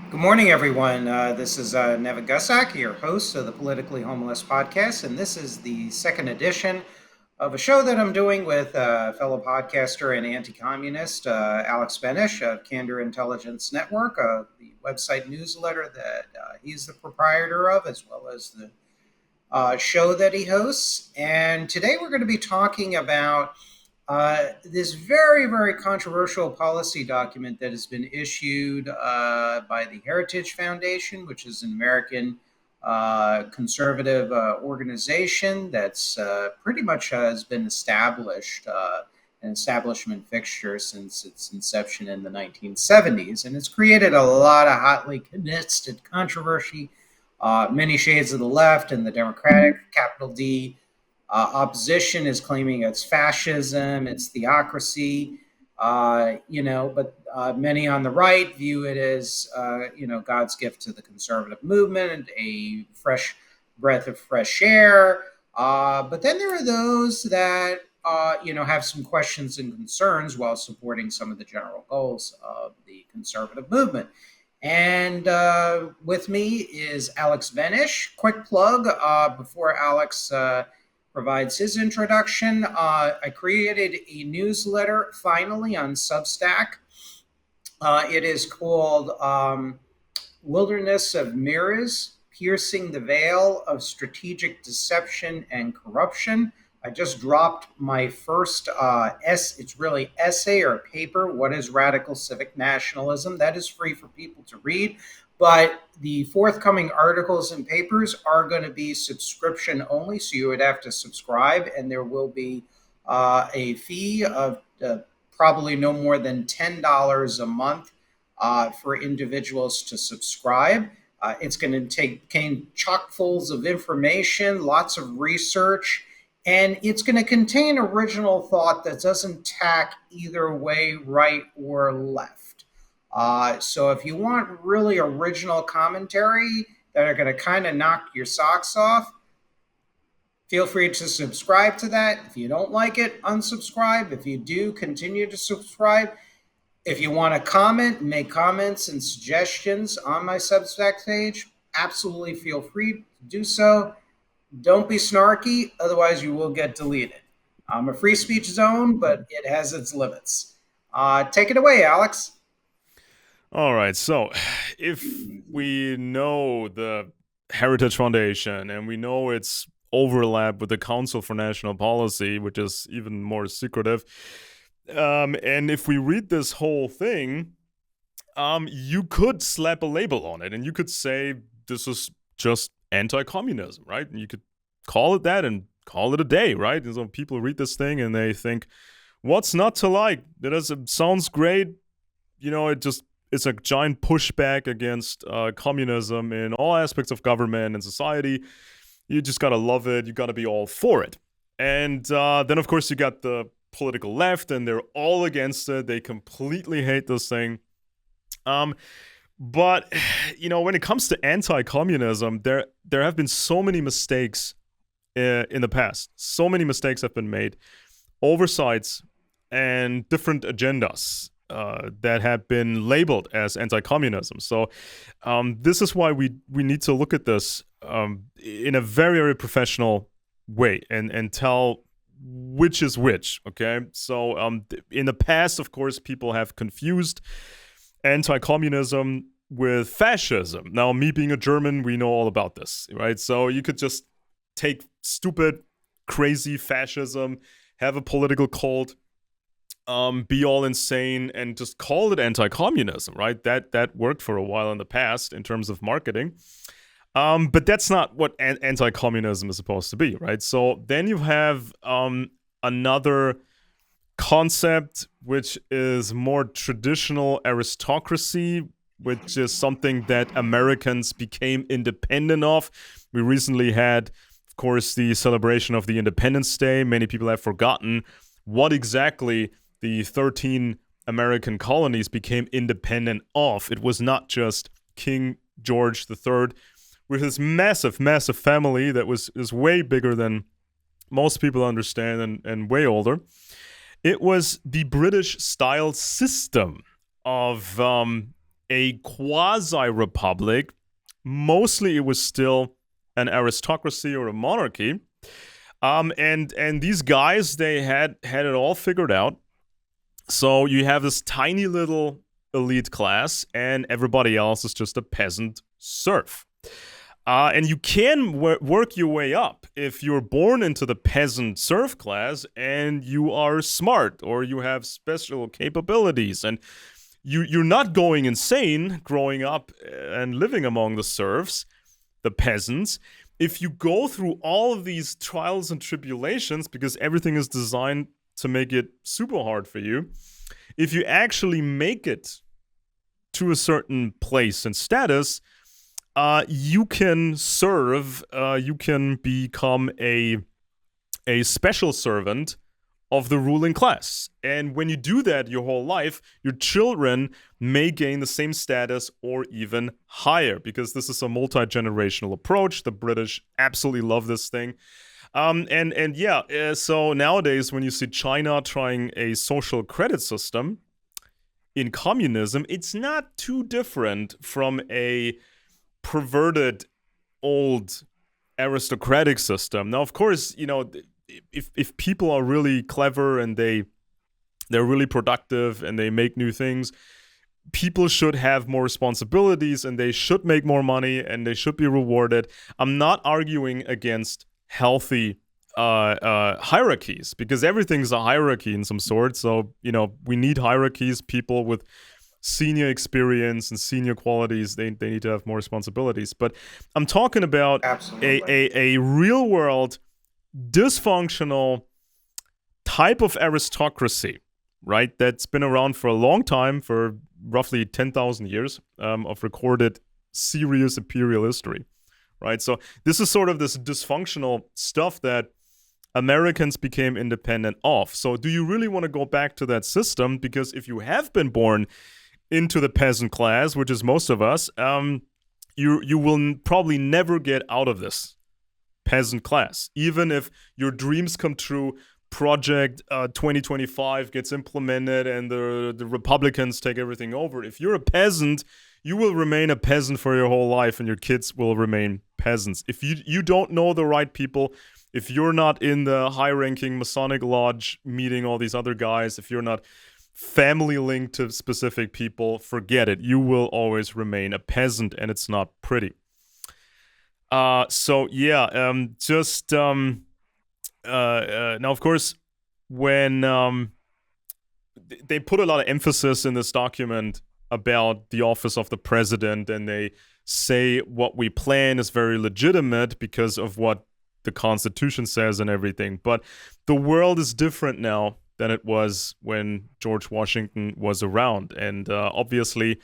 Good morning, everyone. This is Nevin Gusak, your host of the Politically Homeless podcast, and this is the second edition of a show that I'm doing with fellow podcaster and anti-communist Alex Benesch of Candor Intelligence Network, the website newsletter that he's the proprietor of, as well as the show that he hosts. And today we're going to be talking about this very, very controversial policy document that has been issued by the Heritage Foundation, which is an American conservative organization that's pretty much has been established, an establishment fixture since its inception in the 1970s. And it's created a lot of hotly contested controversy, many shades of the left and the Democratic, capital D opposition is claiming it's fascism, it's theocracy, but many on the right view it as, God's gift to the conservative movement, a fresh breath of fresh air. But then there are those that, have some questions and concerns while supporting some of the general goals of the conservative movement. And with me is Alex Benesch. Quick plug before Alex provides his introduction. I created a newsletter finally on Substack. It is called Wilderness of Mirrors, Piercing the Veil of Strategic Deception and Corruption. I just dropped my first it's really essay or paper, What is Radical Civic Nationalism? That is free for people to read. But the forthcoming articles and papers are going to be subscription only, so you would have to subscribe, and there will be a fee of probably no more than $10 a month for individuals to subscribe. It's going to contain chock-fulls of information, lots of research, and it's going to contain original thought that doesn't tack either way, right or left. So if you want really original commentary that are going to kind of knock your socks off, feel free to subscribe to that. If you don't like it, unsubscribe. If you do, continue to subscribe. If you want to comment, make comments and suggestions on my Substack page, absolutely feel free to do so. Don't be snarky, otherwise you will get deleted. I'm a free speech zone, but it has its limits. Take it away, Alex. All right, so if we know the Heritage Foundation and we know its overlap with the Council for National Policy, which is even more secretive, and if we read this whole thing, you could slap a label on it and you could say this is just anti-communism, right? And you could call it that and call it a day, right? And so people read this thing and they think, what's not to like? It sounds great. It's a giant pushback against communism in all aspects of government and society. You just gotta love it. You gotta be all for it. And then, of course, you got the political left, and they're all against it. They completely hate this thing. But when it comes to anti-communism, there have been so many mistakes in the past. So many mistakes have been made, oversights, and different agendas that have been labeled as anti-communism. So this is why we need to look at this in a very, very professional way and tell which is which, okay? So in the past, of course, people have confused anti-communism with fascism. Now, me being a German, we know all about this, right? So you could just take stupid, crazy fascism, have a political cult, be all insane, and just call it anti-communism, right? That worked for a while in the past in terms of marketing. But that's not what anti-communism is supposed to be, right? So then you have another concept, which is more traditional aristocracy, which is something that Americans became independent of. We recently had, of course, the celebration of the Independence Day. Many people have forgotten what exactly the 13 American colonies became independent of. It was not just King George III with his massive, massive family that is way bigger than most people understand and way older. It was the British-style system of a quasi republic. Mostly, it was still an aristocracy or a monarchy. And these guys, they had it all figured out. So you have this tiny little elite class, and everybody else is just a peasant serf. And you can work your way up if you're born into the peasant serf class and you are smart or you have special capabilities and you're not going insane growing up and living among the serfs, the peasants. If you go through all of these trials and tribulations, because everything is designed to make it super hard for you, if you actually make it to a certain place and status, you can serve, you can become a special servant of the ruling class. And when you do that your whole life, your children may gain the same status or even higher, because this is a multi-generational approach. The British absolutely love this thing. So nowadays, when you see China trying a social credit system in communism, it's not too different from a perverted old aristocratic system. Now, of course, if people are really clever and they're really productive and they make new things, people should have more responsibilities and they should make more money and they should be rewarded. I'm not arguing against healthy hierarchies, because everything's a hierarchy in some sort. So, we need hierarchies. People with senior experience and senior qualities, they need to have more responsibilities. But I'm talking about Absolutely. a real world dysfunctional type of aristocracy, right? That's been around for a long time, for roughly 10,000 years of recorded serious imperial history, right? So this is sort of this dysfunctional stuff that Americans became independent of. So do you really want to go back to that system? Because if you have been born into the peasant class, which is most of us, you will probably never get out of this peasant class. Even if your dreams come true, Project 2025 gets implemented and the Republicans take everything over. If you're a peasant, you will remain a peasant for your whole life and your kids will remain peasants. If you don't know the right people, if you're not in the high-ranking Masonic Lodge meeting all these other guys, if you're not family linked to specific people, forget it. You will always remain a peasant, and it's not pretty. Now, of course, when they put a lot of emphasis in this document about the office of the president, and they say what we plan is very legitimate because of what the Constitution says and everything. But the world is different now than it was when George Washington was around. And obviously,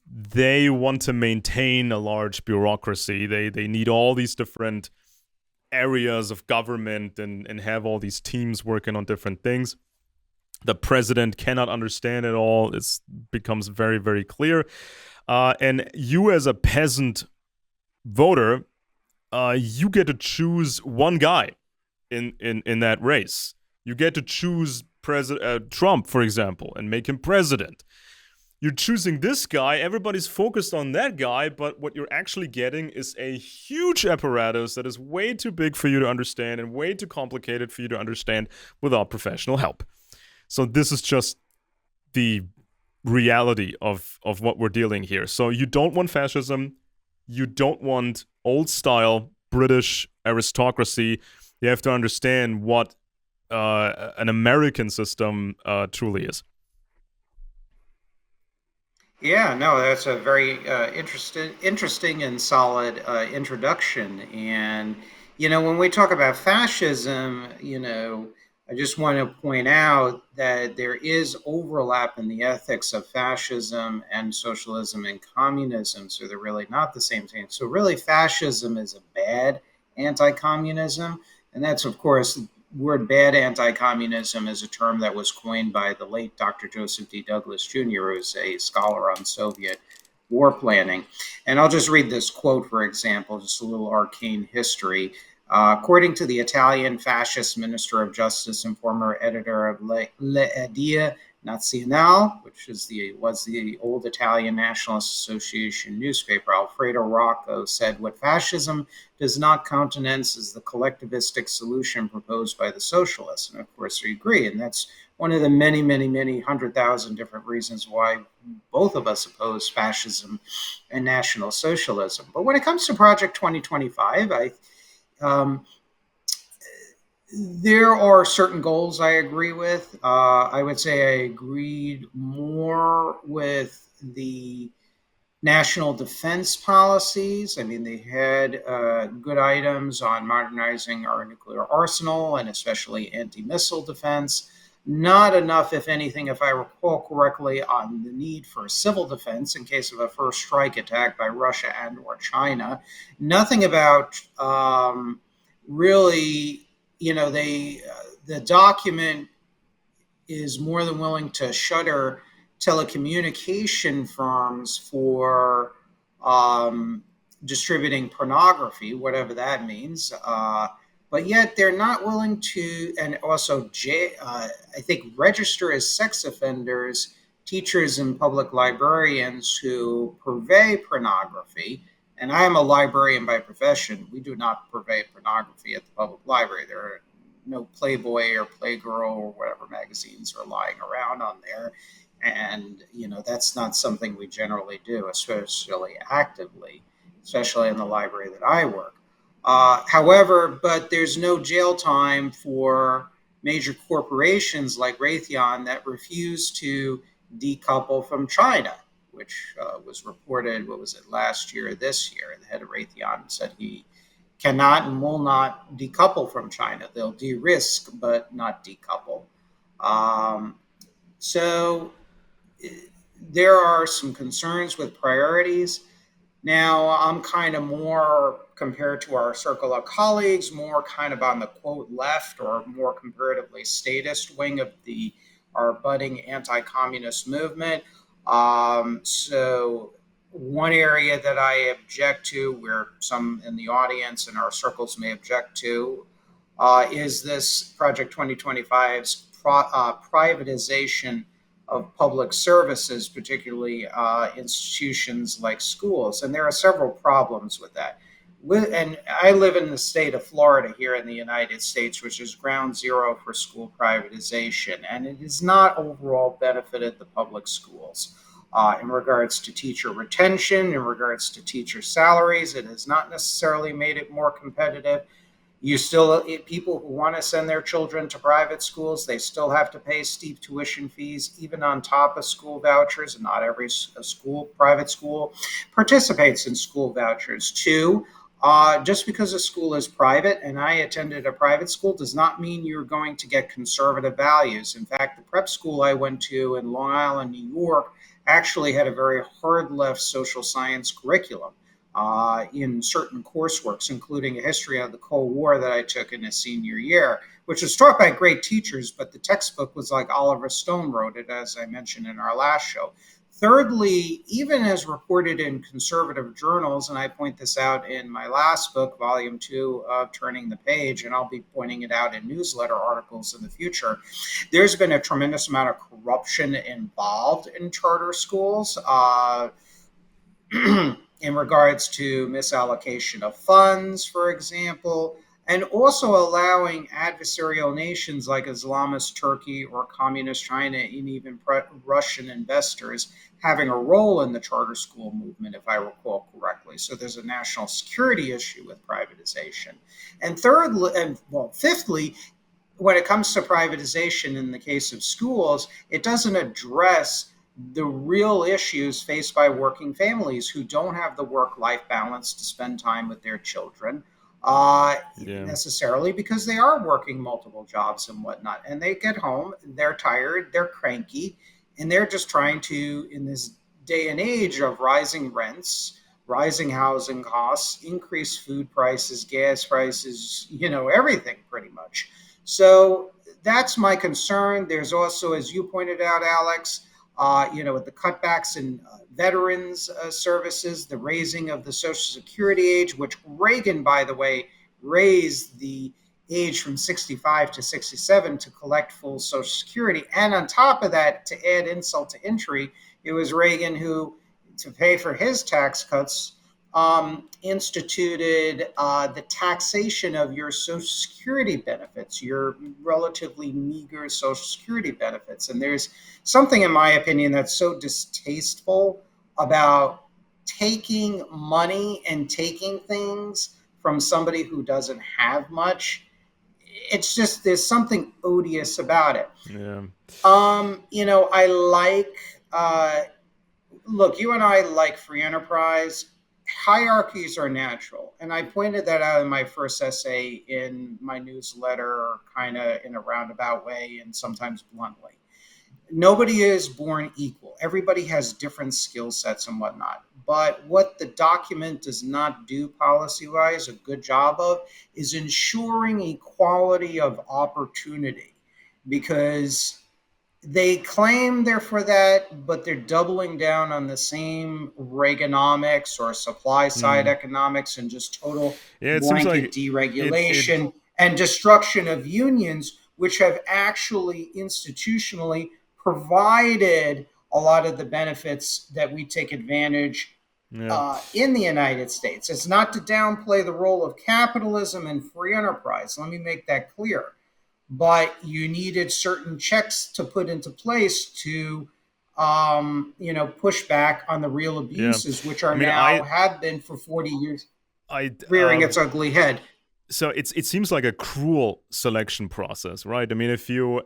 they want to maintain a large bureaucracy. They need all these different areas of government and have all these teams working on different things. The president cannot understand it all. It becomes very, very clear. And you as a peasant voter, you get to choose one guy in that race. You get to choose Trump, for example, and make him president. You're choosing this guy, everybody's focused on that guy, but what you're actually getting is a huge apparatus that is way too big for you to understand and way too complicated for you to understand without professional help. So this is just the reality of what we're dealing here. So you don't want fascism. You don't want old-style British aristocracy. You have to understand what an American system truly is. Yeah, no, that's a very interesting and solid introduction. And when we talk about fascism, I just want to point out that there is overlap in the ethics of fascism and socialism and communism. So they're really not the same thing. So really, fascism is a bad anti-communism, and that's of course word bad anti-communism is a term that was coined by the late Dr. Joseph D. Douglas Jr., who's a scholar on Soviet war planning. And I'll just read this quote, for example, just a little arcane history. According to the Italian fascist Minister of Justice and former editor of L'Idea Nazionale, which was the old Italian Nationalist Association newspaper. Alfredo Rocco said, "What fascism does not countenance is the collectivistic solution proposed by the socialists." And of course, we agree. And that's one of the many, many, many 100,000 different reasons why both of us oppose fascism and National Socialism. But when it comes to Project 2025, um, there are certain goals I agree with. I would say I agreed more with the national defense policies. I mean, they had good items on modernizing our nuclear arsenal and especially anti missile defense. Not enough, if anything, if I recall correctly, on the need for civil defense in case of a first strike attack by Russia and or China. Nothing about really, the document is more than willing to shutter telecommunication firms for um, distributing pornography, whatever that means. But yet they're not willing to, and also, I think, register as sex offenders teachers and public librarians who purvey pornography. And I am a librarian by profession. We do not purvey pornography at the public library. There are no Playboy or Playgirl or whatever magazines are lying around on there. And, that's not something we generally do, especially actively, especially in the library that I work. However, but there's no jail time for major corporations like Raytheon that refuse to decouple from China, which was reported, what was it, last year or this year? The head of Raytheon said he cannot and will not decouple from China. They'll de-risk, but not decouple. So there are some concerns with priorities. Now, I'm kind of more, compared to our circle of colleagues, more kind of on the quote left or more comparatively statist wing of our budding anti-communist movement. So one area that I object to, where some in the audience and our circles may object to, is this Project 2025's privatization of public services, particularly institutions like schools. And there are several problems with that. And I live in the state of Florida here in the United States, which is ground zero for school privatization. And it has not overall benefited the public schools. In regards to teacher retention, in regards to teacher salaries, it has not necessarily made it more competitive. People who want to send their children to private schools, they still have to pay steep tuition fees, even on top of school vouchers. And not every private school, participates in school vouchers. Two, just because a school is private, and I attended a private school, does not mean you're going to get conservative values. In fact, the prep school I went to in Long Island, New York, actually had a very hard left social science curriculum. In certain courseworks, including a history of the Cold War that I took in a senior year, which was taught by great teachers, but the textbook was like Oliver Stone wrote it, as I mentioned in our last show. Thirdly, even as reported in conservative journals, and I point this out in my last book, Volume 2 of Turning the Page, and I'll be pointing it out in newsletter articles in the future, there's been a tremendous amount of corruption involved in charter schools. In regards to misallocation of funds, for example, and also allowing adversarial nations like Islamist Turkey or Communist China and even Russian investors having a role in the charter school movement, if I recall correctly. So there's a national security issue with privatization. Fifthly, when it comes to privatization in the case of schools, it doesn't address the real issues faced by working families who don't have the work-life balance to spend time with their children necessarily, because they are working multiple jobs and whatnot. And they get home, they're tired, they're cranky, and they're just trying to, in this day and age of rising rents, rising housing costs, increased food prices, gas prices, everything pretty much. So that's my concern. There's also, as you pointed out, Alex, with the cutbacks in veterans services, the raising of the Social Security age, which Reagan, by the way, raised the age from 65 to 67 to collect full Social Security. And on top of that, to add insult to injury, it was Reagan who, to pay for his tax cuts, instituted the taxation of your Social Security benefits, your relatively meager Social Security benefits. And there's something, in my opinion, that's so distasteful about taking money and taking things from somebody who doesn't have much. It's just, there's something odious about it. Yeah. I like, look, you and I like free enterprise. Hierarchies are natural. And I pointed that out in my first essay in my newsletter, kind of in a roundabout way and sometimes bluntly. Nobody is born equal. Everybody has different skill sets and whatnot. But what the document does not do policy wise a good job of is ensuring equality of opportunity, because they claim they're for that, but they're doubling down on the same Reaganomics or supply side Mm. economics and just total Yeah, it seems blanket like it deregulation and destruction of unions, which have actually institutionally provided a lot of the benefits that we take advantage yeah. in the United States. It's not to downplay the role of capitalism and free enterprise. Let me make that clear, but you needed certain checks to put into place to push back on the real Yeah. abuses, which are I mean, now have been for 40 years I rearing its ugly head. so it seems like a cruel selection process, right? I mean, if you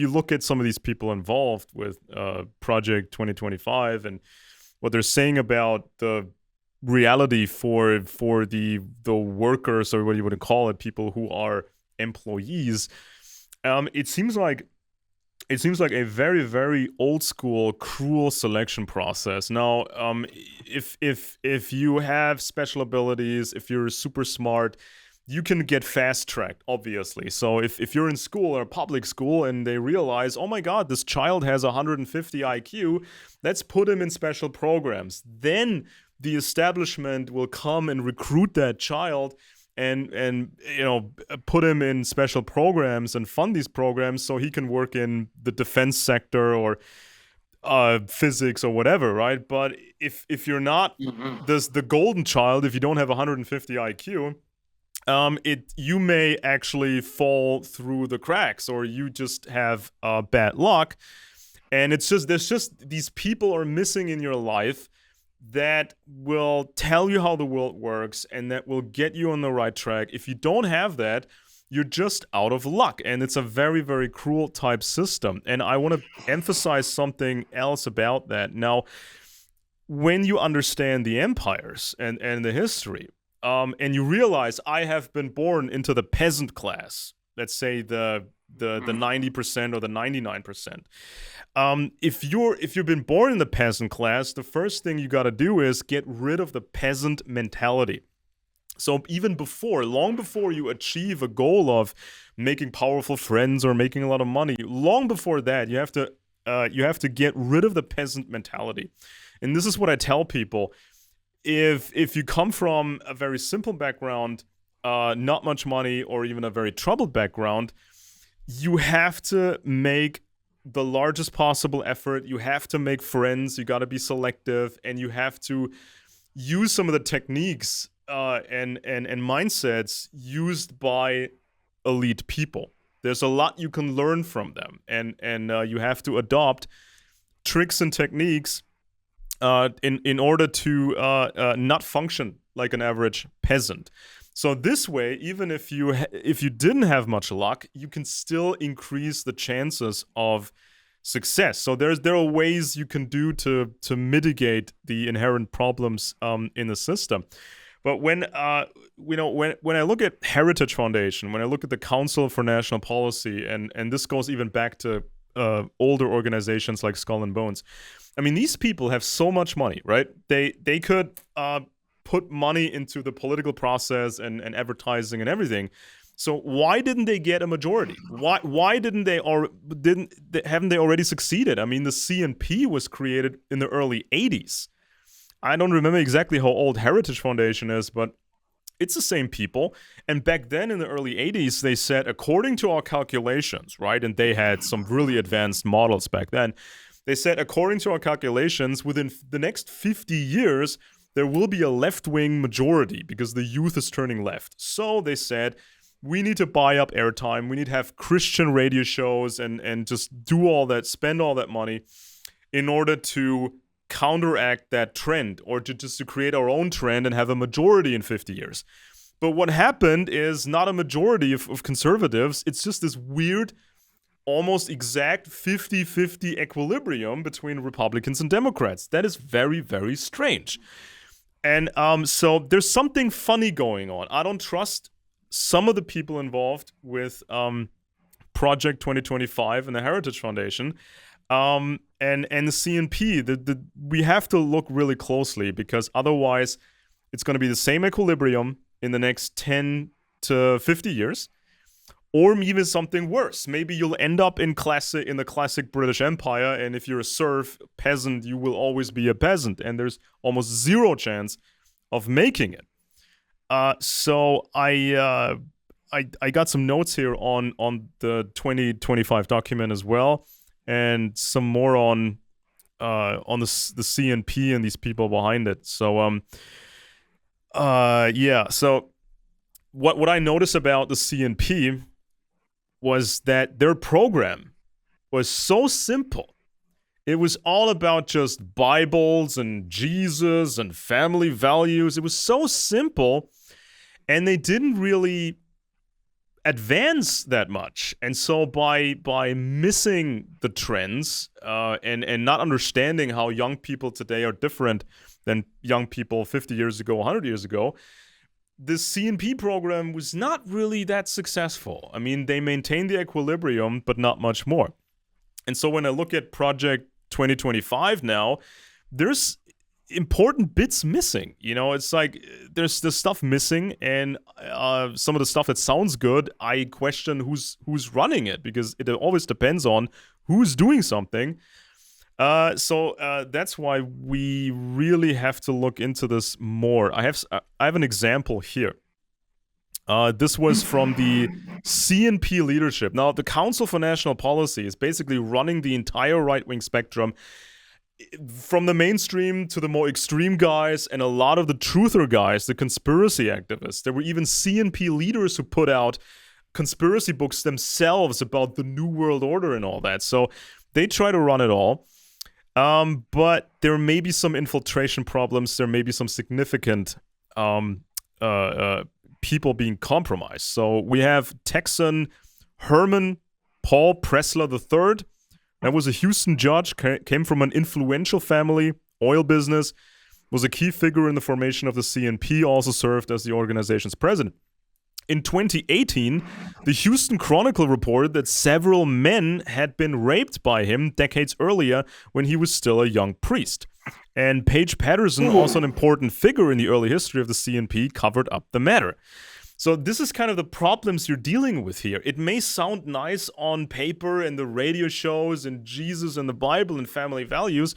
look at some of these people involved with Project 2025 and what they're saying about the reality for the workers, or what you would call it, people who are employees, it seems like a very, very old school, cruel selection process. Now, if you have special abilities, if you're super smart, you can get fast tracked, obviously. So if you're in school or public school and they realize, oh my God, this child has 150 IQ, let's put him in special programs. Then the establishment will come and recruit that child and put him in special programs and fund these programs so he can work in the defense sector or physics or whatever, right? But if you're not the golden child, if you don't have 150 IQ, you may actually fall through the cracks, or you just have bad luck. And there's just these people are missing in your life that will tell you how the world works and that will get you on the right track. If you don't have that, you're just out of luck. And it's a very, very cruel type system. And I want to emphasize something else about that. Now, when you understand the empires and the history, and you realize I have been born into the peasant class, let's say the 90% or the 99%. If you've been born in the peasant class, the first thing you got to do is get rid of the peasant mentality. So even long before you achieve a goal of making powerful friends or making a lot of money, long before that, you have to get rid of the peasant mentality. And this is what I tell people: if you come from a very simple background, not much money, or even a very troubled background, you have to make the largest possible effort. You have to make friends. You got to be selective, and you have to use some of the techniques and mindsets used by elite people. There's a lot you can learn from them, and you have to adopt tricks and techniques in order to not function like an average peasant. So this way, even if you didn't have much luck, you can still increase the chances of success. So there are ways you can do to mitigate the inherent problems in the system. But when I look at Heritage Foundation, when I look at the Council for National Policy, and this goes even back to older organizations like Skull and Bones. I mean, these people have so much money, right? They could put money into the political process and advertising and everything. So why didn't they get a majority? Why haven't they already succeeded? I mean, the CNP was created in the early 80s. I don't remember exactly how old Heritage Foundation is, but It's the same people. And back then in the early 80s, they said, according to our calculations, right? And they had some really advanced models back then. They said, according to our calculations, within the next 50 years, there will be a left wing majority because the youth is turning left. So they said, we need to buy up airtime. We need to have Christian radio shows and just do all that, spend all that money in order to counteract that trend, or to just to create our own trend and have a majority in 50 years. But what happened is not a majority of conservatives. It's just this weird, almost exact 50-50 equilibrium between Republicans and Democrats. That is very, very strange. And so there's something funny going on. I don't trust some of the people involved with Project 2025 and the Heritage Foundation. And the CNP, we have to look really closely, because otherwise it's going to be the same equilibrium in the next 10 to 50 years, or even something worse. Maybe you'll end up in the classic British Empire, and if you're a serf peasant, you will always be a peasant, and there's almost zero chance of making it. So I got some notes here on the 2025 document as well, and some more on the CNP and these people behind it. So yeah. So what I noticed about the CNP was that their program was so simple. It was all about just Bibles and Jesus and family values. It was so simple, and they didn't really advance that much. And so by missing the trends and not understanding how young people today are different than young people 50 years ago, 100 years ago, the CNP program was not really that successful. I mean, they maintained the equilibrium, but not much more. And so when I look at Project 2025 now, there's important bits missing. You know, it's like there's stuff missing, and some of the stuff that sounds good, I question who's running it, because it always depends on who's doing something. So that's why we really have to look into this more. I have an example here. This was from the CNP leadership. Now, the Council for National Policy is basically running the entire right-wing spectrum, from the mainstream to the more extreme guys, and a lot of the truther guys, the conspiracy activists. There were even CNP leaders who put out conspiracy books themselves about the New World Order and all that. So they try to run it all. But there may be some infiltration problems. There may be some significant people being compromised. So we have Texan Herman Paul Pressler III. That was a Houston judge, came from an influential family, oil business, was a key figure in the formation of the CNP, also served as the organization's president. In 2018, the Houston Chronicle reported that several men had been raped by him decades earlier when he was still a young priest. And Paige Patterson, also an important figure in the early history of the CNP, covered up the matter. So this is kind of the problems you're dealing with here. It may sound nice on paper and the radio shows and Jesus and the Bible and family values,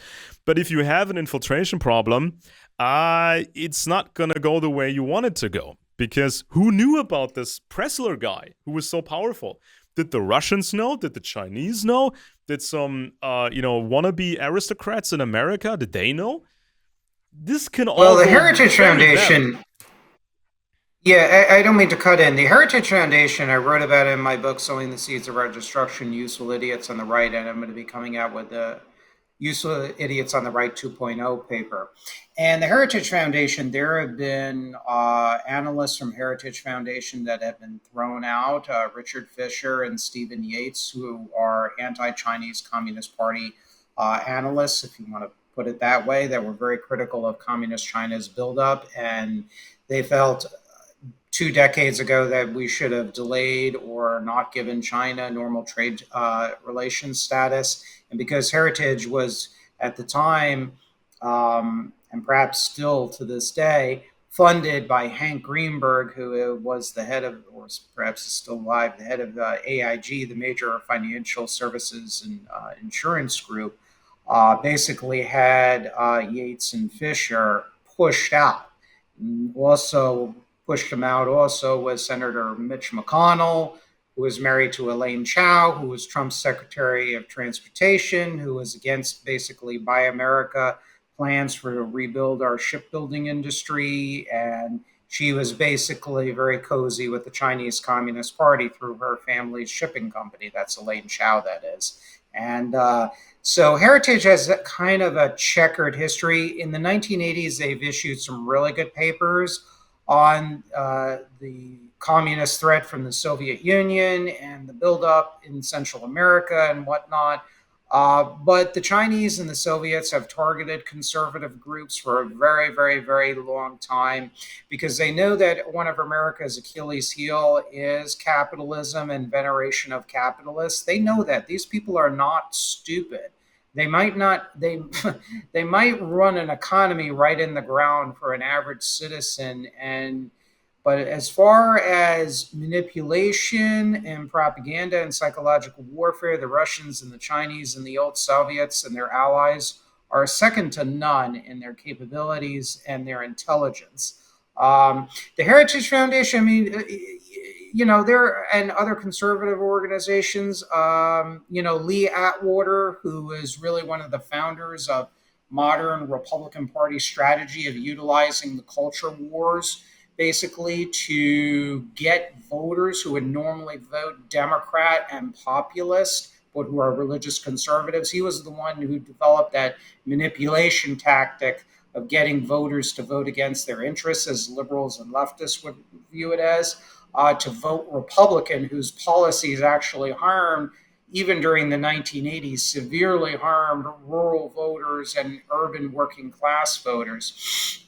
but if you have an infiltration problem, it's not going to go the way you want it to go. Because who knew about this Pressler guy who was so powerful? Did the Russians know? Did the Chinese know? Did some, wannabe aristocrats in America, did they know? This can all Well, the go Heritage very badly. Foundation. Yeah, I don't mean to cut in. The Heritage Foundation, I wrote about it in my book, Sowing the Seeds of Our Destruction, Useful Idiots on the Right, and I'm going to be coming out with the Useful Idiots on the Right 2.0 paper. And the Heritage Foundation, there have been analysts from Heritage Foundation that have been thrown out, Richard Fisher and Stephen Yates, who are anti-Chinese Communist Party analysts, if you want to put it that way, that were very critical of Communist China's buildup. And they felt 2 decades ago that we should have delayed or not given China normal trade relations status. And because Heritage was at the time, and perhaps still to this day, funded by Hank Greenberg, who was the head of, or perhaps is still alive, the head of AIG, the major financial services and insurance group, basically had Yates and Fisher pushed out. Also, pushed him out also was Senator Mitch McConnell, who was married to Elaine Chao, who was Trump's Secretary of Transportation, who was against basically Buy America plans for to rebuild our shipbuilding industry. And she was basically very cozy with the Chinese Communist Party through her family's shipping company. That's Elaine Chao, that is. And so Heritage has kind of a checkered history. In the 1980s, they've issued some really good papers on the communist threat from the Soviet Union and the buildup in Central America and whatnot. But the Chinese and the Soviets have targeted conservative groups for a very, very, very long time because they know that one of America's Achilles heel is capitalism and veneration of capitalists. They know that these people are not stupid. They might not they might run an economy right in the ground for an average citizen, and but as far as manipulation and propaganda and psychological warfare, the Russians and the Chinese and the old Soviets and their allies are second to none in their capabilities and their intelligence. The Heritage Foundation, I mean, there and other conservative organizations, Lee Atwater, who is really one of the founders of modern Republican Party strategy of utilizing the culture wars basically to get voters who would normally vote Democrat and populist, but who are religious conservatives. He was the one who developed that manipulation tactic of getting voters to vote against their interests, as liberals and leftists would view it as, to vote Republican, whose policies actually harmed, even during the 1980s, severely harmed rural voters and urban working class voters.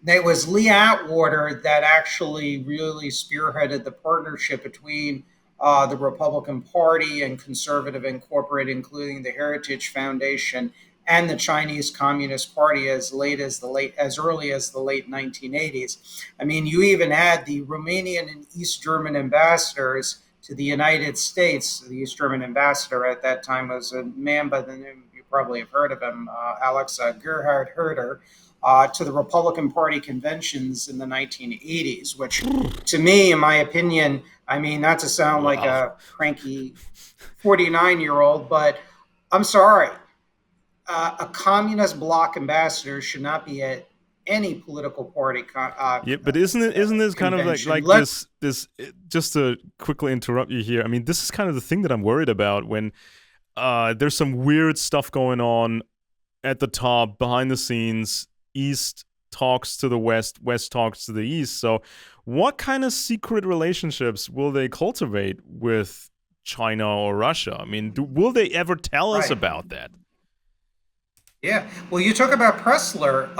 It was Lee Atwater that actually really spearheaded the partnership between the Republican Party and Conservative Incorporated, including the Heritage Foundation and the Chinese Communist Party as early as the late 1980s. I mean, you even had the Romanian and East German ambassadors to the United States. The East German ambassador at that time was a man by the name, you probably have heard of him, Alex Gerhard Herder, to the Republican Party conventions in the 1980s, which to me, in my opinion, I mean, not to sound like Wow. a cranky 49-year-old, but I'm sorry. A communist bloc ambassador should not be at any political party Yeah, but isn't this kind of convention. like this just to quickly interrupt you here. I mean, this is kind of the thing that I'm worried about when there's some weird stuff going on at the top behind the scenes. East talks to the West, West talks to the East. So, what kind of secret relationships will they cultivate with China or Russia? I mean, will they ever tell us Right. about that? Yeah. Well, you talk about Pressler.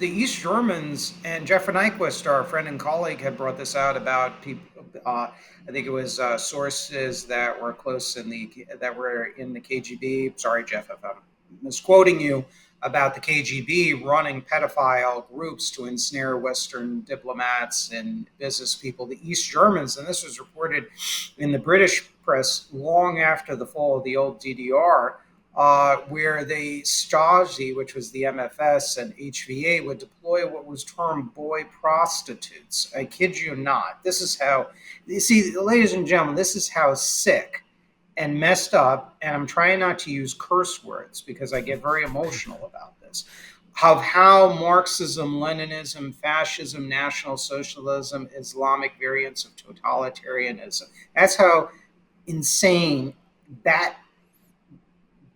The East Germans and Jeffrey Nyquist, our friend and colleague, had brought this out about people. I think it was sources that were that were in the KGB. Sorry, Jeff, if I'm misquoting you, about the KGB running pedophile groups to ensnare Western diplomats and business people. The East Germans, and this was reported in the British press long after the fall of the old DDR, where the Stasi, which was the MFS, and HVA would deploy what was termed boy prostitutes. I kid you not. This is how, you see, ladies and gentlemen, this is how sick and messed up, and I'm trying not to use curse words because I get very emotional about this, of how Marxism, Leninism, fascism, National Socialism, Islamic variants of totalitarianism. That's how insane, bat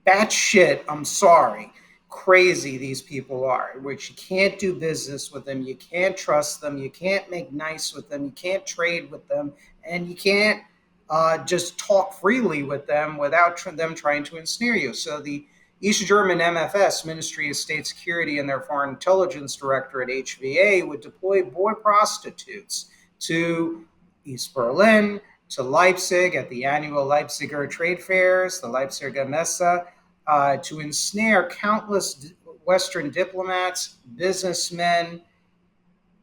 batshit, I'm sorry, crazy these people are, which you can't do business with them, you can't trust them, you can't make nice with them, you can't trade with them, and you can't just talk freely with them without them trying to ensnare you. So the East German MFS, Ministry of State Security, and their Foreign Intelligence Directorate, HVA, would deploy boy prostitutes to East Berlin, to Leipzig at the annual Leipziger trade fairs, the Leipziger Messe, to ensnare countless Western diplomats, businessmen,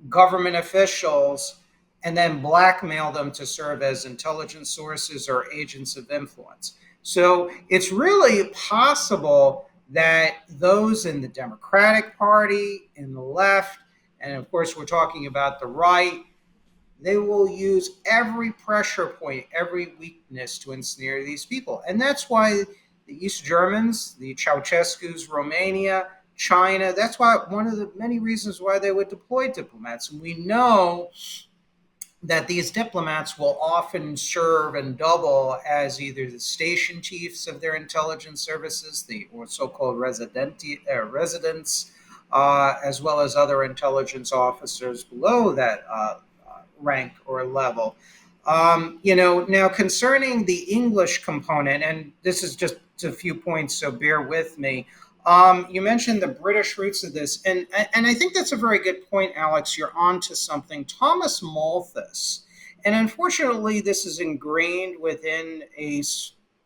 government officials, and then blackmail them to serve as intelligence sources or agents of influence. So it's really possible that those in the Democratic Party, in the left, and of course we're talking about the right, They will use every pressure point, every weakness to ensnare these people. And that's why the East Germans, the Ceausescu's Romania, China, that's why one of the many reasons why they would deploy diplomats. And we know that these diplomats will often serve and double as either the station chiefs of their intelligence services, the or so-called residents, as well as other intelligence officers below that rank or level. Now concerning the English component, and this is just a few points, so bear with me. You mentioned the British roots of this, and I think that's a very good point, Alex. You're on to something. Thomas Malthus, and unfortunately, this is ingrained within a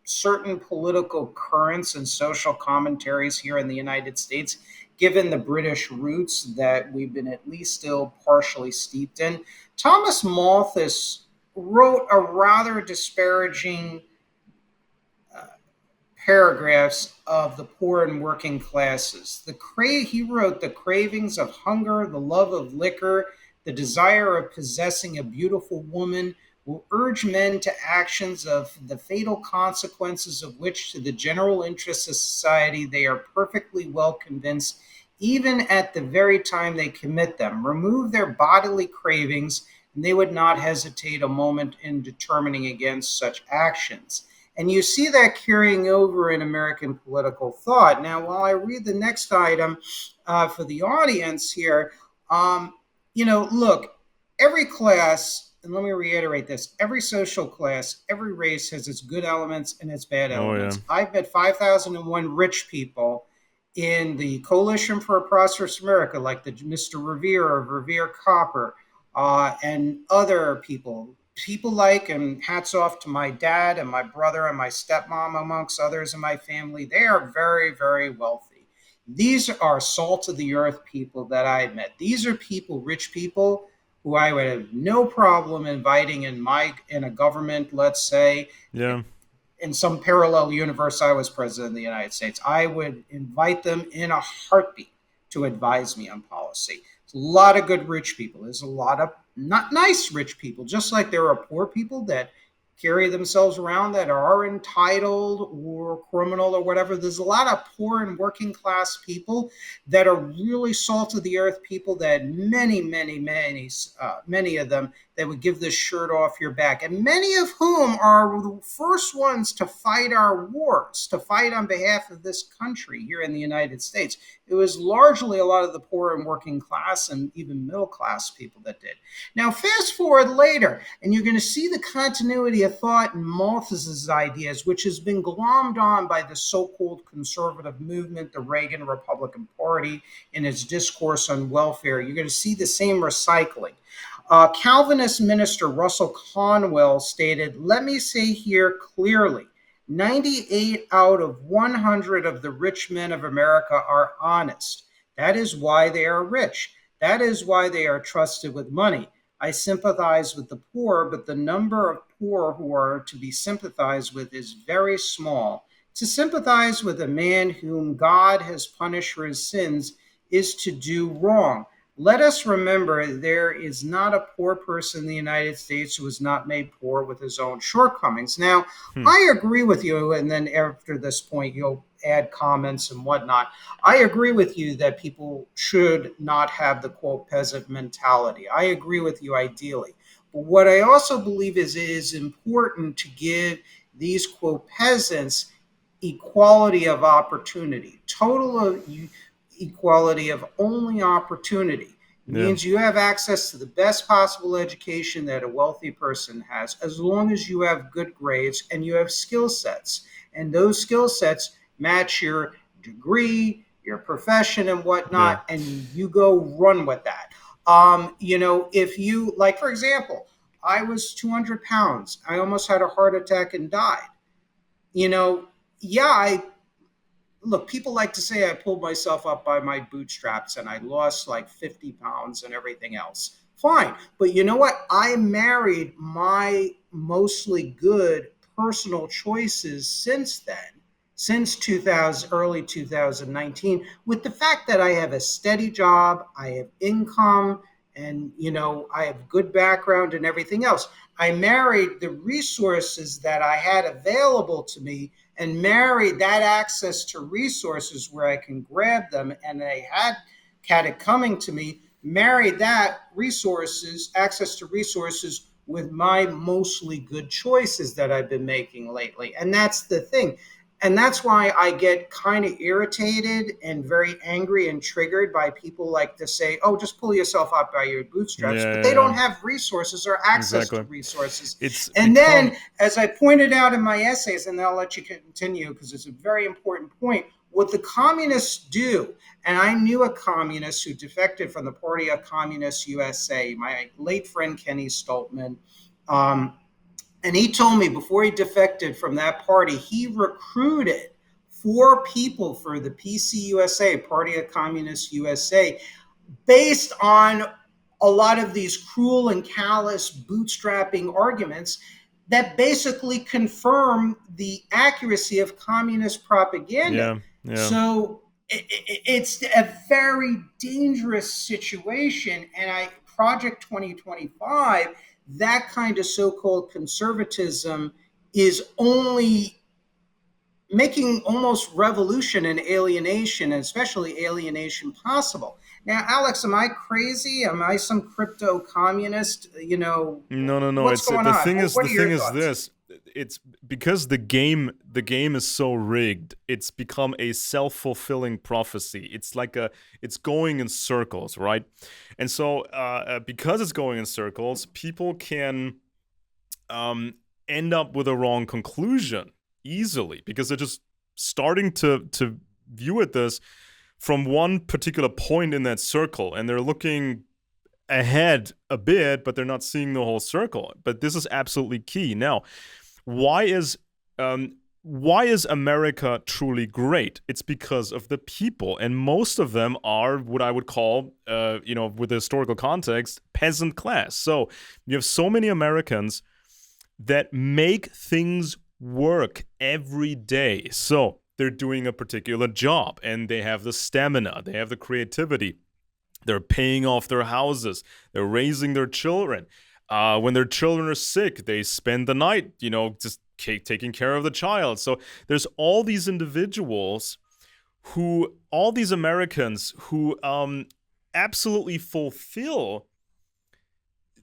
certain political currents and social commentaries here in the United States, given the British roots that we've been at least still partially steeped in. Thomas Malthus wrote a rather disparaging paragraphs of the poor and working classes. He wrote the cravings of hunger, the love of liquor, the desire of possessing a beautiful woman will urge men to actions of the fatal consequences of which to the general interests of society they are perfectly well convinced even at the very time they commit them. Remove their bodily cravings and they would not hesitate a moment in determining against such actions. And you see that carrying over in American political thought. Now, while I read the next item for the audience here, um, look, every class, and let me reiterate this, every social class, every race has its good elements and its bad Oh yeah. elements. I've met 5,001 rich people in the Coalition for a Prosperous America, like the Mr. Revere of Revere Copper, and other people like, and hats off to my dad and my brother and my stepmom, amongst others in my family. They are very, very wealthy. These are salt of the earth people that I met. These are people, rich people, who I would have no problem inviting in a government, let's say, Yeah. in some parallel universe I was president of the United States. I would invite them in a heartbeat to advise me on policy. There's a lot of good rich people. There's a lot of not nice rich people, just like there are poor people that carry themselves around that are entitled or criminal or whatever. There's a lot of poor and working class people that are really salt of the earth people that many of them that would give this shirt off your back, and many of whom are the first ones to fight our wars, to fight on behalf of this country here in the United States. It was largely a lot of the poor and working class and even middle class people that did. Now, fast forward later, and you're going to see the continuity of thought in Malthus's ideas, which has been glommed on by the so-called conservative movement, the Reagan Republican Party, in its discourse on welfare. You're going to see the same recycling. Calvinist minister Russell Conwell stated, "Let me say here clearly, 98 out of 100 of the rich men of America are honest. That is why they are rich. That is why they are trusted with money. I sympathize with the poor, but the number of poor who are to be sympathized with is very small. To sympathize with a man whom God has punished for his sins is to do wrong. Let us remember there is not a poor person in the United States who is not made poor with his own shortcomings." Now, Hmm. I agree with you, and then after this point, you'll add comments and whatnot. I agree with you that people should not have the quote peasant mentality. I agree with you ideally. But what I also believe is it is important to give these quote peasants equality of opportunity, equality of only opportunity. It Yeah. means you have access to the best possible education that a wealthy person has, as long as you have good grades and you have skill sets. And those skill sets match your degree, your profession, and Yeah. whatnot, and you go run with that. If you, like, for example, I was 200 pounds, I almost had a heart attack and died. You know, yeah, I look, people like to say I pulled myself up by my bootstraps and I lost like 50 pounds and everything else. Fine. But you know what? I married my mostly good personal choices since then, since 2000, early 2019, with the fact that I have a steady job, I have income, and I have good background and everything else. I married the resources that I had available to me, and married that access to resources where I can grab them, and I had it coming to me. Married that resources, access to resources, with my mostly good choices that I've been making lately. And that's the thing. And that's why I get kind of irritated and very angry and triggered by people like to say, oh, just pull yourself up by your Yeah, bootstraps, but yeah, they yeah. don't have resources or access to Exactly. resources. It's And then, become as I pointed out in my essays, and I'll let you continue because it's a very important point, what the communists do, and I knew a communist who defected from the Party of Communists USA, my late friend Kenny Stoltman. Um, and he told me before he defected from that party, he recruited 4 people for the PCUSA, Party of Communists USA, based on a lot of these cruel and callous bootstrapping arguments that basically confirm the accuracy of communist propaganda. yeah, yeah. So it's a very dangerous situation. And Project 2025, that kind of so-called conservatism is only making almost revolution and alienation, and especially alienation, possible. Now, Alex, am I crazy? Am I some crypto communist? No, no, no. What's It's going the on? thing is What the are thing your is thoughts? this. It's because the game is so rigged. It's become a self-fulfilling prophecy. It's going in circles, right? And so because it's going in circles, people can um, end up with a wrong conclusion easily because they're just starting to view it this from one particular point in that circle, and they're looking ahead a bit, but they're not seeing the whole circle. But this is absolutely key. Now, why is America truly great? It's because of the people, and most of them are what I would call, with the historical context, peasant class. So you have so many Americans that make things work every day. So they're doing a particular job, and they have the stamina, they have the creativity. They're paying off their houses. They're raising their children. When their children are sick, they spend the night, just taking care of the child. So there's all these individuals all these Americans who absolutely fulfill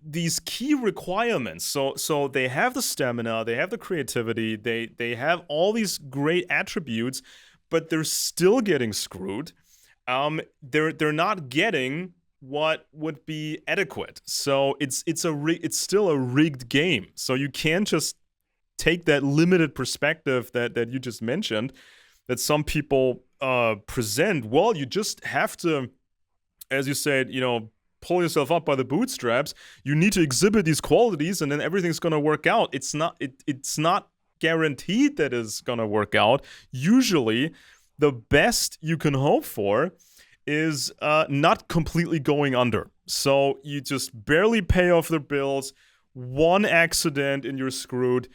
these key requirements. So they have the stamina, they have the creativity, they have all these great attributes, but they're still getting screwed. They're not getting what would be adequate. So it's still a rigged game. So you can't just take that limited perspective that you just mentioned, that some people present. Well, you just have to, as you said, pull yourself up by the bootstraps. You need to exhibit these qualities, and then everything's gonna work out. It's not guaranteed that it's gonna work out. Usually, the best you can hope for is not completely going under. So you just barely pay off their bills. One accident and you're screwed.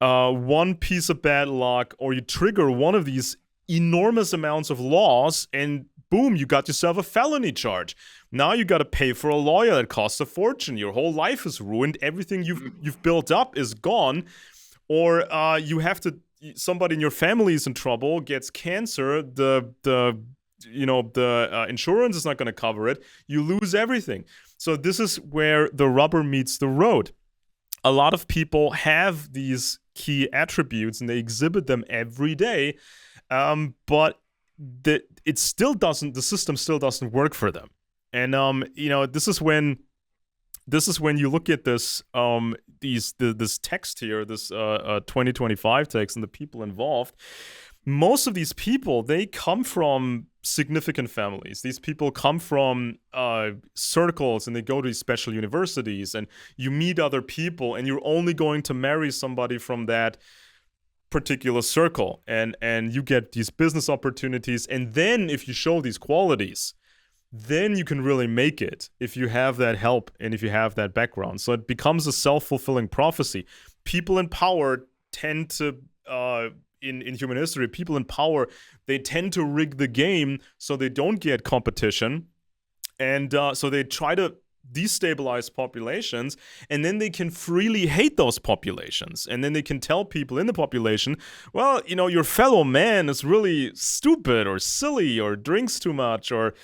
One piece of bad luck, or you trigger one of these enormous amounts of laws, and boom, you got yourself a felony charge. Now you got to pay for a lawyer that costs a fortune. Your whole life is ruined. Everything you've built up is gone. Or you have to. Somebody in your family is in trouble, gets cancer. The insurance is not going to cover it. You lose everything. So this is where the rubber meets the road. A lot of people have these key attributes and they exhibit them every day, but the system still doesn't work for them. And this is when you look at this this text here, this 2025 text, and the people involved. Most of these people, they come from significant families. These people come from circles, and they go to these special universities, and you meet other people, and you're only going to marry somebody from that particular circle, and you get these business opportunities. And then if you show these qualities, then you can really make it if you have that help and if you have that background. So it becomes a self-fulfilling prophecy. People in power tend to in human history, people in power, they tend to rig the game so they don't get competition. And so they try to destabilize populations, and then they can freely hate those populations. And then they can tell people in the population, well, your fellow man is really stupid or silly or drinks too much or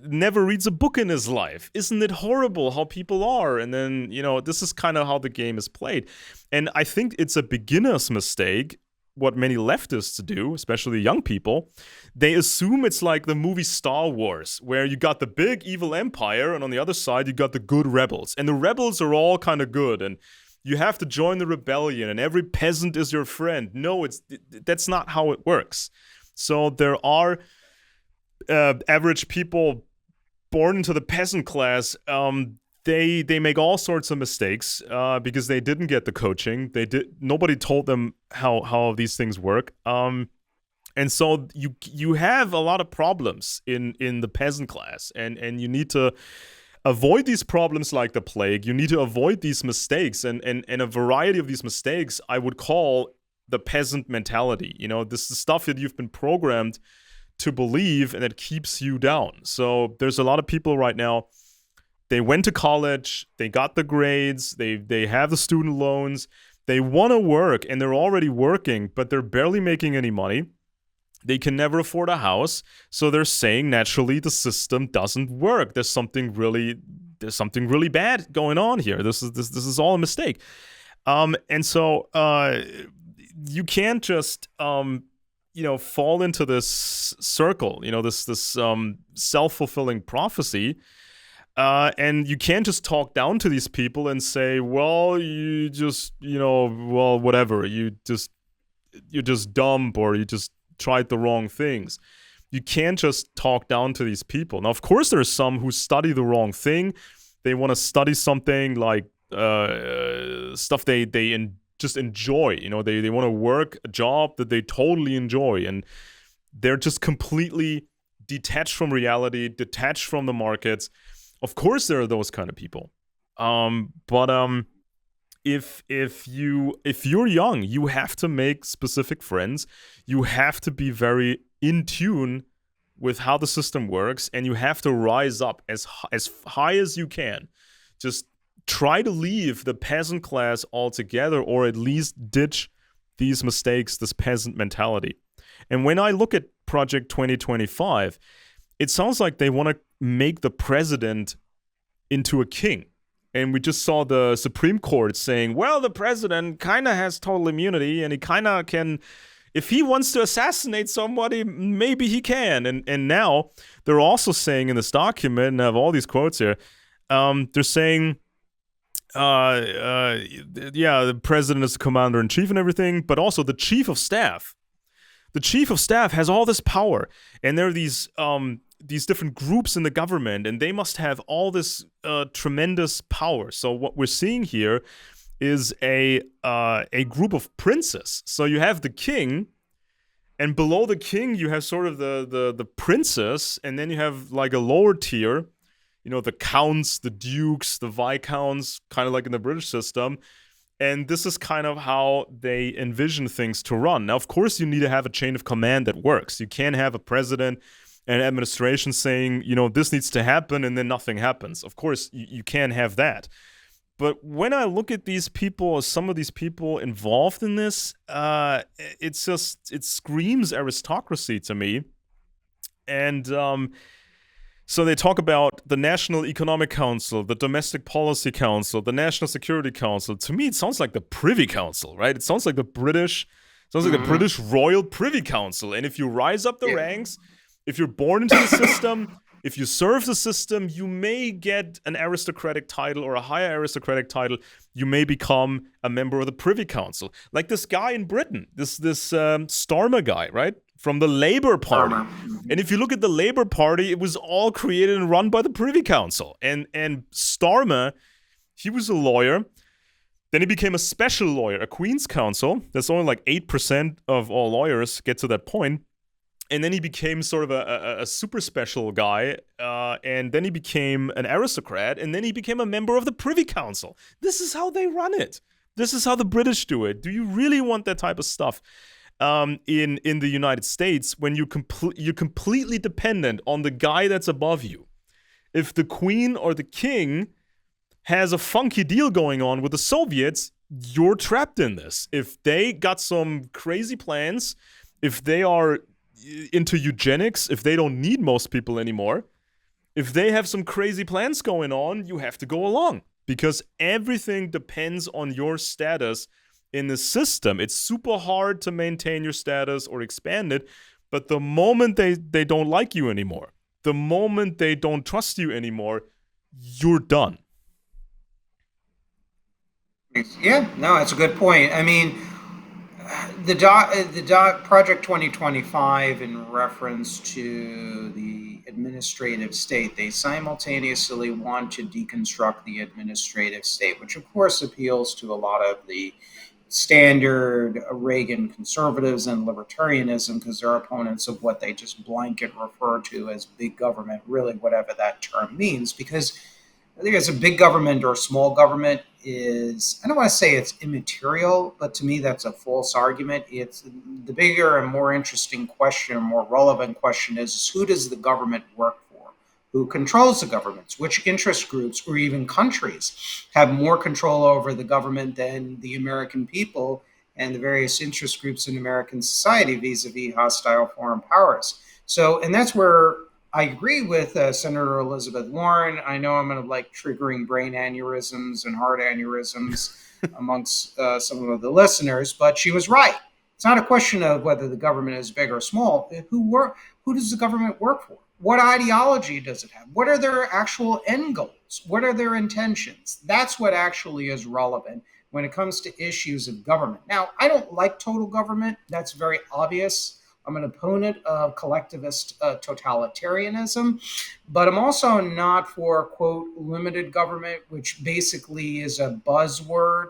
never reads a book in his life. Isn't it horrible how people are? And then, this is kind of how the game is played. And I think it's a beginner's mistake, what many leftists do, especially young people. They assume it's like the movie Star Wars, where you got the big evil empire, and on the other side, you got the good rebels. And the rebels are all kind of good, and you have to join the rebellion, and every peasant is your friend. No, that's not how it works. So there are average people born into the peasant class. They make all sorts of mistakes because they didn't get the coaching. Nobody told them how these things work. And so you have a lot of problems in the peasant class, and you need to avoid these problems like the plague. You need to avoid these mistakes, and a variety of these mistakes I would call the peasant mentality. This is stuff that you've been programmed to believe, and it keeps you down. So there's a lot of people right now. They went to college, they got the grades, they have the student loans, they want to work, and they're already working, but they're barely making any money. They can never afford a house, so they're saying naturally the system doesn't work. There's something really bad going on here. This is all a mistake. And so you can't just fall into this circle, this self-fulfilling prophecy. And you can't just talk down to these people and say, well, you just, whatever. You're just dumb, or you just tried the wrong things. You can't just talk down to these people. Now, of course, there are some who study the wrong thing. They want to study something like stuff they just enjoy. They want to work a job that they totally enjoy. And they're just completely detached from reality, detached from the markets. Of course, there are those kind of people, but if you're young, you have to make specific friends. You have to be very in tune with how the system works, and you have to rise up as high as you can. Just try to leave the peasant class altogether, or at least ditch these mistakes, this peasant mentality. And when I look at Project 2025. It sounds like they want to make the president into a king. And we just saw the Supreme Court saying, well, the president kind of has total immunity, and he kind of can, if he wants to assassinate somebody, maybe he can. And now they're also saying in this document, and I have all these quotes here, they're saying, the president is the commander-in-chief and everything, but also the chief of staff. The chief of staff has all this power, and there are these different groups in the government, and they must have all this tremendous power. So what we're seeing here is a group of princes. So you have the king, and below the king you have sort of the princes, and then you have like a lower tier, the counts, the dukes, the viscounts, kind of like in the British system. And this is kind of how they envision things to run. Now, of course, you need to have a chain of command that works. You can't have a president and administration saying, this needs to happen, and then nothing happens. Of course, you can't have that. But when I look at these people, some of these people involved in this, it screams aristocracy to me. And so they talk about the National Economic Council, the Domestic Policy Council, the National Security Council. To me, it sounds like the Privy Council, right? It sounds like the British Royal Privy Council. And if you rise up the ranks, if you're born into the system, if you serve the system, you may get an aristocratic title or a higher aristocratic title. You may become a member of the Privy Council. Like this guy in Britain, this Starmer guy, right? From the Labour Party. And if you look at the Labour Party, it was all created and run by the Privy Council. And Starmer, he was a lawyer. Then he became a special lawyer, a Queen's Counsel. That's only like 8% of all lawyers get to that point. And then he became sort of a super special guy. And then he became an aristocrat. And then he became a member of the Privy Council. This is how they run it. This is how the British do it. Do you really want that type of stuff? In the United States, when you're completely dependent on the guy that's above you. If the queen or the king has a funky deal going on with the Soviets, you're trapped in this. If they got some crazy plans, if they are into eugenics, if they don't need most people anymore, if they have some crazy plans going on, you have to go along because everything depends on your status in the system. It's super hard to maintain your status or expand it, but the moment they don't like you anymore, the moment they don't trust you anymore, you're done. Yeah, no, that's a good point. I mean, the Project 2025 in reference to the administrative state, they simultaneously want to deconstruct the administrative state, which of course appeals to a lot of the standard Reagan conservatives and libertarianism because they're opponents of what they just blanket refer to as big government, really whatever that term means. Because I think it's a big government or small government is, I don't want to say it's immaterial, but to me that's a false argument. It's the bigger and more interesting question, more relevant question is who does the government work for? Who controls the governments? Which interest groups or even countries have more control over the government than the American people and the various interest groups in American society vis-a-vis hostile foreign powers? So, and that's where I agree with Senator Elizabeth Warren. I know I'm going to like triggering brain aneurysms and heart aneurysms amongst some of the listeners, but she was right. It's not a question of whether the government is big or small. Who does the government work for? What ideology does it have? What are their actual end goals? What are their intentions? That's what actually is relevant when it comes to issues of government. Now, I don't like total government. That's very obvious. I'm an opponent of collectivist totalitarianism, but I'm also not for, quote, limited government, which basically is a buzzword,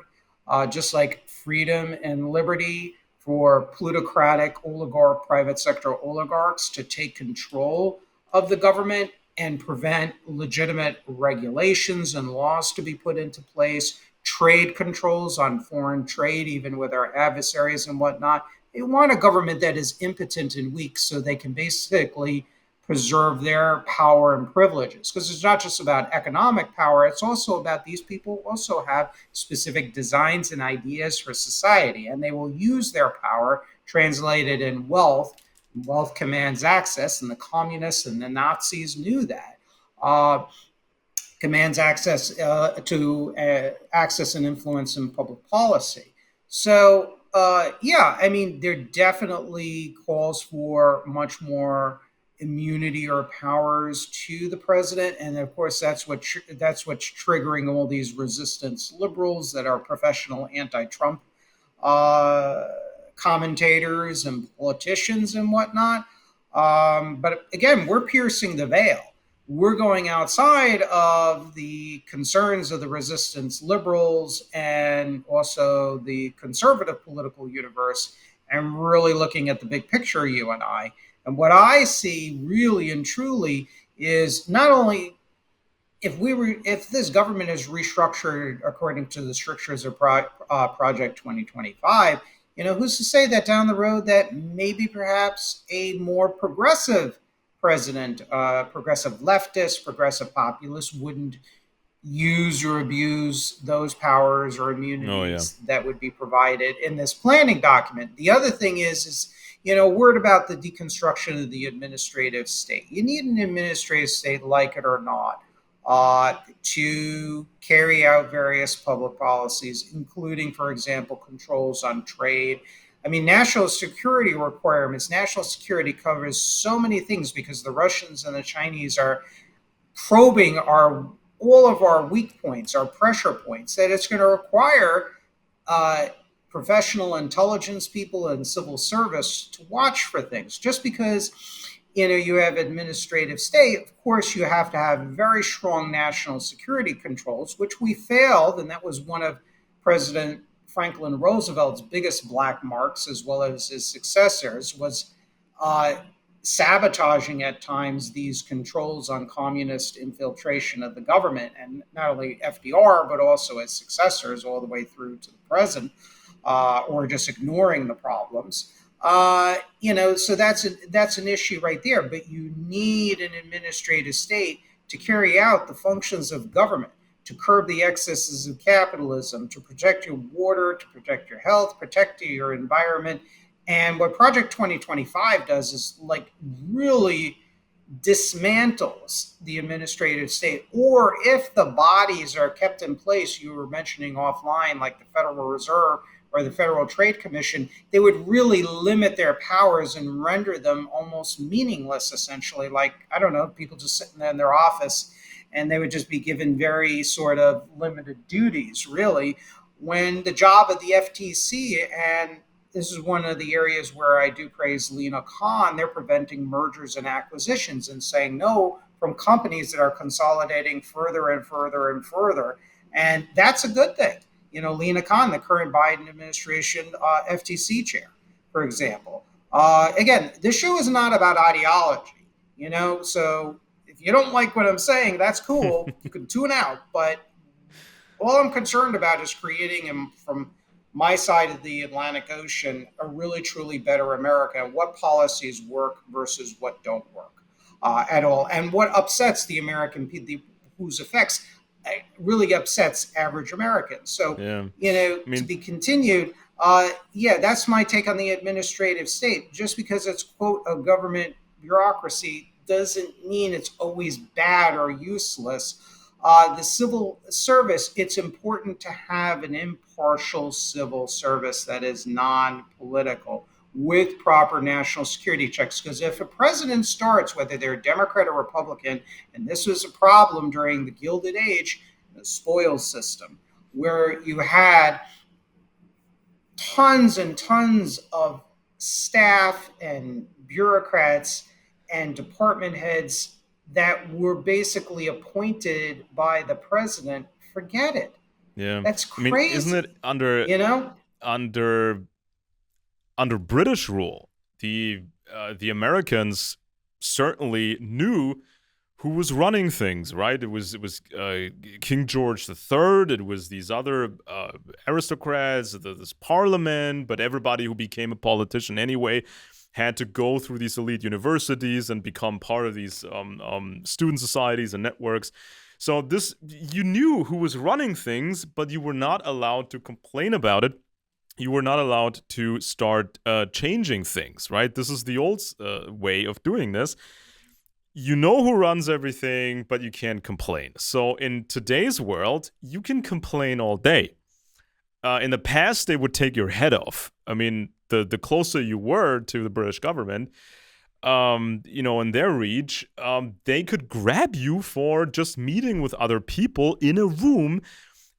just like freedom and liberty for plutocratic oligarch, private sector oligarchs to take control of the government and prevent legitimate regulations and laws to be put into place, trade controls on foreign trade, even with our adversaries and whatnot. They want a government that is impotent and weak so they can basically preserve their power and privileges. Because it's not just about economic power, it's also about these people also have specific designs and ideas for society, and they will use their power translated in wealth. Wealth commands access, and the communists and the Nazis knew that. Commands access to access and influence in public policy. So, yeah, I mean, there definitely calls for much more immunity or powers to the president, and of course, that's what's triggering all these resistance liberals that are professional anti-Trump uh, commentators and politicians and whatnot. But again, we're piercing the veil. We're going outside of the concerns of the resistance liberals and also the conservative political universe and really looking at the big picture, you and I. And what I see really and truly is not only if this government is restructured according to the strictures of Project 2025, who's to say that down the road that maybe perhaps a more progressive president, progressive leftist, progressive populist wouldn't use or abuse those powers or Oh yeah. immunities that would be provided in this planning document. The other thing is word about the deconstruction of the administrative state. You need an administrative state, like it or not, to carry out various public policies, including, for example, controls on trade. I mean, national security requirements. National security covers so many things because the Russians and the Chinese are probing all of our weak points, our pressure points, that it's going to require uh, professional intelligence people and civil service to watch for things. Just because you have administrative state, of course, you have to have very strong national security controls, which we failed, and that was one of President Franklin Roosevelt's biggest black marks, as well as his successors, was uh, sabotaging at times these controls on communist infiltration of the government, and not only FDR, but also his successors all the way through to the present, or just ignoring the problems. So that's an issue right there. But you need an administrative state to carry out the functions of government, to curb the excesses of capitalism, to protect your water, to protect your health, protect your environment. And what Project 2025 does is like really dismantles the administrative state, or if the bodies are kept in place, you were mentioning offline, like the Federal Reserve or the Federal Trade Commission, they would really limit their powers and render them almost meaningless, essentially. Like, I don't know, people just sitting in their office and they would just be given very sort of limited duties, really, when the job of the FTC, and this is one of the areas where I do praise Lena Khan, they're preventing mergers and acquisitions and saying no from companies that are consolidating further and further and further. And that's a good thing. You know, Lena Khan, the current Biden administration FTC chair, for example. Again, this show is not about ideology, you know, so if you don't like what I'm saying, that's cool. You can tune out. But all I'm concerned about is creating, from my side of the Atlantic Ocean, a really truly better America, and what policies work versus what don't work at all, and what upsets the American people, whose effects really upsets average Americans. So, Yeah. you know, I to mean, be continued. Yeah, that's my take on the administrative state. Just because it's, quote, a government bureaucracy doesn't mean it's always bad or useless. The civil service, it's important to have an impartial civil service that is non political with proper national security checks. Because if a president starts, whether they're Democrat or Republican, and this was a problem during the Gilded Age, the spoils system, where you had tons and tons of staff and bureaucrats and department heads that were basically appointed by the president, forget it. yeah. That's I mean, isn't crazy, it under you know? under under British rule, the Americans certainly knew who was running things, right? It was King George III. It was these other aristocrats, this parliament, but everybody who became a politician anyway had to go through these elite universities and become part of these student societies and networks. So this, you knew who was running things, but you were not allowed to complain about it. You were not allowed to start changing things, right? This is the old way of doing this. You know who runs everything, but you can't complain. So in today's world, you can complain all day. In the past, they would take your head off. I mean, the closer you were to the British government, in their reach, they could grab you for just meeting with other people in a room,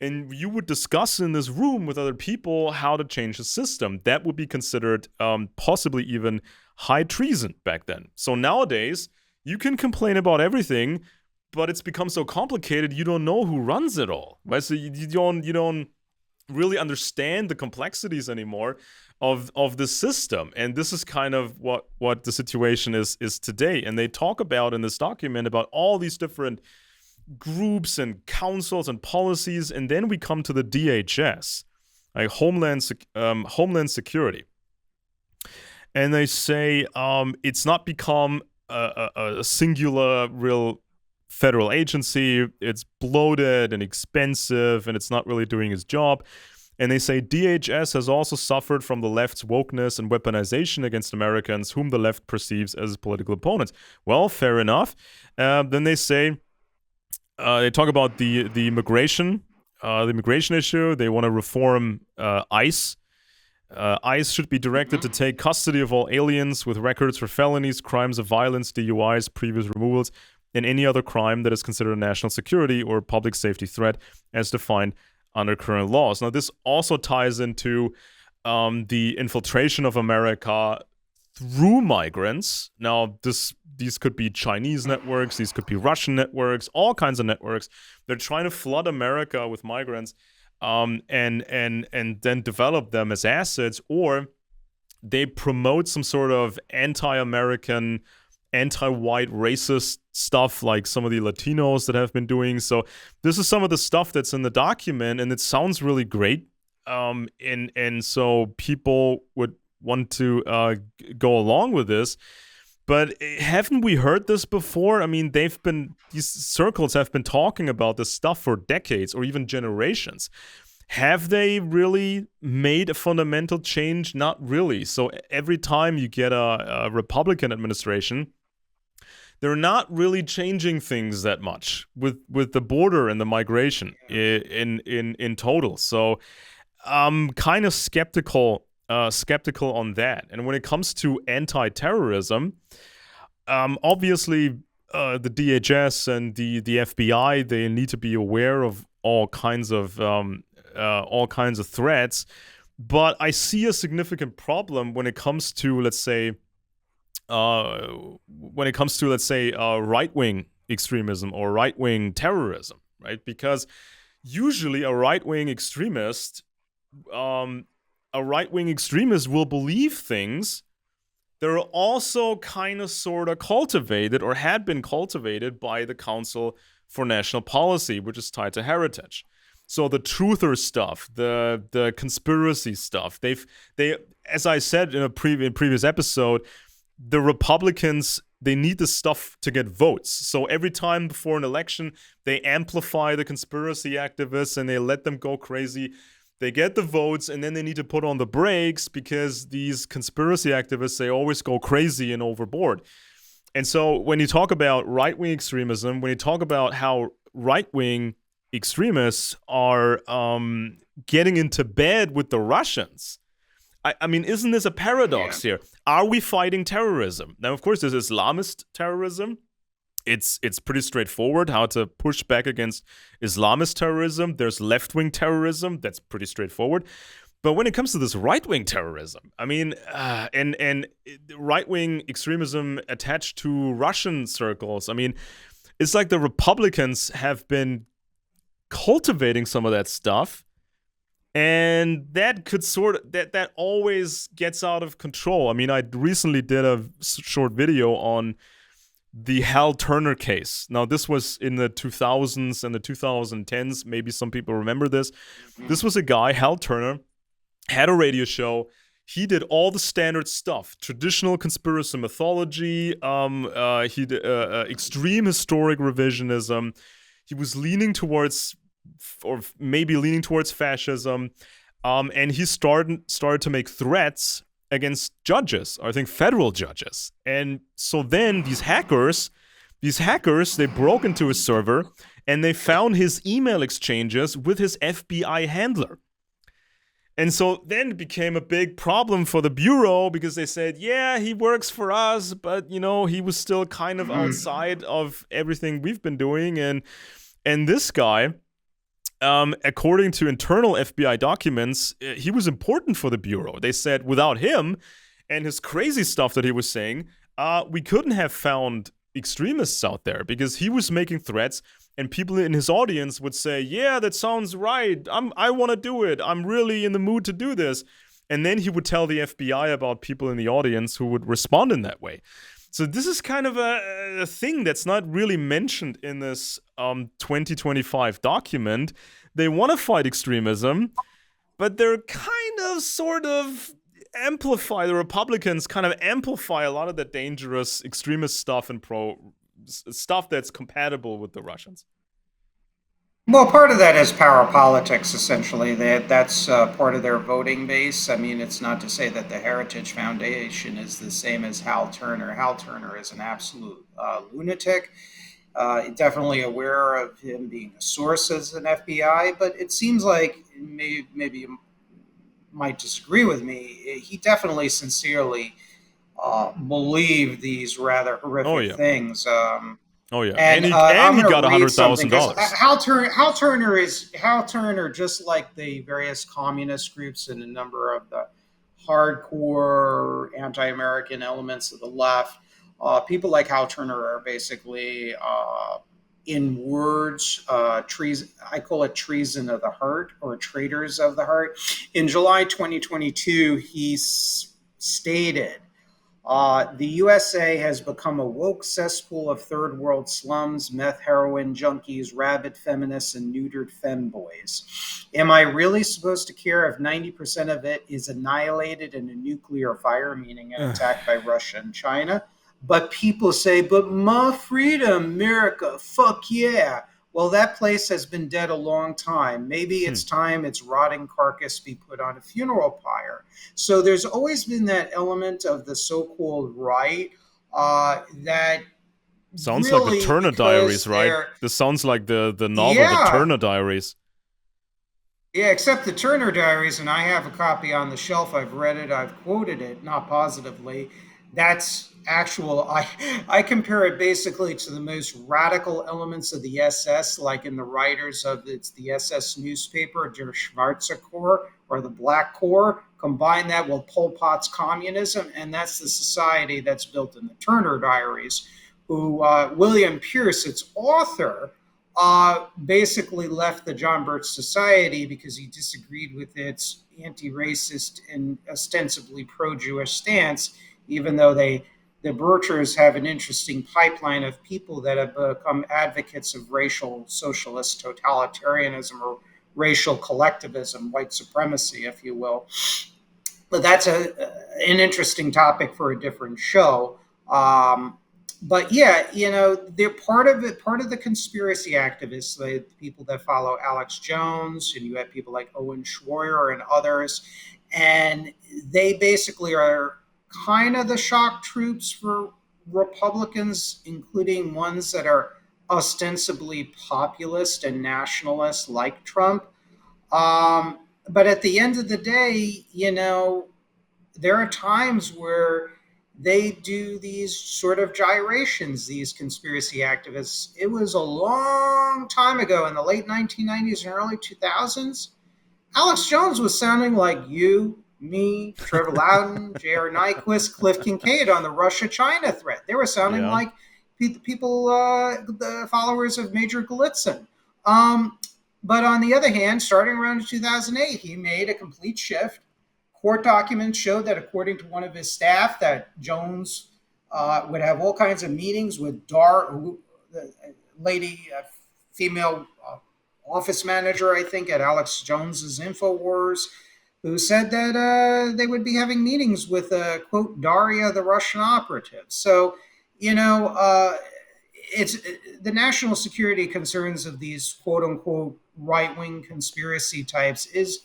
and you would discuss in this room with other people how to change the system. That would be considered possibly even high treason back then. So nowadays, you can complain about everything, but it's become so complicated, you don't know who runs it all, right? So you don't really understand the complexities anymore of the system. And this is kind of what the situation is today. And they talk about in this document about all these different groups and councils and policies, and then we come to the DHS, like Homeland Security, and they say it's not become a singular real federal agency. It's bloated and expensive, and it's not really doing its job. And they say DHS has also suffered from the left's wokeness and weaponization against Americans, whom the left perceives as political opponents. Well, fair enough. Then they say, they talk about the immigration issue. They want to reform ICE. ICE should be directed to take custody of all aliens with records for felonies, crimes of violence, DUIs, previous removals, and any other crime that is considered a national security or public safety threat as defined under current laws. Now, this also ties into the infiltration of America through migrants. Now, these could be Chinese networks, these could be Russian networks, all kinds of networks. They're trying to flood America with migrants, and then develop them as assets, or they promote some sort of anti-American, anti-white racist stuff, like some of the Latinos that have been doing. So this is some of the stuff that's in the document, and it sounds really great. And so people would want to go along with this. But haven't we heard this before? I mean, these circles have been talking about this stuff for decades or even generations. Have they really made a fundamental change? Not really. So every time you get a Republican administration, they're not really changing things that much with the border and the migration in total. So I'm kind of skeptical on that. And when it comes to anti-terrorism, obviously the DHS and the FBI, they need to be aware of all kinds of threats. But I see a significant problem when it comes to, let's say, right wing extremism or right wing terrorism, right? Because usually a right wing extremist will believe things that are also kind of sort of cultivated or had been cultivated by the Council for National Policy, which is tied to heritage. So the truther stuff, the conspiracy stuff, they, as I said in a previous episode, the Republicans, they need this stuff to get votes. So every time before an election, they amplify the conspiracy activists and they let them go crazy. They get the votes, and then they need to put on the brakes because these conspiracy activists, they always go crazy and overboard. And so when you talk about right-wing extremism, when you talk about how right-wing extremists are getting into bed with the Russians, I mean, isn't this a paradox here? Are we fighting terrorism? Now, of course, there's Islamist terrorism. It's pretty straightforward how to push back against Islamist terrorism. There's left-wing terrorism. That's pretty straightforward. But when it comes to this right-wing terrorism, I mean, and right-wing extremism attached to Russian circles, I mean, it's like the Republicans have been cultivating some of that stuff, and that could that always gets out of control. I mean, I recently did a short video on the Hal Turner case. Now, this was in the 2000s and the 2010s. Maybe some people remember this. This was a guy, Hal Turner, had a radio show. He did all the standard stuff, traditional conspiracy mythology. He did extreme historic revisionism. He was leaning towards, or maybe leaning towards fascism. And he started to make threats against judges, I think federal judges. And so then these hackers, they broke into his server and they found his email exchanges with his FBI handler. And so then it became a big problem for the Bureau because they said, yeah, he works for us, but, you know, he was still kind of outside of everything we've been doing. And this guy, according to internal FBI documents, he was important for the Bureau. They said without him and his crazy stuff that he was saying, we couldn't have found extremists out there because he was making threats and people in his audience would say, yeah, that sounds right. I want to do it. I'm really in the mood to do this. And then he would tell the FBI about people in the audience who would respond in that way. So this is kind of a thing that's not really mentioned in this 2025 document. They want to fight extremism, but they're kind of sort of the Republicans kind of amplify a lot of the dangerous extremist stuff and stuff that's compatible with the Russians. Well, part of that is power politics, essentially. That's part of their voting base. I mean, it's not to say that the Heritage Foundation is the same as Hal Turner. Hal Turner is an absolute lunatic. Definitely aware of him being a source as an FBI, but it seems like maybe you might disagree with me. He definitely sincerely believed these rather horrific things. Oh yeah, And he I'm got going to read something. $100,000. Hal Turner, just like the various communist groups and a number of the hardcore anti-American elements of the left. People like Hal Turner are basically, in words, treason. I call it treason of the heart or traitors of the heart. In July 2022, he stated, the USA has become a woke cesspool of third world slums, meth, heroin junkies, rabid feminists, and neutered femboys. Am I really supposed to care if 90% of it is annihilated in a nuclear fire, meaning an attack by Russia and China? But people say, but my freedom, America, fuck yeah. Well, that place has been dead a long time. Maybe Hmm. it's time its rotting carcass be put on a funeral pyre. So there's always been that element of the so called right that Sounds like the really, Turner Diaries, because right? they're, This sounds like the novel, the yeah, Turner Diaries. yeah, except the Turner Diaries, and I have a copy on the shelf. I've read it, I've quoted it, not positively. That's actual. I compare it basically to the most radical elements of the SS, like in the writers of the SS newspaper, Der Schwarze Corps or the Black Corps. Combine that with Pol Pot's communism, and that's the society that's built in the Turner Diaries. Who William Pierce, its author, basically left the John Birch Society because he disagreed with its anti-racist and ostensibly pro-Jewish stance, even though the Birchers have an interesting pipeline of people that have become advocates of racial socialist totalitarianism or racial collectivism, white supremacy, if you will. But that's an interesting topic for a different show. But yeah, they're part of it. Part of the conspiracy activists, the people that follow Alex Jones, and you have people like Owen Schroyer and others, and they basically are kind of the shock troops for Republicans, including ones that are ostensibly populist and nationalist, like Trump. But at the end of the day, there are times where they do these sort of gyrations, these conspiracy activists. It was a long time ago in the late 1990s and early 2000s. Alex Jones was sounding like you, me, Trevor Loudon, J.R. Nyquist, Cliff Kincaid on the Russia-China threat. They were sounding Yeah. like people, the followers of Major Gallitzin. Um, but on the other hand, starting around 2008, he made a complete shift. Court documents showed that, according to one of his staff, that Jones would have all kinds of meetings with the lady, female office manager, I think, at Alex Jones's InfoWars, who said that they would be having meetings with, quote, Daria, the Russian operative. So, you know, it's the national security concerns of these quote unquote right wing conspiracy types is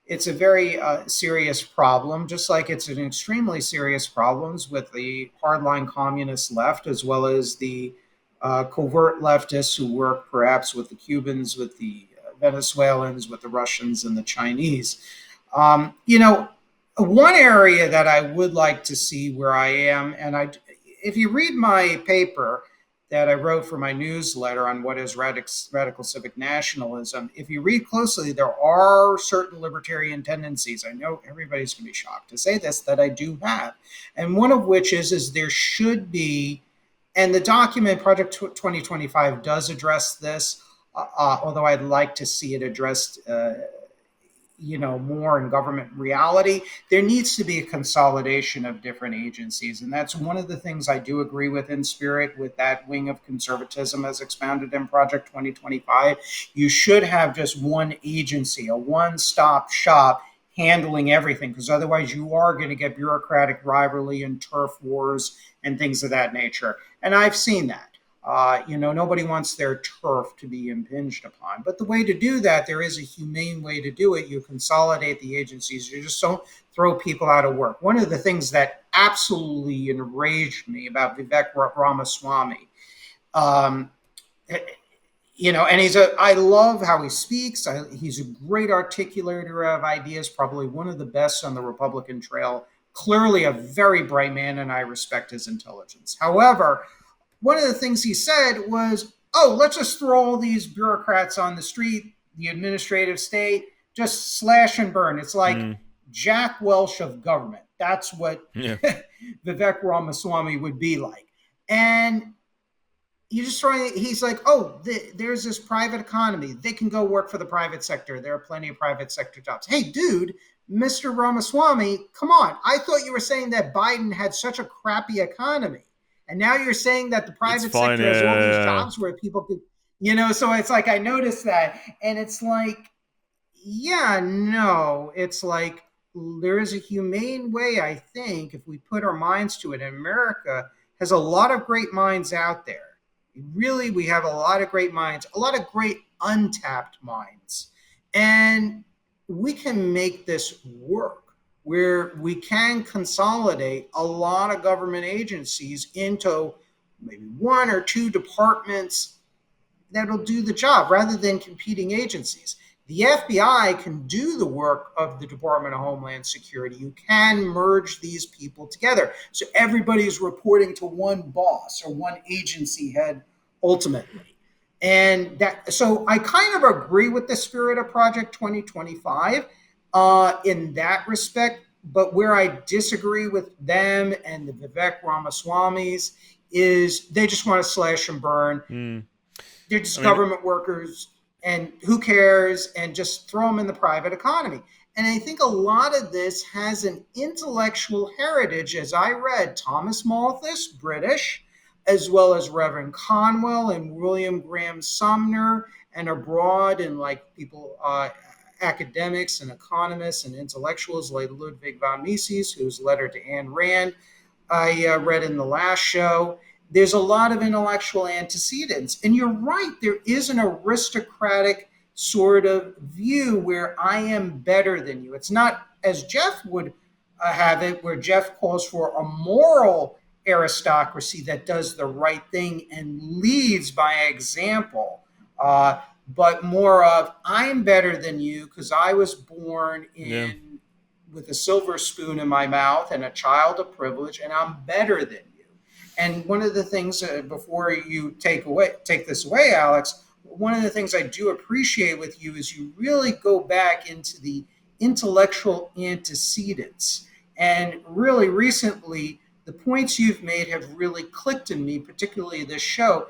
it's a very serious problem, just like it's an extremely serious problem with the hardline communist left, as well as the covert leftists who work perhaps with the Cubans, with the Venezuelans, with the Russians, and the Chinese. Um, you know, One area that I would like to see where I am, if you read my paper that I wrote for my newsletter on what is radical civic nationalism, if you read closely, there are certain libertarian tendencies. I know everybody's going to be shocked to say this, that I do have. And one of which is there should be, and the document Project 2025 does address this, although I'd like to see it addressed more in government reality. There needs to be a consolidation of different agencies, and that's one of the things I do agree with in spirit with that wing of conservatism as expounded in Project 2025. You should have just one agency, a one-stop shop handling everything, because otherwise you are going to get bureaucratic rivalry and turf wars and things of that nature. And I've seen that. Nobody wants their turf to be impinged upon. But the way to do that, there is a humane way to do it. You consolidate the agencies. You just don't throw people out of work. One of the things that absolutely enraged me about Vivek Ramaswamy, um, and I love how he speaks. He's a great articulator of ideas, probably one of the best on the Republican trail. Clearly a very bright man, and I respect his intelligence. However, one of the things he said was, oh, let's just throw all these bureaucrats on the street, the administrative state, just slash and burn. It's like Mm. Jack Welch of government. That's what Yeah. Vivek Ramaswamy would be like. And you just trying, he's like, oh, there's this private economy. They can go work for the private sector. There are plenty of private sector jobs. Hey, dude, Mr. Ramaswamy, come on. I thought you were saying that Biden had such a crappy economy. And now you're saying that the It's private fine. sector has all these Yeah. jobs where people could, so it's like I noticed that. And it's like, yeah, no, it's like there is a humane way, I think, if we put our minds to it. And America has a lot of great minds out there. Really, we have a lot of great minds, a lot of great untapped minds. And we can make this work where we can consolidate a lot of government agencies into maybe one or two departments that'll do the job rather than competing agencies. The FBI can do the work of the Department of Homeland Security. You can merge these people together. So everybody's reporting to one boss or one agency head ultimately. And that, so I kind of agree with the spirit of Project 2025 in that respect. But where I disagree with them and the Vivek Ramaswamy's is they just want to slash and burn. They're just government workers, and who cares, and just throw them in the private economy. And I think a lot of this has an intellectual heritage, as I read Thomas Malthus, British, as well as Reverend Conwell and William Graham Sumner, and abroad, and like people, academics and economists and intellectuals like Ludwig von Mises, whose letter to Ayn Rand I read in the last show. There's a lot of intellectual antecedents. And you're right, there is an aristocratic sort of view where I am better than you. It's not as Jeff would have it, where Jeff calls for a moral aristocracy that does the right thing and leads by example, but more of I'm better than you because I was born in with a silver spoon in my mouth and a child of privilege, and I'm better than you. And one of the things, before you take this away, Alex, one of the things I do appreciate with you is you really go back into the intellectual antecedents. And really recently, the points you've made have really clicked in me, particularly this show,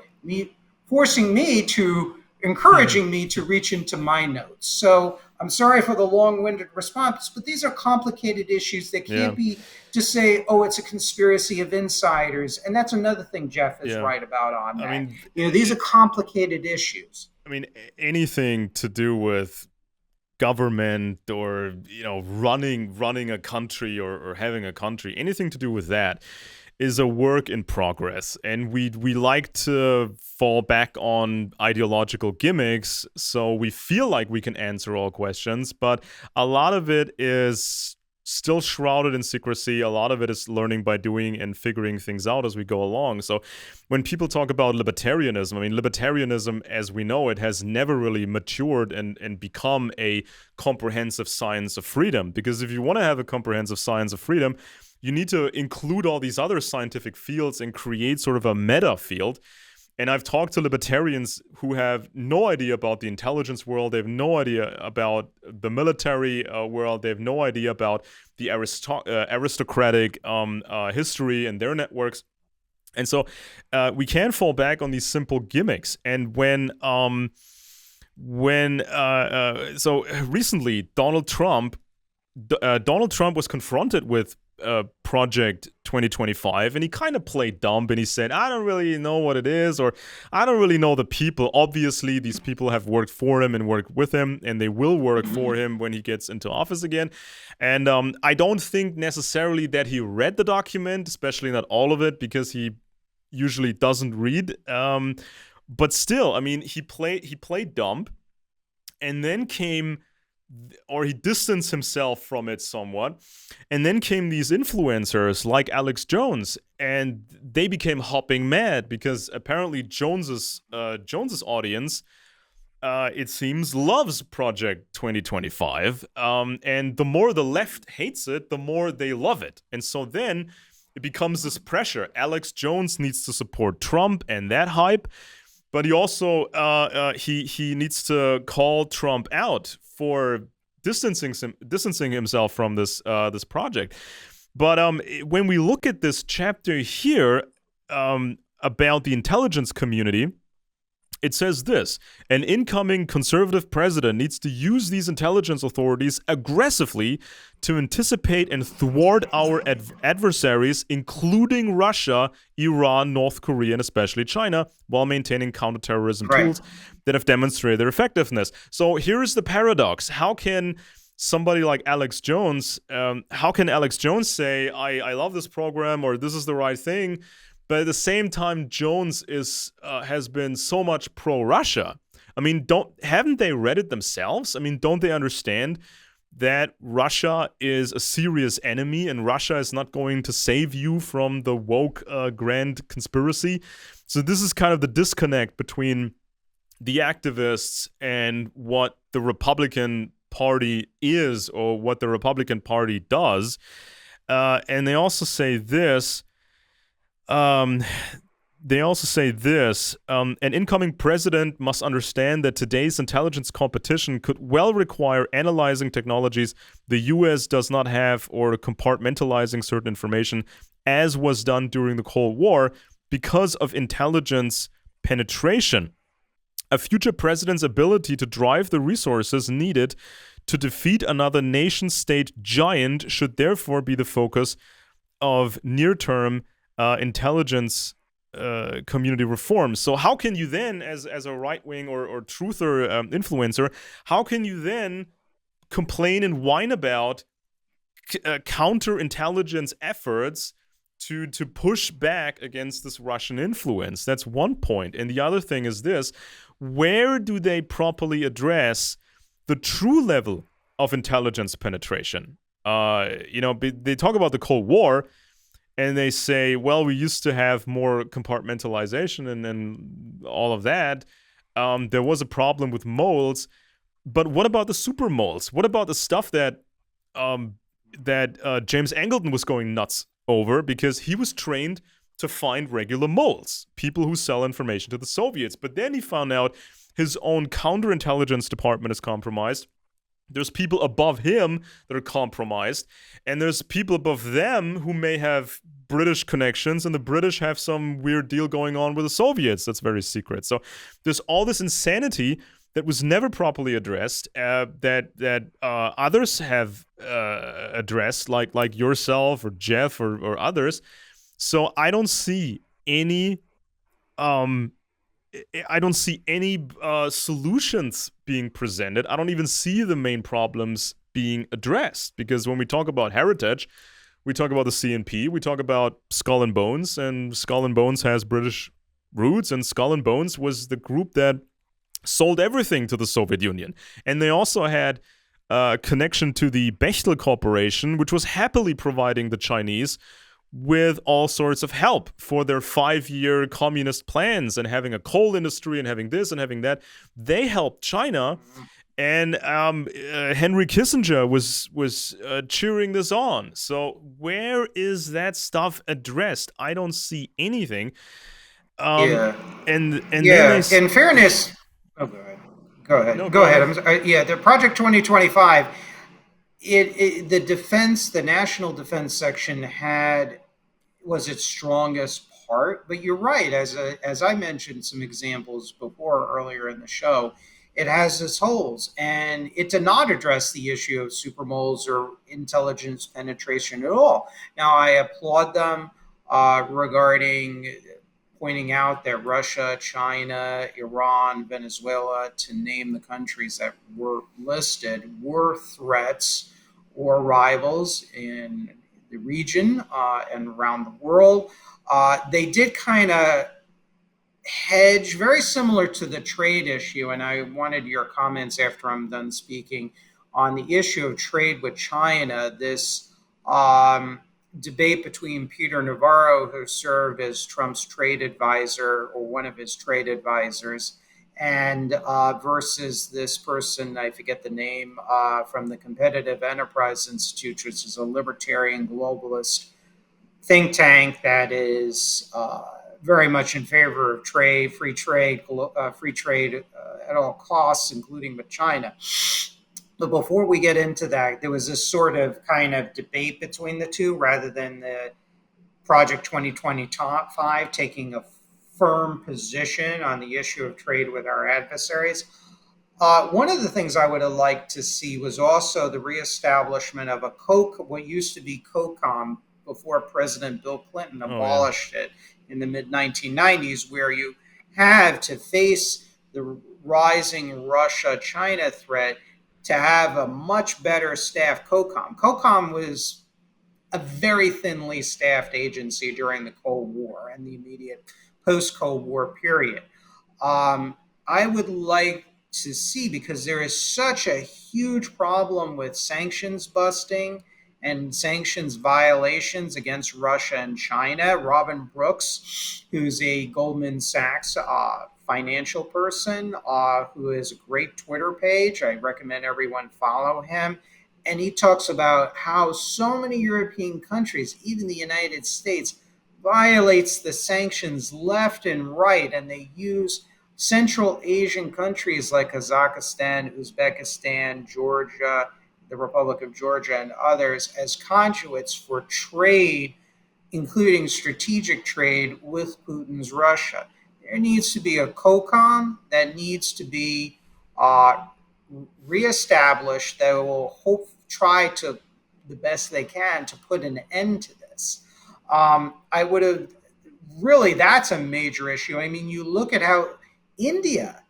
encouraging me to reach into my notes. So I'm sorry for the long-winded response, but these are complicated issues that can't be just say, oh, it's a conspiracy of insiders. And that's another thing Jeff is right about on that. I mean, these are complicated issues. I mean, anything to do with government or, running a country or having a country, anything to do with that is a work in progress, and we like to fall back on ideological gimmicks so we feel like we can answer all questions, but a lot of it is still shrouded in secrecy. A lot of it is learning by doing and figuring things out as we go along. So when people talk about libertarianism, I mean, libertarianism, as we know it, has never really matured and become a comprehensive science of freedom, because if you want to have a comprehensive science of freedom, you need to include all these other scientific fields and create sort of a meta field. And I've talked to libertarians who have no idea about the intelligence world. They have no idea about the military world. They have no idea about the aristocratic history and their networks. And so we can fall back on these simple gimmicks. And so recently, Donald Trump was confronted with Project 2025, and he kind of played dumb, and he said, I don't really know what it is, or I don't really know the people. Obviously, these people have worked for him and worked with him, and they will work for him when he gets into office again. And I don't think necessarily that he read the document, especially not all of it, because he usually doesn't read. But still, I mean, he played dumb, and then he distanced himself from it somewhat. And then came these influencers like Alex Jones, and they became hopping mad because apparently Jones's audience, it seems, loves Project 2025. And the more the left hates it, the more they love it. And so then it becomes this pressure. Alex Jones needs to support Trump and that hype, but he also he needs to call Trump out for distancing himself from this project. But when we look at this chapter here about the intelligence community, it says this: an incoming conservative president needs to use these intelligence authorities aggressively to anticipate and thwart our adversaries, including Russia, Iran, North Korea, and especially China, while maintaining counterterrorism tools that have demonstrated their effectiveness. So here's the paradox. How can somebody like Alex Jones, how can Alex Jones say, I love this program or this is the right thing? But at the same time, Jones has been so much pro-Russia. I mean, haven't they read it themselves? I mean, don't they understand that Russia is a serious enemy and Russia is not going to save you from the woke grand conspiracy? So this is kind of the disconnect between the activists and what the Republican Party is or what the Republican Party does. And they also say this. Um, an incoming president must understand that today's intelligence competition could well require analyzing technologies the US does not have or compartmentalizing certain information, as was done during the Cold War, because of intelligence penetration. A future president's ability to drive the resources needed to defeat another nation state giant should therefore be the focus of near term intelligence community reforms. So how can you then, as a right wing or truther influencer, how can you then complain and whine about counterintelligence efforts to push back against this Russian influence? That's one point. And the other thing is this: where do they properly address the true level of intelligence penetration? They talk about the Cold War, and they say, well, we used to have more compartmentalization and all of that. There was a problem with moles, but what about the super moles? What about the stuff that James Angleton was going nuts over because he was trained to find regular moles, people who sell information to the Soviets? But then he found out his own counterintelligence department is compromised. There's people above him that are compromised, and there's people above them who may have British connections, and the British have some weird deal going on with the Soviets that's very secret. So there's all this insanity that was never properly addressed, that others have addressed, like yourself or Jeff or others. So I don't see any solutions being presented. I don't even see the main problems being addressed, because when we talk about heritage, we talk about the CNP, we talk about Skull and Bones, and Skull and Bones has British roots, and Skull and Bones was the group that sold everything to the Soviet Union. And they also had a connection to the Bechtel Corporation, which was happily providing the Chinese with all sorts of help for their 5-year communist plans, and having a coal industry and having this and having that. They helped China, and Henry Kissinger was cheering this on. So where is that stuff addressed? I don't see anything. Yeah. And then Yeah. In fairness, oh, go ahead. Go no, ahead. Go go ahead. ahead. Yeah, the Project 2025. The defense, the national defense section was its strongest part. But you're right, as I mentioned some examples before earlier in the show, it has its holes, and it did not address the issue of supermoles or intelligence penetration at all. Now, I applaud them regarding pointing out that Russia, China, Iran, Venezuela, to name the countries that were listed, were threats or rivals in the region and around the world. They did kind of hedge, very similar to the trade issue, and I wanted your comments after I'm done speaking on the issue of trade with China. This debate between Peter Navarro, who served as Trump's trade advisor or one of his trade advisors, and versus this person, I forget the name, from the Competitive Enterprise Institute, which is a libertarian globalist think tank that is very much in favor of trade, free trade at all costs, including with China. But before we get into that, there was this sort of kind of debate between the two, rather than the Project 2025 taking a firm position on the issue of trade with our adversaries. One of the things I would have liked to see was also the reestablishment of what used to be COCOM before President Bill Clinton Oh yeah. abolished it in the mid 1990s, where you have to face the rising Russia China threat. to have a much better staffed COCOM. COCOM was a very thinly staffed agency during the Cold War and the immediate post Cold War period. Um, I would like to see, because there is such a huge problem with sanctions busting and sanctions violations against Russia and China. Robin Brooks, who's a Goldman Sachs financial person, who has a great Twitter page. I recommend everyone follow him. And he talks about how so many European countries, even the United States, violates the sanctions left and right, and they use Central Asian countries like Kazakhstan, Uzbekistan, Georgia, the Republic of Georgia, and others as conduits for trade, including strategic trade with Putin's Russia. There needs to be a COCOM that needs to be uh, reestablished that will try to the best they can to put an end to this. I would have really, that's a major issue. I mean, you look at how India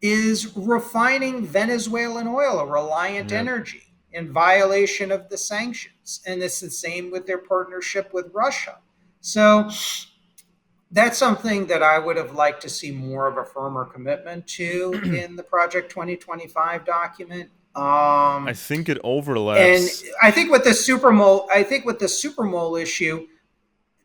is refining Venezuelan oil, a reliant Yeah. energy, in violation of the sanctions. And it's the same with their partnership with Russia. So that's something that I would have liked to see more of a firmer commitment to in the Project 2025 document. I Um, think it and overlaps. I think with the supermole issue,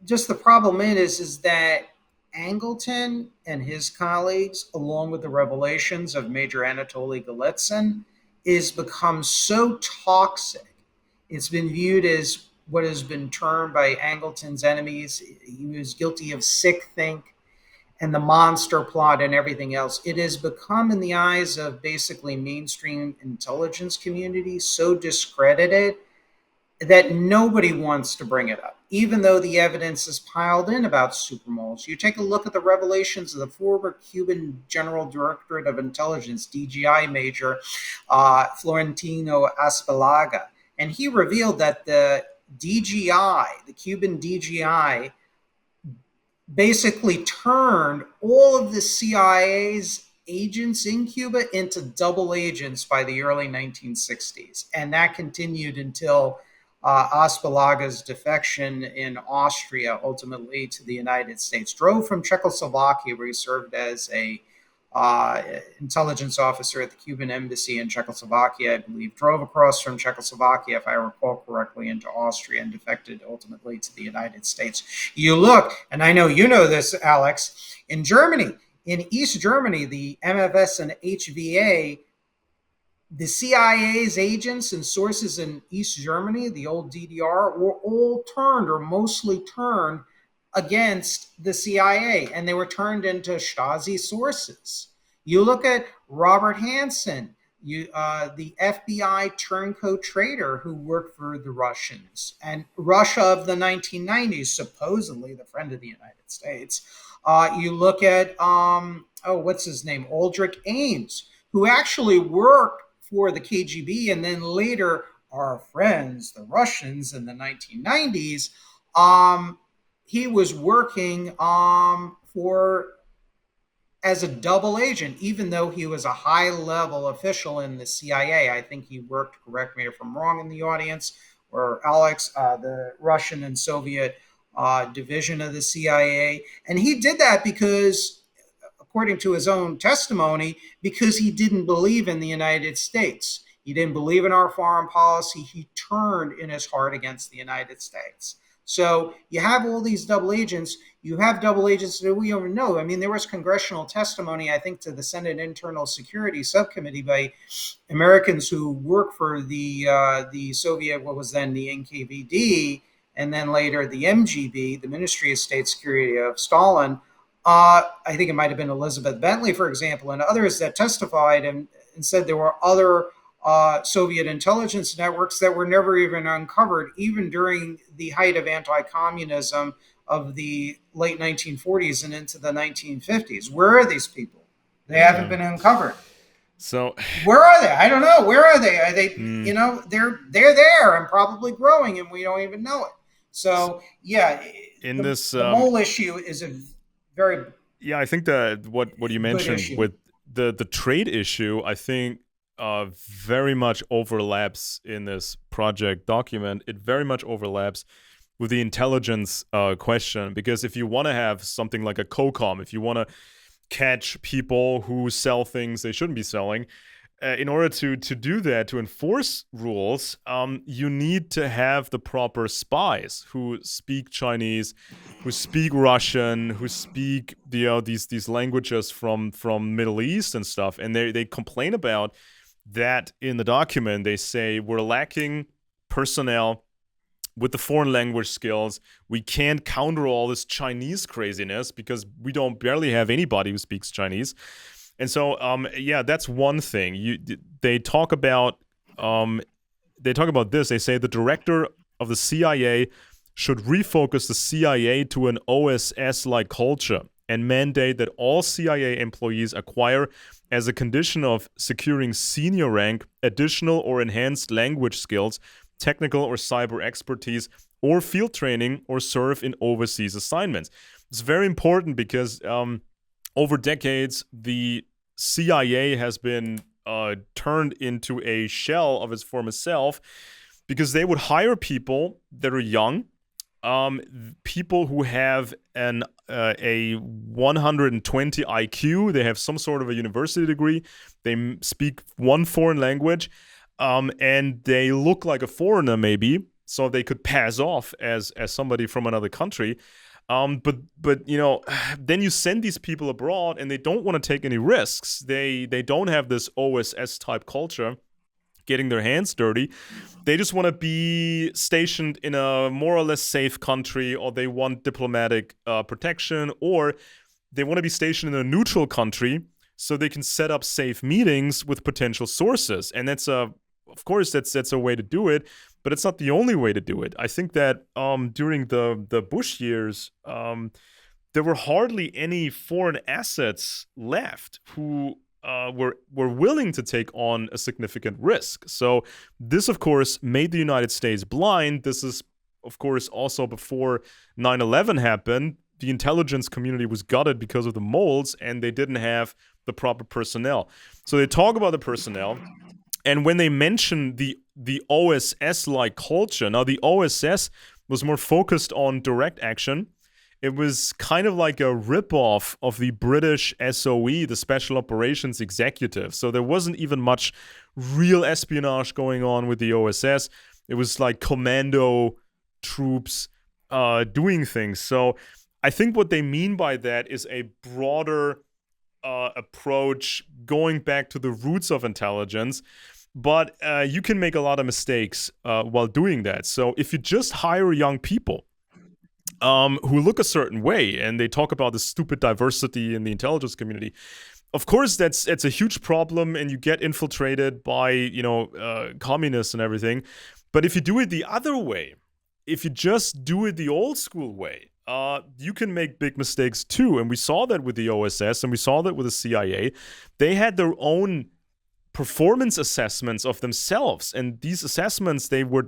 just the problem is that Angleton and his colleagues, along with the revelations of Major Anatoly Golitsyn, is become so toxic. It's been viewed as what has been termed by Angleton's enemies. He was guilty of sick think and the monster plot and everything else. It has become, in the eyes of basically mainstream intelligence community, so discredited that nobody wants to bring it up, even though the evidence is piled in about supermoles. You take a look at the revelations of the former Cuban General Directorate of Intelligence, DGI Major Florentino Aspalaga, and he revealed that the DGI, the Cuban DGI, basically turned all of the CIA's agents in Cuba into double agents by the early 1960s. And that continued until Aspalaga's defection in Austria, ultimately to the United States. Drove from Czechoslovakia, where he served as a intelligence officer at the Cuban embassy in Czechoslovakia, I believe, drove across from Czechoslovakia, if I recall correctly, into Austria and defected ultimately to the United States. You look, and I know you know this, Alex, in Germany, in East Germany, the MFS and HVA, the CIA's agents and sources in East Germany, the old DDR, were all turned or mostly turned against the CIA, and they were turned into Stasi sources. You look at Robert Hansen, the FBI turncoat traitor who worked for the Russians, and Russia of the 1990s, supposedly the friend of the United States. You look at, what's his name? Aldrich Ames, who actually worked for the KGB and then later our friends, the Russians, in the 1990s. He was working for as a double agent, even though he was a high level official in the CIA. I think he worked, correct me if I'm wrong in the audience, or Alex, the Russian and Soviet division of the CIA. And he did that because, according to his own testimony, because he didn't believe in the United States. He didn't believe in our foreign policy. He turned in his heart against the United States. So you have all these double agents. You have double agents that we don't know. I mean, there was congressional testimony, I think, to the Senate Internal Security Subcommittee by Americans who worked for the Soviet, what was then the NKVD, and then later the MGB, the Ministry of State Security of Stalin. I think it might have been Elizabeth Bentley, for example, and others that testified and said there were other Soviet intelligence networks that were never even uncovered, even during the height of anti-communism of the late 1940s and into the 1950s. Where are these people? They haven't Yeah. been uncovered. So, Where are they? I don't know. Where are they? Are they? mm, You know, they're there and probably growing, and we don't even know it. s- So yeah, in the this, the mole issue is a very yeah, I think that what you good mentioned issue. with the trade issue, I think very much overlaps in this project document. It very much overlaps with the intelligence question, because if you want to have something like a COCOM, if you want to catch people who sell things they shouldn't be selling, in order to do that, to enforce rules, you need to have the proper spies who speak Chinese, who speak Russian, who speak these languages from Middle East and stuff. And they complain about that in the document. They say we're lacking personnel with the foreign language skills. We can't counter all this Chinese craziness because we don't barely have anybody who speaks Chinese. And so, yeah, that's one thing. They talk about this. They say the director of the CIA should refocus the CIA to an OSS-like culture and mandate that all CIA employees acquire, as a condition of securing senior rank, additional or enhanced language skills, technical or cyber expertise, or field training, or serve in overseas assignments. It's very important because over decades, the CIA has been turned into a shell of its former self, because they would hire people that are young, people who have a 120 IQ, they have some sort of a university degree, they speak one foreign language, and they look like a foreigner maybe, so they could pass off as somebody from another country. But then you send these people abroad and they don't want to take any risks. They don't have this OSS type culture, getting their hands dirty. They just want to be stationed in a more or less safe country, or they want diplomatic protection, or they want to be stationed in a neutral country so they can set up safe meetings with potential sources. And of course, that's a way to do it, but it's not the only way to do it. I think that during the Bush years, there were hardly any foreign assets left who were willing to take on a significant risk. So this, of course, made the United States blind. This is, of course, also before 9/11 happened. The intelligence community was gutted because of the moles, and they didn't have the proper personnel. So they talk about the personnel. And when they mention the OSS-like culture, now the OSS was more focused on direct action. It was kind of like a ripoff of the British SOE, the Special Operations Executive. So there wasn't even much real espionage going on with the OSS. It was like commando troops doing things. So I think what they mean by that is a broader approach, going back to the roots of intelligence. But you can make a lot of mistakes while doing that. So if you just hire young people who look a certain way, and they talk about the stupid diversity in the intelligence community, of course it's a huge problem, and you get infiltrated by communists and everything. But if you do it the other way, if you just do it the old school way, you can make big mistakes too. And we saw that with the OSS, and we saw that with the CIA. They had their own performance assessments of themselves, and these assessments, they were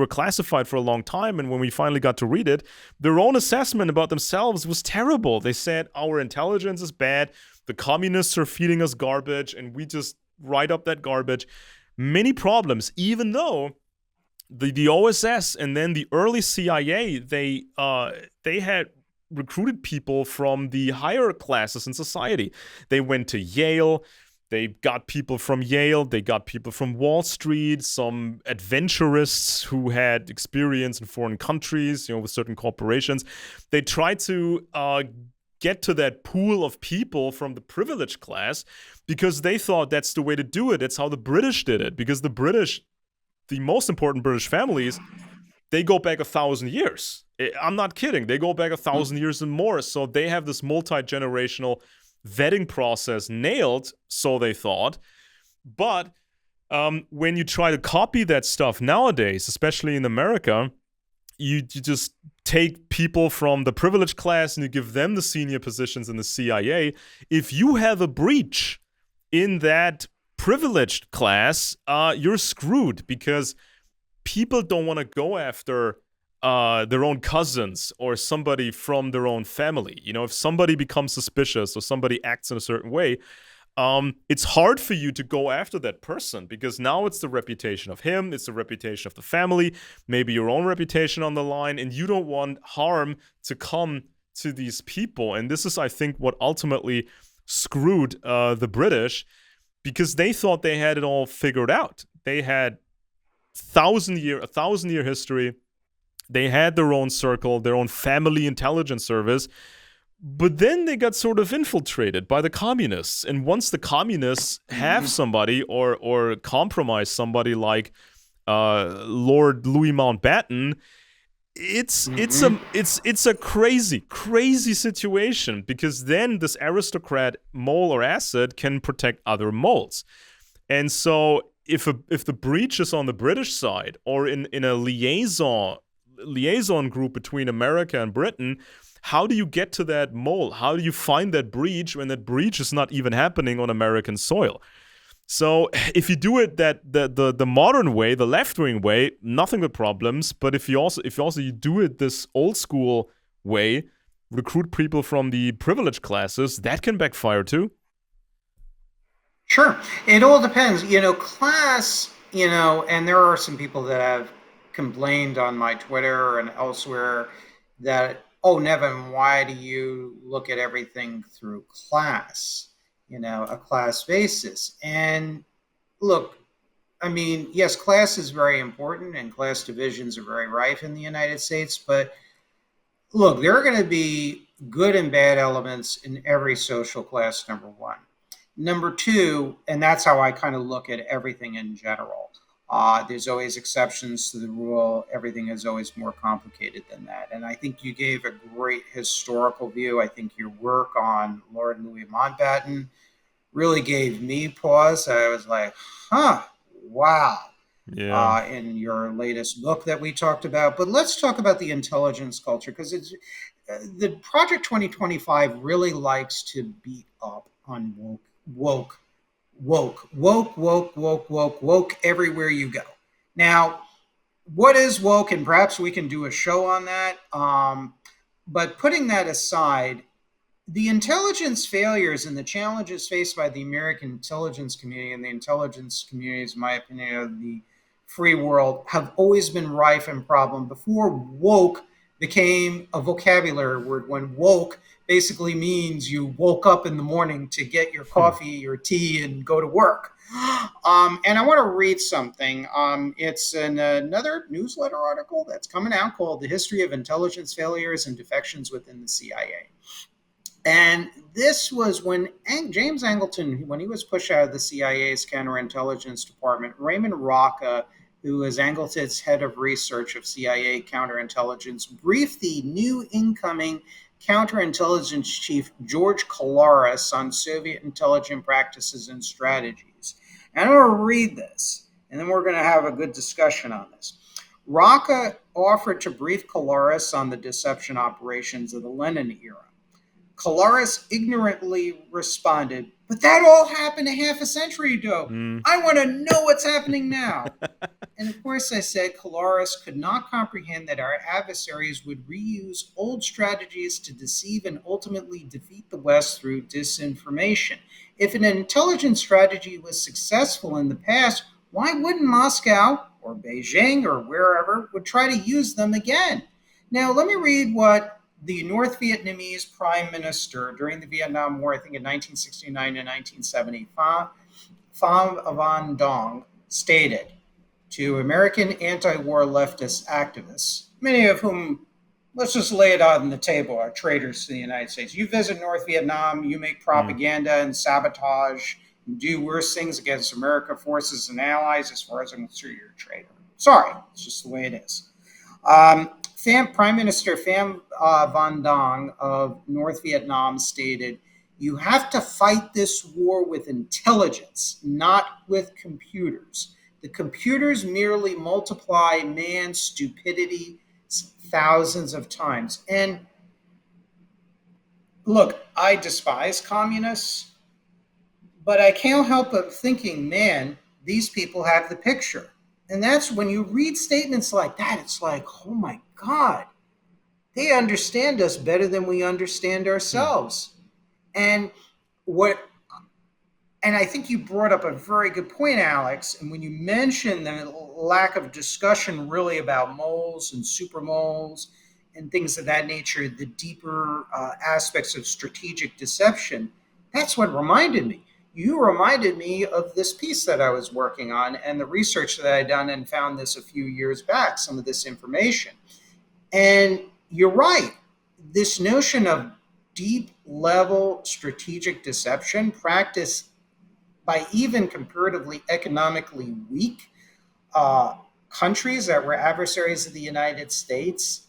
classified for a long time, and when we finally got to read it, their own assessment about themselves was terrible. They said our intelligence is bad, the communists are feeding us garbage, and we just write up that garbage. Many problems, even though the OSS and then the early CIA, they had recruited people from the higher classes in society. They went to Yale. They got people from Yale, they got people from Wall Street, some adventurists who had experience in foreign countries, with certain corporations. They tried to get to that pool of people from the privileged class because they thought that's the way to do it. That's how the British did it, because the most important British families, they go back 1,000 years. I'm not kidding. They go back 1,000 years and more. So they have this multi-generational vetting process nailed, so they thought. But when you try to copy that stuff nowadays, especially in America, you just take people from the privileged class and you give them the senior positions in the CIA. If you have a breach in that privileged class, you're screwed, because people don't want to go after their own cousins or somebody from their own family. If somebody becomes suspicious or somebody acts in a certain way, it's hard for you to go after that person because now it's the reputation of him, it's the reputation of the family, maybe your own reputation on the line, and you don't want harm to come to these people. And this is, I think, what ultimately screwed the British because they thought they had it all figured out. They had a thousand year history. They had their own circle, their own family intelligence service. But then they got sort of infiltrated by the communists. And once the communists have somebody or compromise somebody like Lord Louis Mountbatten, it's a crazy situation because then this aristocrat mole or asset can protect other moles. And so if the breach is on the British side or in a liaison group between America and Britain, how do you get to that mole? How do you find that breach when that breach is not even happening on American soil? So if you do it the modern way, the left-wing way, nothing but problems. But if you do it this old school way, recruit people from the privileged classes, that can backfire too. Sure. It all depends. Class, and there are some people that have complained on my Twitter and elsewhere that, oh, Nevin, why do you look at everything through class, a class basis? And look, I mean, yes, class is very important and class divisions are very rife in the United States, but look, there are going to be good and bad elements in every social class, number one. Number two, and that's how I kind of look at everything in general. There's always exceptions to the rule. Everything is always more complicated than that. And I think you gave a great historical view. I think your work on Lord Louis Mountbatten really gave me pause. I was like, wow. Yeah. In your latest book that we talked about. But let's talk about the intelligence culture because it's the Project 2025 really likes to beat up on woke everywhere you go. Now, what is woke? And perhaps we can do a show on that. But putting that aside, the intelligence failures and the challenges faced by the American intelligence community and the intelligence communities, in my opinion, of the free world have always been rife and problem before woke became a vocabulary word, when woke basically means you woke up in the morning to get your coffee or tea and go to work. And I want to read something. It's another newsletter article that's coming out called The History of Intelligence Failures and Defections Within the CIA. And this was when James Angleton, when he was pushed out of the CIA's counterintelligence department, Raymond Rocca, who is Angleton's head of research of CIA counterintelligence, briefed the new incoming counterintelligence chief, George Kalaris, on Soviet intelligence practices and strategies. And I'm going to read this, and then we're going to have a good discussion on this. Rocca offered to brief Kalaris on the deception operations of the Lenin era. Kalaris ignorantly responded, "But that all happened a half a century ago. I want to know what's happening now." And of course, I said Kalaris could not comprehend that our adversaries would reuse old strategies to deceive and ultimately defeat the West through disinformation. If an intelligence strategy was successful in the past, why wouldn't Moscow or Beijing or wherever would try to use them again? Now, let me read what the North Vietnamese Prime Minister during the Vietnam War, I think in 1969 and 1970, Pham Van Dong, stated to American anti-war leftist activists, many of whom, let's just lay it out on the table, are traitors to the United States. You visit North Vietnam, you make propaganda and sabotage, and do worse things against American forces and allies. As far as I'm concerned, you're a traitor. Sorry, it's just the way it is. Prime Minister Pham Van Dong of North Vietnam stated, "You have to fight this war with intelligence, not with computers. The computers merely multiply man's stupidity thousands of times." And look, I despise communists, but I can't help but thinking, man, these people have the picture. And that's when you read statements like that, it's like, oh my God, they understand us better than we understand ourselves. And what And I think you brought up a very good point, Alex. And when you mentioned the lack of discussion really about moles and supermoles and things of that nature, the deeper aspects of strategic deception, that's what reminded me. You reminded me of this piece that I was working on and the research that I had done and found this a few years back, some of this information. And you're right. This notion of deep level strategic deception practiced by even comparatively economically weak countries that were adversaries of the United States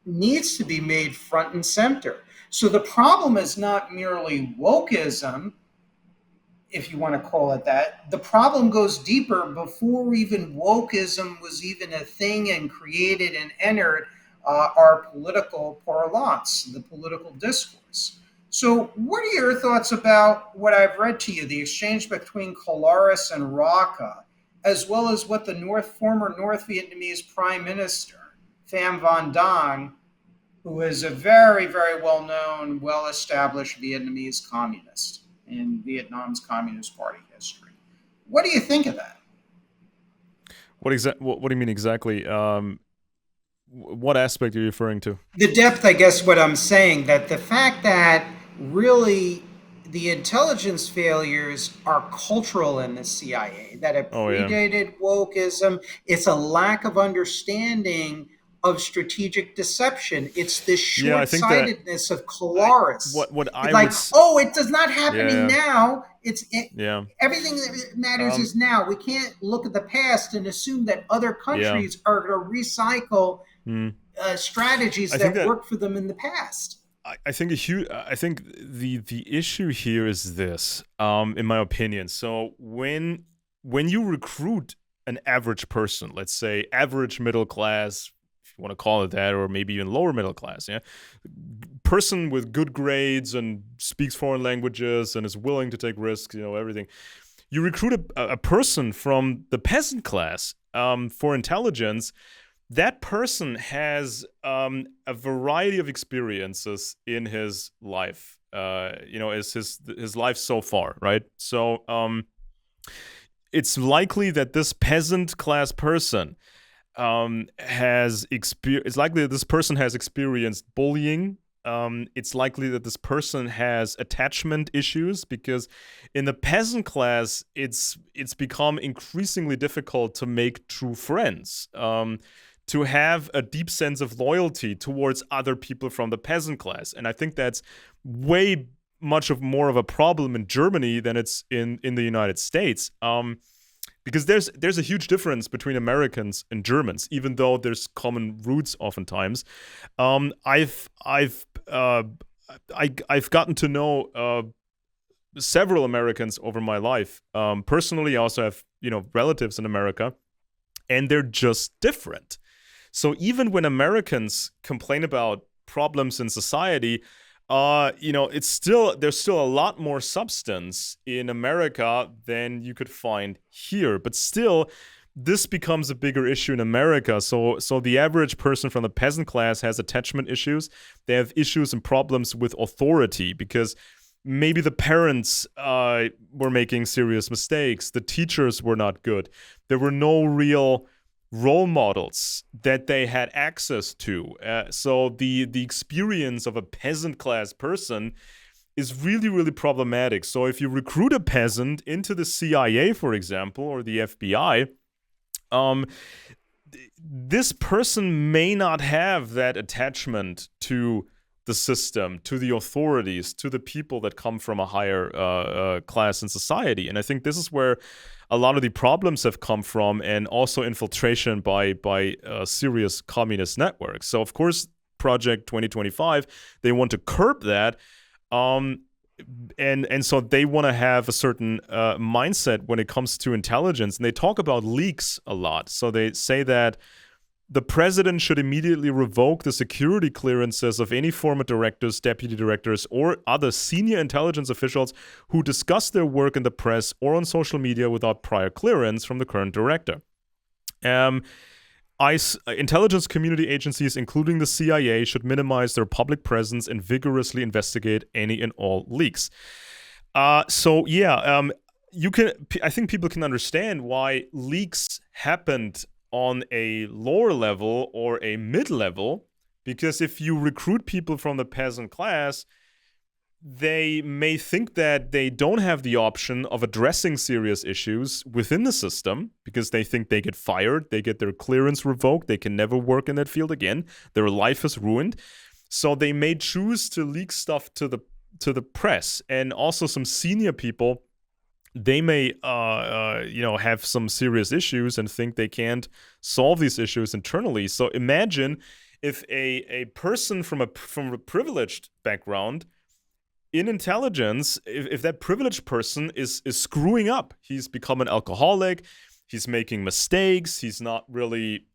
needs to be made front and center. So the problem is not merely wokeism, if you want to call it that. The problem goes deeper. Before even wokeism was even a thing and created and entered our political parlance, the political discourse. So, what are your thoughts about what I've read to you, the exchange between Colares and Raqqa, as well as what the former North Vietnamese Prime Minister, Pham Van Dong, who is a very, very well known, well established Vietnamese communist in Vietnam's Communist Party history. What do you think of that? What do you mean exactly? What aspect are you referring to? The depth, I guess, what I'm saying, that the fact that really the intelligence failures are cultural in the CIA, that it Oh yeah. predated wokeism, it's a lack of understanding of strategic deception. It's this Yeah, I think that short-sightedness of Colares. what I It's would like, oh, it does not happening yeah, now. yeah. Everything that matters Um is now. We can't look at the past and assume that other yeah. countries are going to recycle Hmm. strategies I think that that worked for them in the past. I think I think the issue here is this, in my opinion. So when you recruit an average person, let's say average middle class, if you want to call it that, or maybe even lower middle class, yeah, person with good grades and speaks foreign languages and is willing to take risks, everything. You recruit a person from the peasant class for intelligence. That person has a variety of experiences in his life. Is his life so far, right? So it's likely that this peasant class person it's likely that this person has experienced bullying. It's likely that this person has attachment issues, because in the peasant class, it's become increasingly difficult to make true friends. To have a deep sense of loyalty towards other people from the peasant class. And I think that's way more of a problem in Germany than it's in the United States. Because there's a huge difference between Americans and Germans, even though there's common roots oftentimes. I've gotten to know several Americans over my life. Personally, I also have relatives in America, and they're just different. So even when Americans complain about problems in society, there's still a lot more substance in America than you could find here. But still, this becomes a bigger issue in America. So the average person from the peasant class has attachment issues. They have issues and problems with authority, because maybe the parents were making serious mistakes. The teachers were not good. There were no real role models that they had access to. So the experience of a peasant class person is really, really problematic. So if you recruit a peasant into the CIA, for example, or the FBI, this person may not have that attachment to the system, to the authorities, to the people that come from a higher class in society. And I think this is where a lot of the problems have come from, and also infiltration by serious communist networks. So, of course, Project 2025, they want to curb that. And so they want to have a certain mindset when it comes to intelligence. And they talk about leaks a lot. So they say that the president should immediately revoke the security clearances of any former directors, deputy directors, or other senior intelligence officials who discuss their work in the press or on social media without prior clearance from the current director. Intelligence community agencies, including the CIA, should minimize their public presence and vigorously investigate any and all leaks. So yeah, you can. I think people can understand why leaks happened on a lower level or a mid level, because if you recruit people from the peasant class, they may think that they don't have the option of addressing serious issues within the system because they think they get fired, they get their clearance revoked, they can never work in that field again, their life is ruined. So they may choose to leak stuff to the press. And also some senior people, they may have some serious issues and think they can't solve these issues internally. So imagine if a person from a privileged background in intelligence, if that privileged person is screwing up, he's become an alcoholic, he's making mistakes, he's not really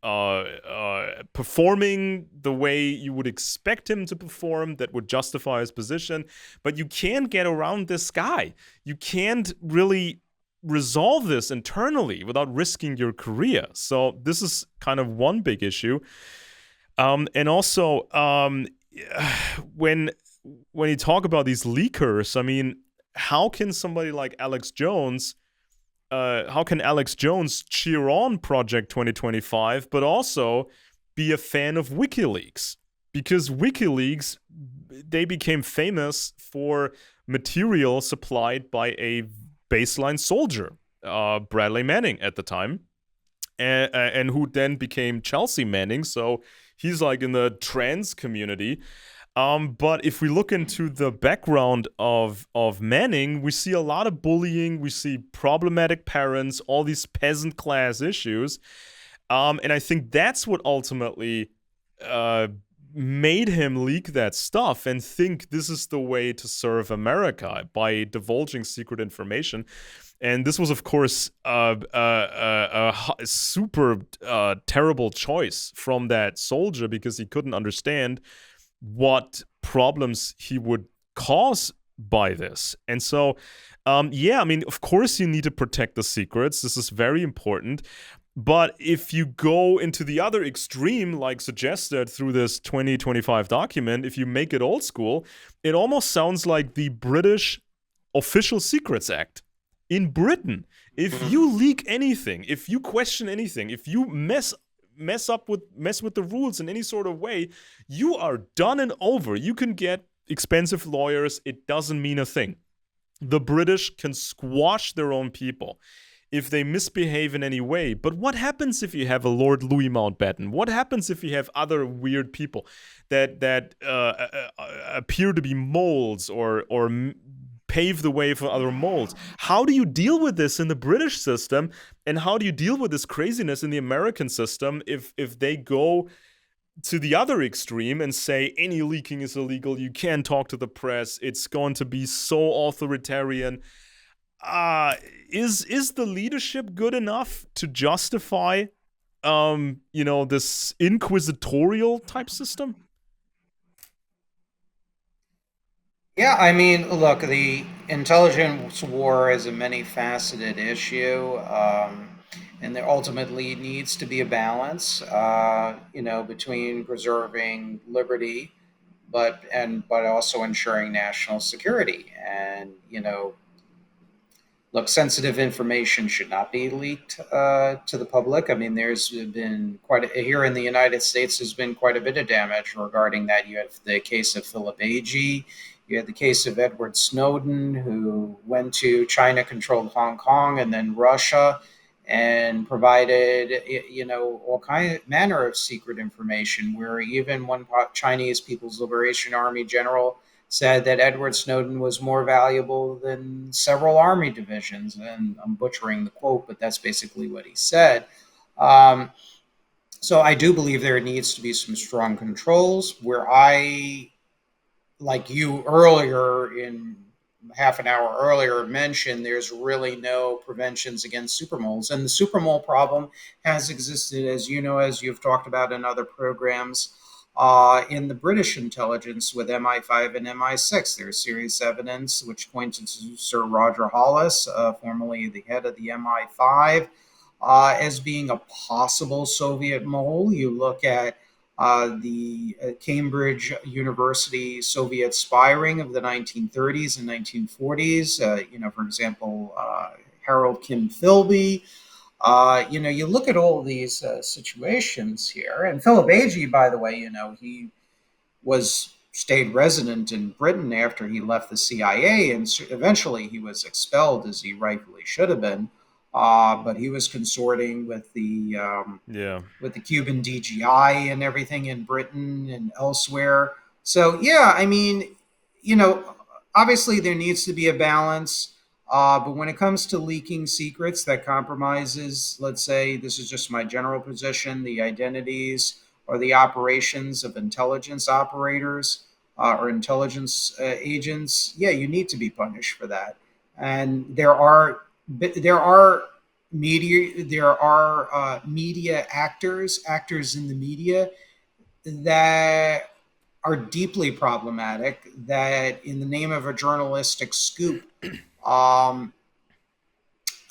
performing the way you would expect him to perform that would justify his position, but you can't get around this guy. You can't really resolve this internally without risking your career. So this is kind of one big issue. And also, when you talk about these leakers, I mean, how can somebody like Alex Jones, how can Alex Jones cheer on Project 2025, but also be a fan of WikiLeaks? Because WikiLeaks, they became famous for material supplied by a baseline soldier, Bradley Manning at the time, and who then became Chelsea Manning. So he's like in the trans community. But if we look into the background of Manning, we see a lot of bullying. We see problematic parents, all these peasant class issues. And I think that's what ultimately made him leak that stuff and think this is the way to serve America by divulging secret information. And this was, of course, a super terrible choice from that soldier because he couldn't understand what problems he would cause by this. And so, yeah, I mean, of course, you need to protect the secrets. This is very important. But if you go into the other extreme, like suggested through this 2025 document, if you make it old school, it almost sounds like the British Official Secrets Act. In Britain, if you leak anything, if you question anything, if you mess with the rules in any sort of way, you are done and over. You can get expensive lawyers. It doesn't mean a thing. The British can squash their own people if they misbehave in any way. But what happens if you have a Lord Louis Mountbatten? What happens if you have other weird people that appear to be moles or pave the way for other moles? How do you deal with this in the British system, and how do you deal with this craziness in the American system if they go to the other extreme and say any leaking is illegal, you can't talk to the press, it's going to be so authoritarian? Is the leadership good enough to justify this inquisitorial type system? Yeah, I mean, look, the intelligence war is a many faceted issue, and there ultimately needs to be a balance, between preserving liberty, but also ensuring national security. And look, sensitive information should not be leaked to the public. I mean, there's been here in the United States, there's been quite a bit of damage regarding that. You have the case of Philip Agee. You had the case of Edward Snowden, who went to China-controlled Hong Kong and then Russia, and provided, all manner of secret information. Where even one Chinese People's Liberation Army general said that Edward Snowden was more valuable than several army divisions. And I'm butchering the quote, but that's basically what he said. Um, so I do believe there needs to be some strong controls. Where I, like you earlier, in half an hour earlier, mentioned there's really no preventions against supermoles. And the supermole problem has existed, as you know, as you've talked about in other programs, in the British intelligence with MI5 and MI6. There's serious evidence which pointed to Sir Roger Hollis, formerly the head of the MI5, as being a possible Soviet mole. You look at The Cambridge University Soviet spy ring of the 1930s and 1940s. For example, Harold Kim Philby. You look at all these situations here, and Philip Agee, by the way, he was stayed resident in Britain after he left the CIA, and eventually he was expelled, as he rightfully should have been. But he was consorting Yeah. with the Cuban DGI and everything in Britain and elsewhere. So yeah, I mean, you know, obviously there needs to be a balance. But when it comes to leaking secrets that compromises, let's say, this is just my general position, the identities or the operations of intelligence operators or intelligence agents, yeah, you need to be punished for that. And there are media actors in the media that are deeply problematic. That, in the name of a journalistic scoop, um,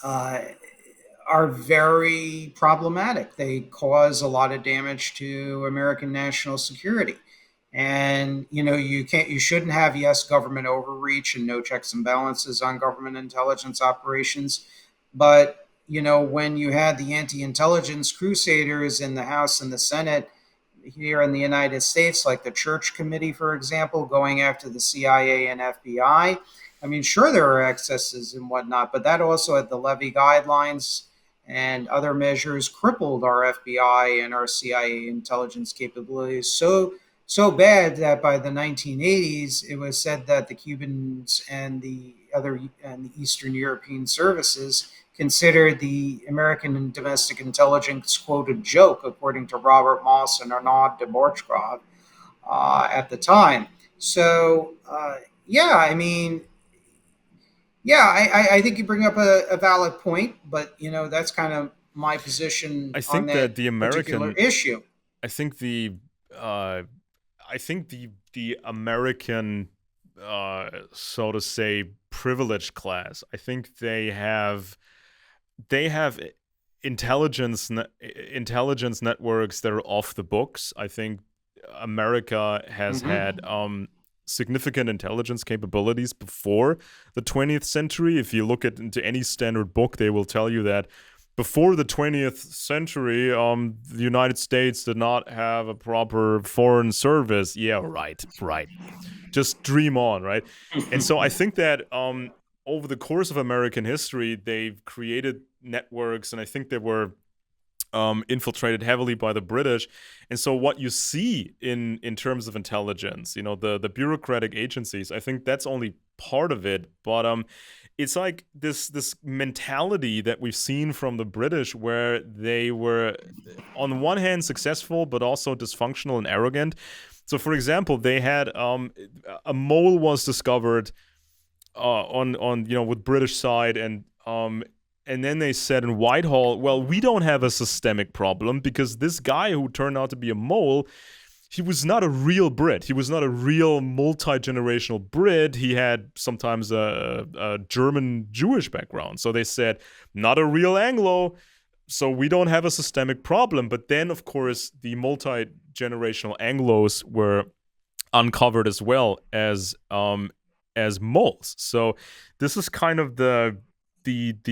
uh, are very problematic. They cause a lot of damage to American national security. And you shouldn't have, yes, government overreach and no checks and balances on government intelligence operations. But when you had the anti-intelligence crusaders in the House and the Senate here in the United States, like the Church Committee, for example, going after the CIA and FBI. I mean, sure, there are excesses and whatnot, but that also had the levy guidelines and other measures crippled our FBI and our CIA intelligence capabilities so bad that by the 1980s it was said that the Cubans and the Eastern European services considered the American domestic intelligence quote a joke, according to Robert Moss and Arnaud de Borchgrave at the time. So yeah, I mean, yeah, I think you bring up a valid point, but that's kind of my position I on think that that the particular American, issue. I think the, uh, I think the American, so to say, privileged class. I think they have intelligence networks that are off the books. I think America has had Hmm. significant intelligence capabilities before the 20th century. If you look into any standard book, they will tell you that before the 20th century, the United States did not have a proper foreign service. Yeah, right, right. Just dream on, right? And so I think that over the course of American history, they've created networks, and I think they were infiltrated heavily by the British. And so what you see in terms of intelligence, the bureaucratic agencies, I think that's only part of it. But it's like this mentality that we've seen from the British, where they were on one hand successful, but also dysfunctional and arrogant. So, for example, they had a mole was discovered on with British side, and then they said in Whitehall, well, we don't have a systemic problem because this guy who turned out to be a mole, he was not a real Brit. He was not a real multi-generational Brit. He had sometimes a German Jewish background. So they said, not a real Anglo, so we don't have a systemic problem. But then, of course, the multi-generational Anglos were uncovered as well as moles. So this is kind of the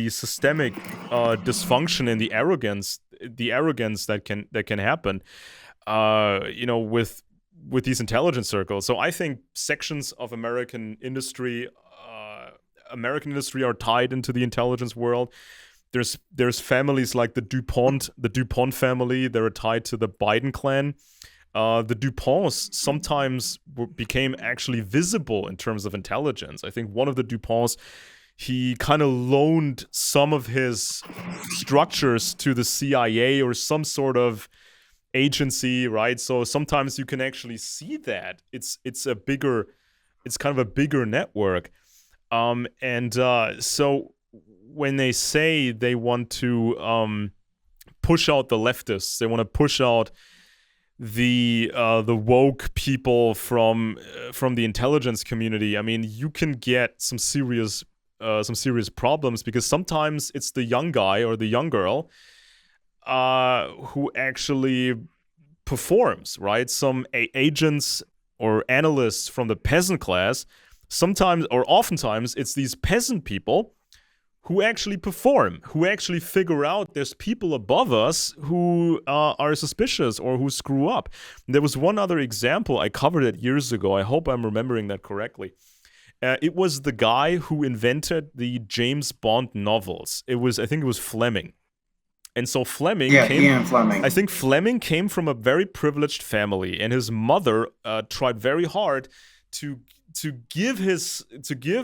systemic dysfunction and the arrogance that can happen with these intelligence circles. So I think sections of American industry are tied into the intelligence world. There's families like the DuPont family. They're tied to the Biden clan. The DuPonts sometimes became actually visible in terms of intelligence. I think one of the DuPonts, he kind of loaned some of his structures to the CIA or some sort of agency, right? So sometimes you can actually see that it's kind of a bigger network. And so when they say they want to push out the leftists, they want to push out the woke people from the intelligence community. I mean, you can get some serious problems because sometimes it's the young guy or the young girl who actually performs, right? Some agents or analysts from the peasant class, sometimes or oftentimes it's these peasant people who actually perform, who actually figure out there's people above us who are suspicious or who screw up. There was one other example, I covered it years ago. I hope I'm remembering that correctly. It was the guy who invented the James Bond novels. I think it was Fleming. And so Yeah, Ian Fleming. I think Fleming came from a very privileged family, and his mother tried very hard to give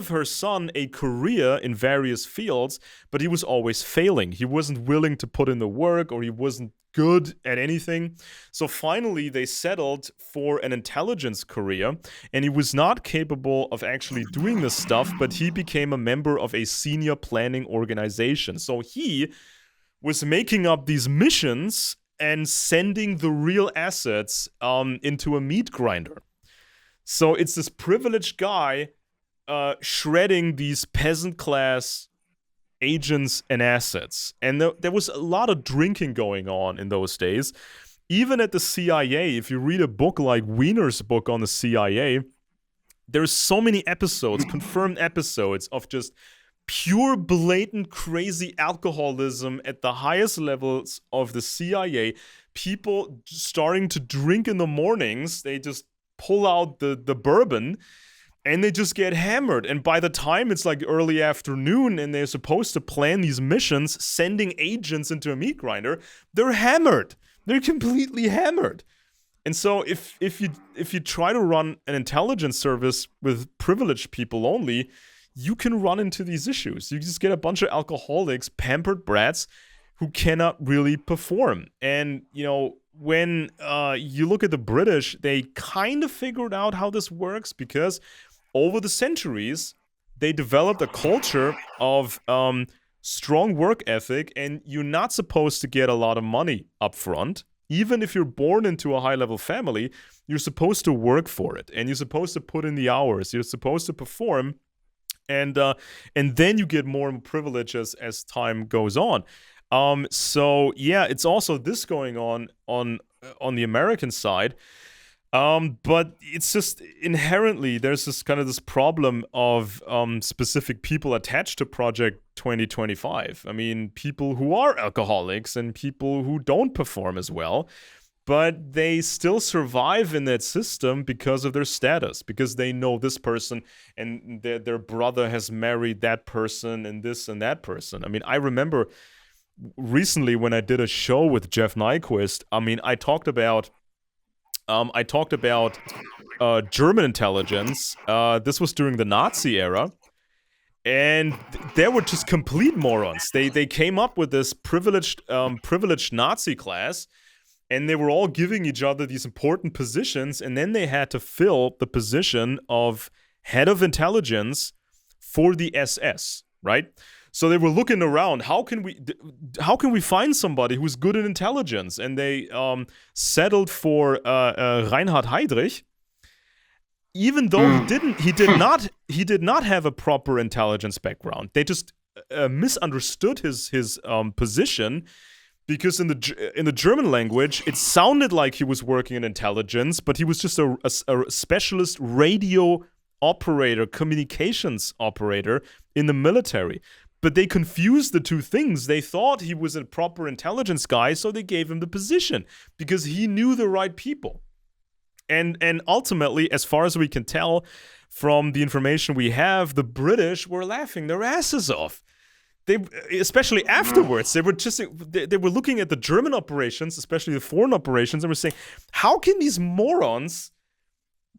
her son a career in various fields, but he was always failing. He wasn't willing to put in the work, or he wasn't good at anything. So finally they settled for an intelligence career, and he was not capable of actually doing this stuff, but he became a member of a senior planning organization. So he was making up these missions and sending the real assets into a meat grinder. So it's this privileged guy shredding these peasant class agents and assets. And there was a lot of drinking going on in those days. Even at the CIA, if you read a book like Wiener's book on the CIA, there's so many episodes, confirmed episodes, of just pure, blatant, crazy alcoholism at the highest levels of the CIA. People starting to drink in the mornings. They just pull out the bourbon and they just get hammered. And by the time it's like early afternoon and they're supposed to plan these missions, sending agents into a meat grinder, they're hammered. They're completely hammered. And so if you try to run an intelligence service with privileged people only, you can run into these issues. You just get a bunch of alcoholics, pampered brats who cannot really perform. And, when you look at the British, they kind of figured out how this works, because over the centuries, they developed a culture of strong work ethic, and you're not supposed to get a lot of money up front. Even if you're born into a high-level family, you're supposed to work for it, and you're supposed to put in the hours. You're supposed to perform, and then you get more privilege as time goes on. So yeah, it's also this going on the American side. But it's just inherently there's this problem of specific people attached to Project 2025. I mean, people who are alcoholics and people who don't perform as well, but they still survive in that system because of their status, because they know this person and their brother has married that person and this and that person. I mean, I remember recently when I did a show with Jeff Nyquist, I mean, I talked about German intelligence. This was during the Nazi era, and they were just complete morons. They came up with this privileged Nazi class, and they were all giving each other these important positions, and then they had to fill the position of head of intelligence for the SS, right? So they were looking around. How can we find somebody who's good in intelligence? And they settled for Reinhard Heydrich, even though he did not have a proper intelligence background. They just misunderstood his position, because in the German language it sounded like he was working in intelligence, but he was just a specialist radio operator, communications operator in the military. But they confused the two things. They thought he was a proper intelligence guy, so they gave him the position because he knew the right people. And ultimately, as far as we can tell from the information we have, the British were laughing their asses off. They, especially afterwards, they were looking at the German operations, especially the foreign operations, and were saying, how can these morons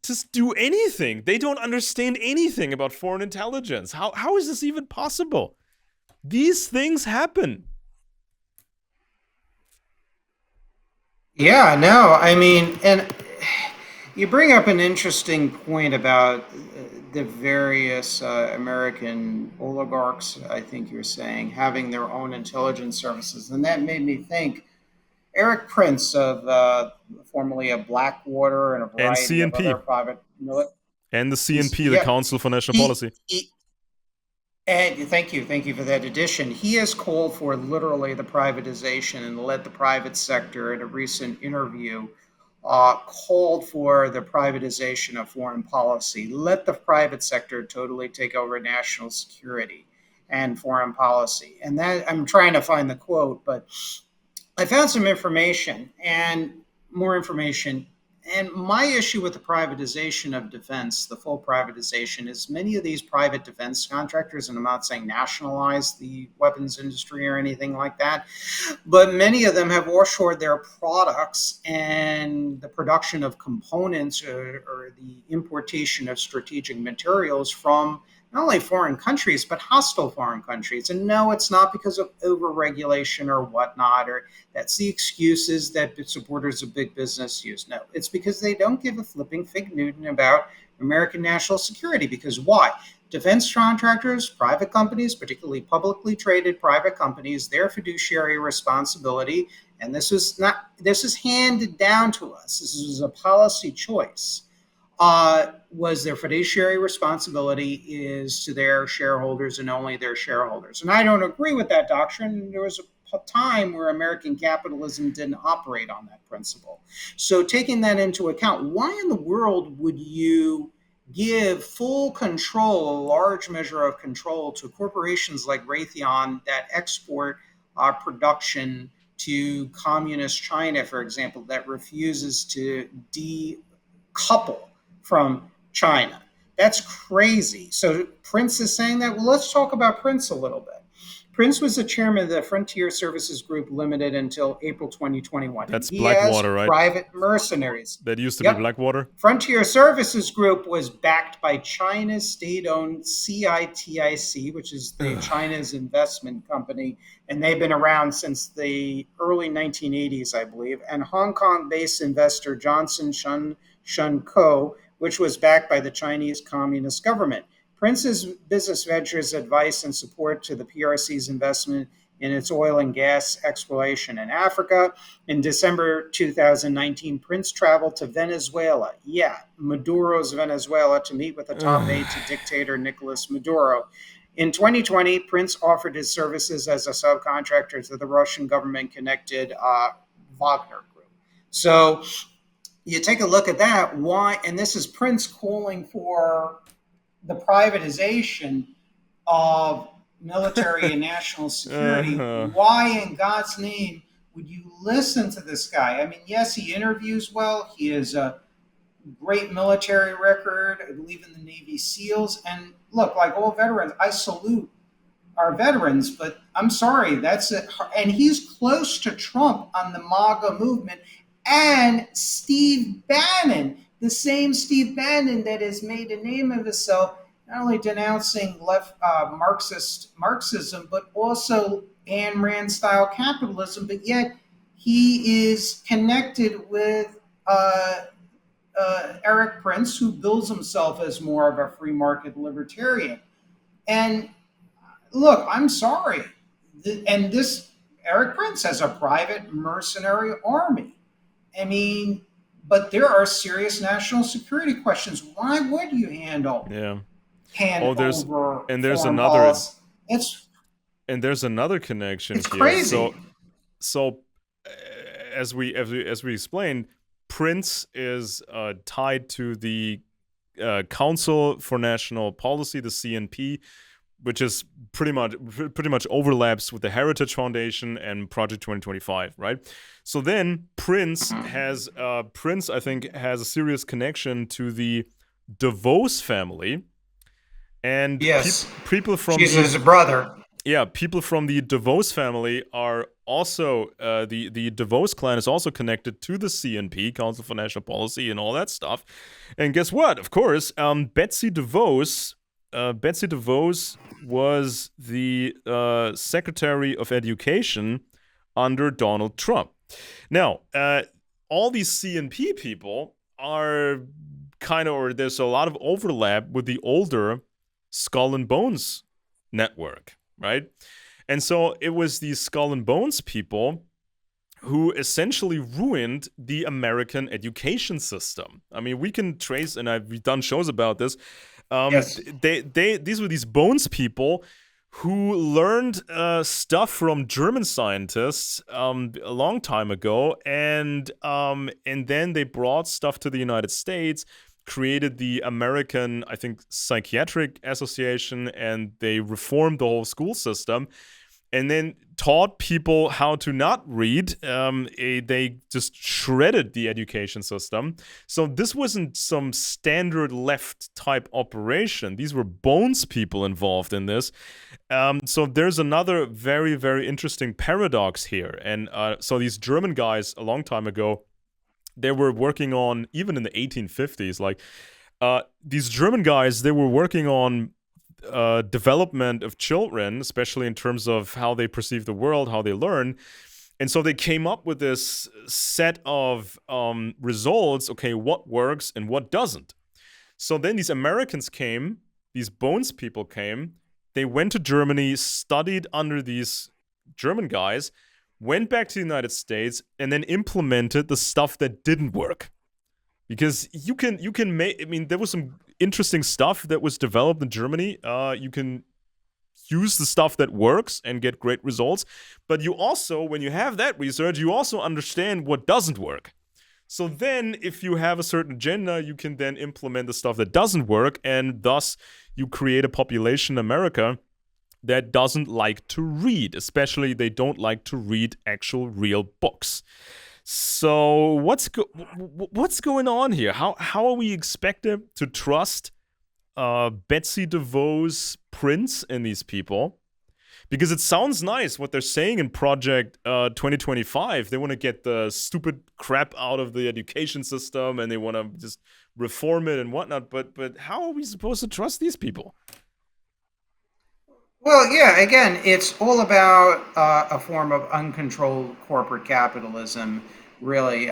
just do anything? They don't understand anything about foreign intelligence. How is this even possible? These things happen. Yeah, no, I mean, and you bring up an interesting point about the various American oligarchs, I think you're saying, having their own intelligence services. And that made me think Eric Prince of formerly of Blackwater and a And variety of CNP. other private military. And the CNP, the Yeah, Council for National he, Policy. and thank you for that addition. He has called for literally the privatization and led the private sector in a recent interview called for the privatization of foreign policy. Let the private sector totally take over national security and foreign policy. And that, I'm trying to find the quote, but I found some information and more information. And my issue with the privatization of defense, the full privatization, is many of these private defense contractors, and I'm not saying nationalize the weapons industry or anything like that, but many of them have offshored their products and the production of components or the importation of strategic materials from not only foreign countries, but hostile foreign countries. And no, it's not because of overregulation or whatnot, or that's the excuses that supporters of big business use. No, it's because they don't give a flipping fig Newton about American national security. Because why? Defense contractors, private companies, particularly publicly traded private companies, their fiduciary responsibility, and this is handed down to us. This is a policy choice. Was their fiduciary responsibility is to their shareholders and only their shareholders. And I don't agree with that doctrine. There was a time where American capitalism didn't operate on that principle. So taking that into account, why in the world would you give full control, a large measure of control, to corporations like Raytheon that export production to communist China, for example, that refuses to decouple from China? That's crazy. So Prince is saying that. Well, let's talk about Prince a little bit. Prince was the chairman of the Frontier Services Group Limited until April 2021. That's He has Blackwater, right? private mercenaries. That used to be Yep. Blackwater. Frontier Services Group was backed by China's state-owned CITIC, which is China's investment company, and they've been around since the early 1980s, I believe, and Hong Kong-based investor Johnson Shun Co., which was backed by the Chinese Communist government. Prince's business ventures advice and support to the PRC's investment in its oil and gas exploration in Africa. In December 2019, Prince traveled to Venezuela, Maduro's Venezuela, to meet with the top aide to dictator Nicolas Maduro. In 2020, Prince offered his services as a subcontractor to the Russian government-connected Wagner Group. So you take a look at that. Why? And this is Prince calling for the privatization of military and national security. Why in God's name would you listen to this guy? I mean, yes, he interviews well. He has a great military record, I believe, in the Navy SEALs. And look, like all veterans, I salute our veterans, but I'm sorry, that's it. And he's close to Trump on the MAGA movement. And Steve Bannon, the same Steve Bannon that has made a name of himself, not only denouncing left Marxism, but also Ayn Rand style capitalism, but yet he is connected with Eric Prince, who bills himself as more of a free market libertarian. And look, I'm sorry. And this Eric Prince has a private mercenary army. I mean, but there are serious national security questions. Why would you handle there's over another policy? there's another connection it's here. Crazy. So as we explained, Prince is tied to the Council for National Policy, the CNP, which is pretty much overlaps with the Heritage Foundation and Project 2025, right? So then Prince has I think has a serious connection to the DeVos family, and people from his brother. Yeah, people from the DeVos family are also the DeVos clan is also connected to the CNP, Council for National Policy, and all that stuff. And guess what? Of course, Betsy DeVos was the Secretary of Education under Donald Trump. Now, all these CNP people are there's a lot of overlap with the older Skull and Bones network, right? And so it was these Skull and Bones people who essentially ruined the American education system. I mean, we can trace, and we've done shows about this. These were these Bones people who learned stuff from German scientists a long time ago, and then they brought stuff to the United States, created the American, I think, Psychiatric Association, and they reformed the whole school system, and then taught people how to not read. They just shredded the education system. So this wasn't some standard left type operation. These were bones people involved in this. So there's another very, very interesting paradox here. And so these German guys a long time ago, they were working on, even in the 1850s, like these German guys, they were working on development of children, especially in terms of how they perceive the world, how they learn. And so they came up with this set of results. Okay, what works and what doesn't. So then these Americans came, these Bones people came, they went to Germany, studied under these German guys, went back to the United States, and then implemented the stuff that didn't work. Because you can make, I mean, there was some interesting stuff that was developed in Germany. You can use the stuff that works and get great results. But you also, when you have that research, you also understand what doesn't work. So then, if you have a certain agenda, you can then implement the stuff that doesn't work, and thus you create a population in America that doesn't like to read. Especially, they don't like to read actual real books. So what's going on here? How are we expected to trust Betsy DeVos' prints in these people? Because it sounds nice what they're saying in Project 2025. They want to get the stupid crap out of the education system, and they want to just reform it and whatnot. But how are we supposed to trust these people? Well, yeah, again, it's all about a form of uncontrolled corporate capitalism, really.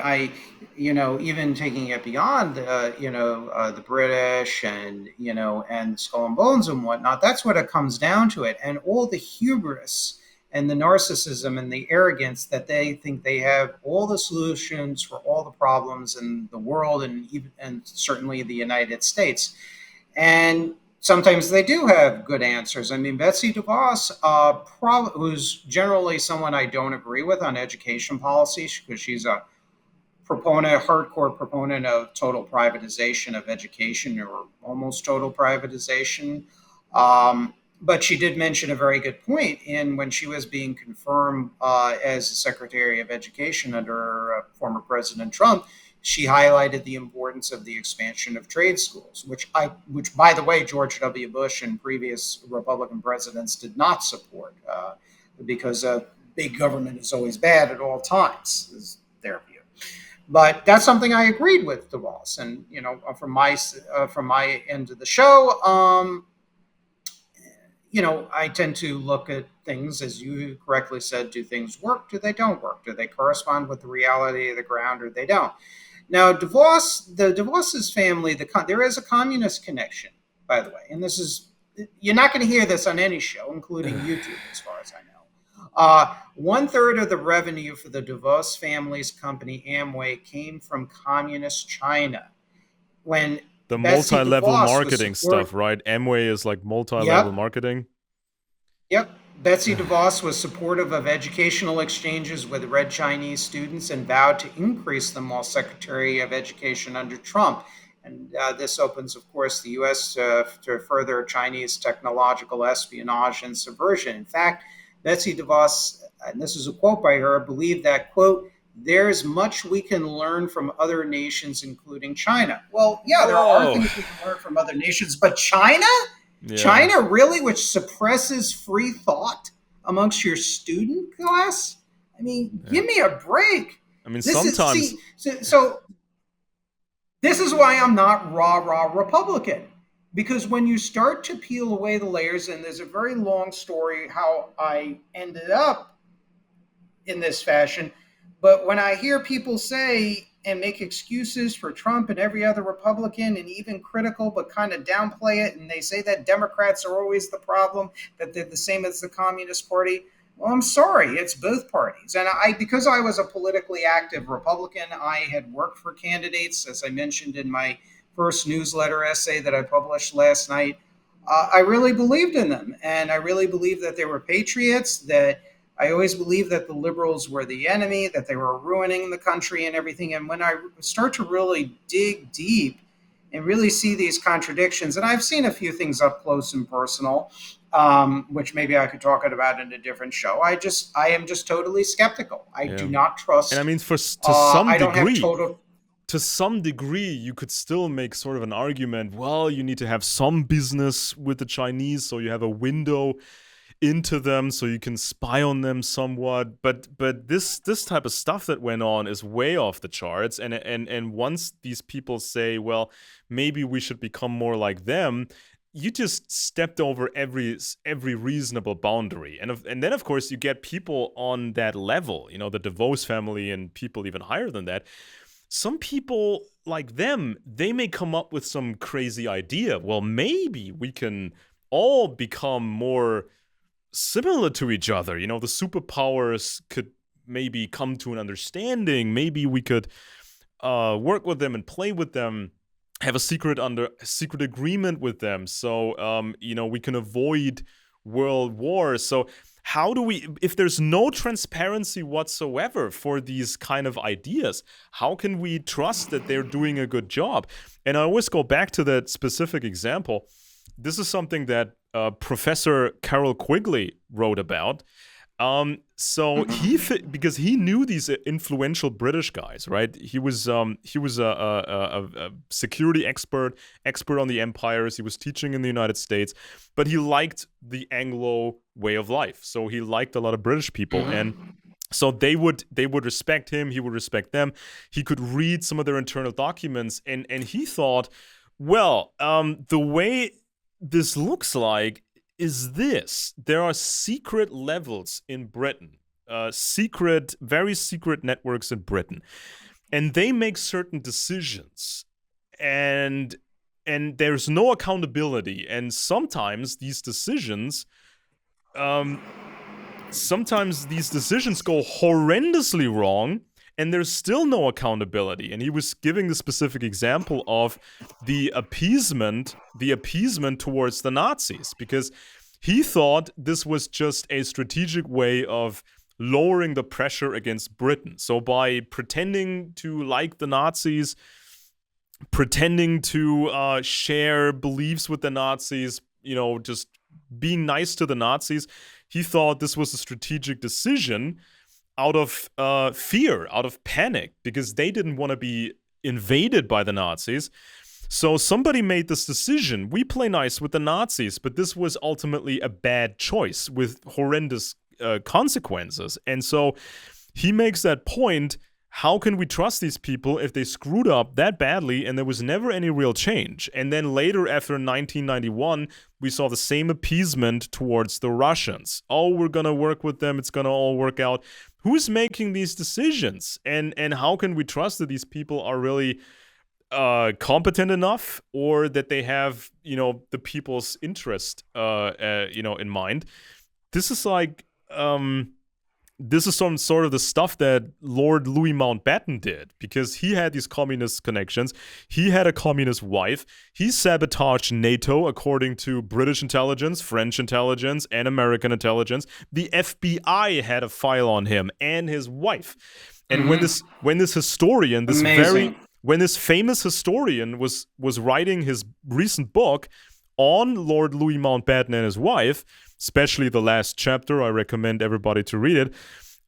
Even taking it beyond, the British and Skull and Bones and whatnot, that's what it comes down to it. And all the hubris and the narcissism and the arrogance that they think they have all the solutions for all the problems in the world and certainly the United States. And sometimes they do have good answers. I mean, Betsy DeVos, who's generally someone I don't agree with on education policy because she's a hardcore proponent of total privatization of education or almost total privatization. But she did mention a very good point in when she was being confirmed as the Secretary of Education under former President Trump. She highlighted the importance of the expansion of trade schools, which by the way, George W. Bush and previous Republican presidents did not support because big government is always bad at all times, is their view. But that's something I agreed with DeVos, and from my end of the show, I tend to look at things as you correctly said. Do things work? Do they don't work? Do they correspond with the reality of the ground, or they don't? Now, the DeVos's family, there is a communist connection, by the way, and you're not going to hear this on any show, including YouTube, as far as I know. 1/3 of the revenue for the DeVos family's company Amway came from communist China. When The Betsy multi-level DeVos marketing stuff, right? Amway is like multi-level Yep, marketing. yep. Betsy DeVos was supportive of educational exchanges with Red Chinese students and vowed to increase them while Secretary of Education under Trump. And this opens, of course, the U.S. To further Chinese technological espionage and subversion. In fact, Betsy DeVos, and this is a quote by her, believed that, quote, there's much we can learn from other nations, including China. Well, yeah, there are Whoa. things we can learn from other nations, but China? Yeah. China really, which suppresses free thought amongst your student class? I mean, Yeah. give me a break. I mean, This is sometimes. see, so this is why I'm not rah Republican. Because when you start to peel away the layers, and there's a very long story how I ended up in this fashion, but when I hear people say and make excuses for Trump and every other Republican and even critical, but kind of downplay it, and they say that Democrats are always the problem, that they're the same as the Communist Party. Well, I'm sorry, it's both parties. And because I was a politically active Republican, I had worked for candidates, as I mentioned in my first newsletter essay that I published last night. I really believed in them, and I really believed that they were patriots. That I always believed that the liberals were the enemy, that they were ruining the country and everything. And when I start to really dig deep and really see these contradictions, and I've seen a few things up close and personal, which maybe I could talk about in a different show. I am just totally skeptical. I do Yeah. not And I trust. mean, to some I don't have degree, total. you could still make sort of an argument. Well, you need to have some business with the Chinese, so you have a window into them, so you can spy on them somewhat. But this type of stuff that went on is way off the charts. And once these people say, well, maybe we should become more like them, you just stepped over every reasonable boundary. And then of course you get people on that level, the DeVos family and people even higher than that. Some people like them, they may come up with some crazy idea. Well, maybe we can all become more similar to each other. The superpowers could maybe come to an understanding. Maybe we could work with them and play with them, have a secret agreement with them, so we can avoid world wars. So how do we, if there's no transparency whatsoever for these kind of ideas, how can we trust that they're doing a good job? And I always go back to that specific example. This is something that Professor Carol Quigley wrote about. So because he knew these influential British guys, right? He was a security expert on the empires. He was teaching in the United States, but he liked the Anglo way of life. So he liked a lot of British people, and so they would respect him. He would respect them. He could read some of their internal documents, and he thought, well, the way this looks like is this: there are secret levels in Britain, very secret networks in Britain, and they make certain decisions, and there's no accountability, and sometimes these decisions go horrendously wrong, and there's still no accountability. And he was giving the specific example of the appeasement towards the Nazis, because he thought this was just a strategic way of lowering the pressure against Britain. So by pretending to like the Nazis, pretending to share beliefs with the Nazis, just being nice to the Nazis, he thought this was a strategic decision out of fear, out of panic, because they didn't want to be invaded by the Nazis. So somebody made this decision. We play nice with the Nazis, but this was ultimately a bad choice with horrendous consequences. And so he makes that point. How can we trust these people if they screwed up that badly and there was never any real change? And then later, after 1991, we saw the same appeasement towards the Russians. Oh, we're going to work with them. It's going to all work out. Who's making these decisions? And how can we trust that these people are really competent enough, or that they have, the people's interest, in mind? This is like, this is some sort of the stuff that Lord Louis Mountbatten did, because he had these communist connections. He had a communist wife. He sabotaged NATO according to British intelligence, French intelligence, and American intelligence. The FBI had a file on him and his wife. And when this historian, when this famous historian was writing his recent book on Lord Louis Mountbatten and his wife, especially the last chapter, I recommend everybody to read it.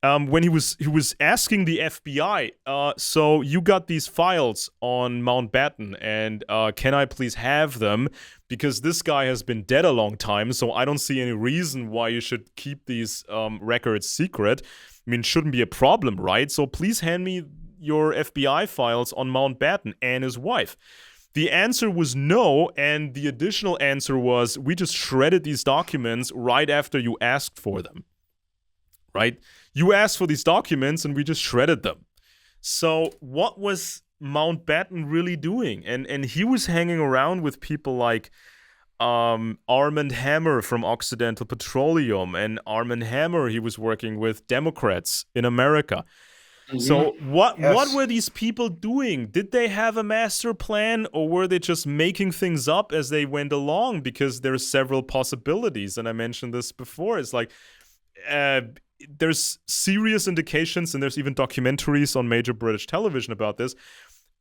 When he was asking the FBI, so you got these files on Mountbatten, and can I please have them? Because this guy has been dead a long time, so I don't see any reason why you should keep these records secret. I mean, it shouldn't be a problem, right? So please hand me your FBI files on Mountbatten and his wife. The answer was no, and the additional answer was, we just shredded these documents right after you asked for them. Right? You asked for these documents, and we just shredded them. So what was Mountbatten really doing? And he was hanging around with people like Armand Hammer from Occidental Petroleum. And Armand Hammer, he was working with Democrats in America. So what Yes. were these people doing? Did they have a master plan, or were they just making things up as they went along? Because there's several possibilities, and I mentioned this before. It's like uh, there's serious indications, and there's even documentaries on major British television about this.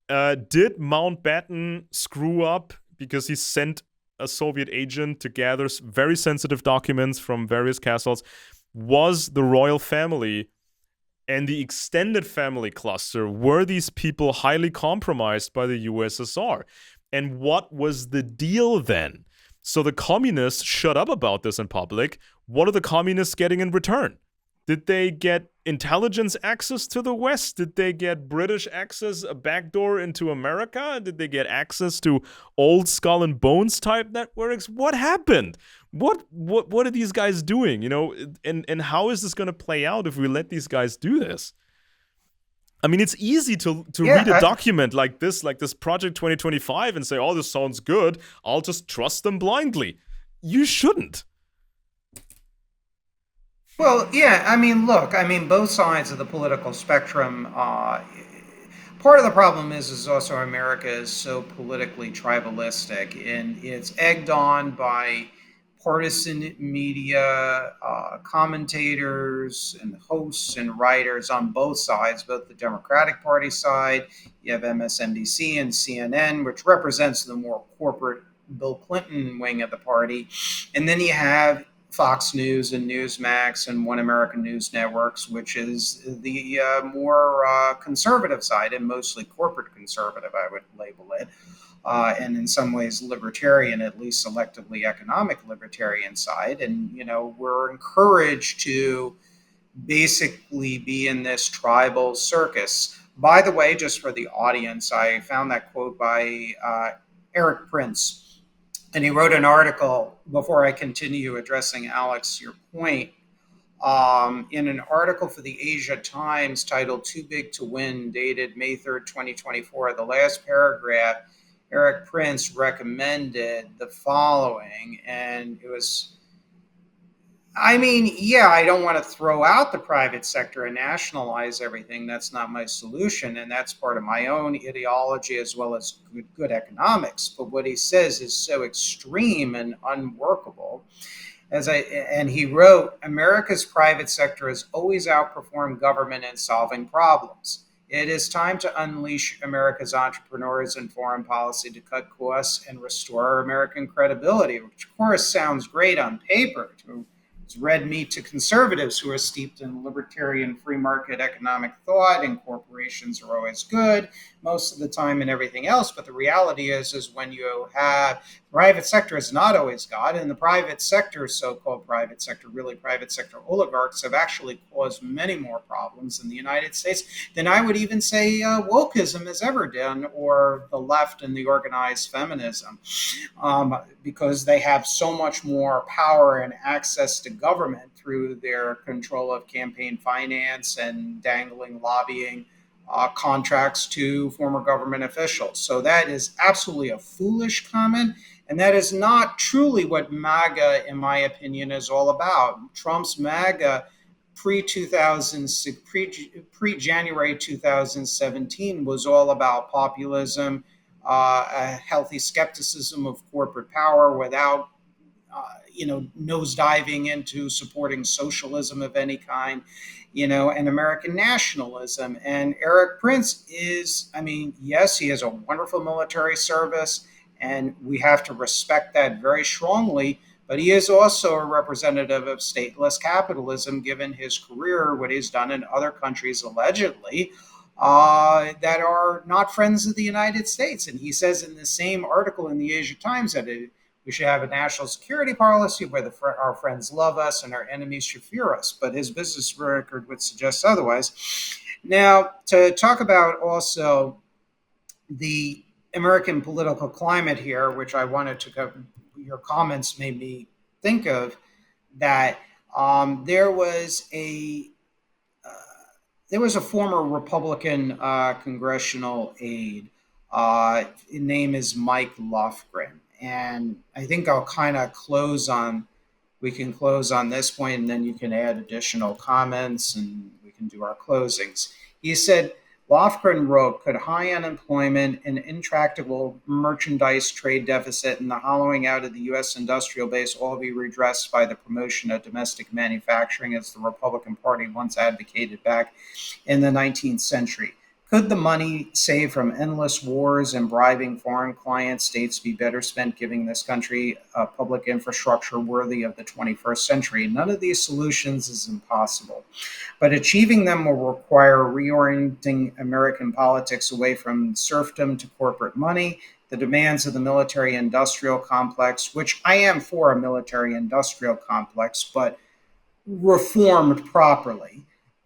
Did Mountbatten screw up because he sent a Soviet agent to gather very sensitive documents from various castles? Was the royal family and the extended family cluster, were these people highly compromised by the USSR? And what was the deal then? So the communists shut up about this in public. What are the communists getting in return? Did they get intelligence access to the West? Did they get British access, a backdoor into America? Did they get access to old skull and bones type networks? What happened? What are these guys doing? And how is this going to play out if we let these guys do this? I mean, it's easy to read a Yeah. document like this Project 2025, and say, "Oh, this sounds good. I'll just trust them blindly." You shouldn't. Well, yeah, I mean, look, I mean, both sides of the political spectrum. Part of the problem is also America is so politically tribalistic, and it's egged on by partisan media, commentators, and hosts and writers on both sides, both the Democratic Party side. You have MSNBC and CNN, which represents the more corporate Bill Clinton wing of the party, and then you have Fox News and Newsmax and One American News Networks, which is the more conservative side and mostly corporate conservative, I would label it. And in some ways libertarian, at least selectively economic libertarian side. And, we're encouraged to basically be in this tribal circus. By the way, just for the audience, I found that quote by Eric Prince, and he wrote an article before I continue addressing Alex, your point. In an article for the Asia Times titled Too Big to Win, dated May 3rd, 2024, the last paragraph, Eric Prince recommended the following, and it was, I mean, yeah, I don't want to throw out the private sector and nationalize everything. That's not my solution. And that's part of my own ideology as well as good economics. But what he says is so extreme and unworkable. And he wrote, America's private sector has always outperformed government in solving problems. It is time to unleash America's entrepreneurs and foreign policy to cut costs and restore American credibility, which of course sounds great on paper to it's red meat to conservatives who are steeped in libertarian free market economic thought, and corporations are always good most of the time and everything else. But the reality is when you have private sector is not always God, and the private sector, so-called private sector, really private sector oligarchs have actually caused many more problems in the United States than I would even say wokeism has ever done, or the left and the organized feminism, because they have so much more power and access to government through their control of campaign finance and dangling lobbying contracts to former government officials. So that is absolutely a foolish comment. And that is not truly what MAGA, in my opinion, is all about. Trump's MAGA pre January 2017 was all about populism, a healthy skepticism of corporate power without nosediving into supporting socialism of any kind, and American nationalism. And Eric Prince is, I mean, yes, he has a wonderful military service, and we have to respect that very strongly. But he is also a representative of stateless capitalism, given his career, what he's done in other countries, allegedly, that are not friends of the United States. And he says in the same article in the Asia Times that we should have a national security policy where our friends love us and our enemies should fear us. But his business record would suggest otherwise. Now, to talk about also the American political climate here, which I wanted to go, your comments made me think of that there was a former Republican congressional aide. His name is Mike Lofgren. And I think I'll kind of we can close on this point, and then you can add additional comments and we can do our closings. He said, Lofgren wrote, could high unemployment, an intractable merchandise trade deficit, and the hollowing out of the U.S. industrial base all be redressed by the promotion of domestic manufacturing, as the Republican Party once advocated back in the 19th century? Could the money saved from endless wars and bribing foreign client states be better spent giving this country a public infrastructure worthy of the 21st century? None of these solutions is impossible, but achieving them will require reorienting American politics away from serfdom to corporate money, the demands of the military industrial complex, which I am for a military industrial complex, but reformed properly,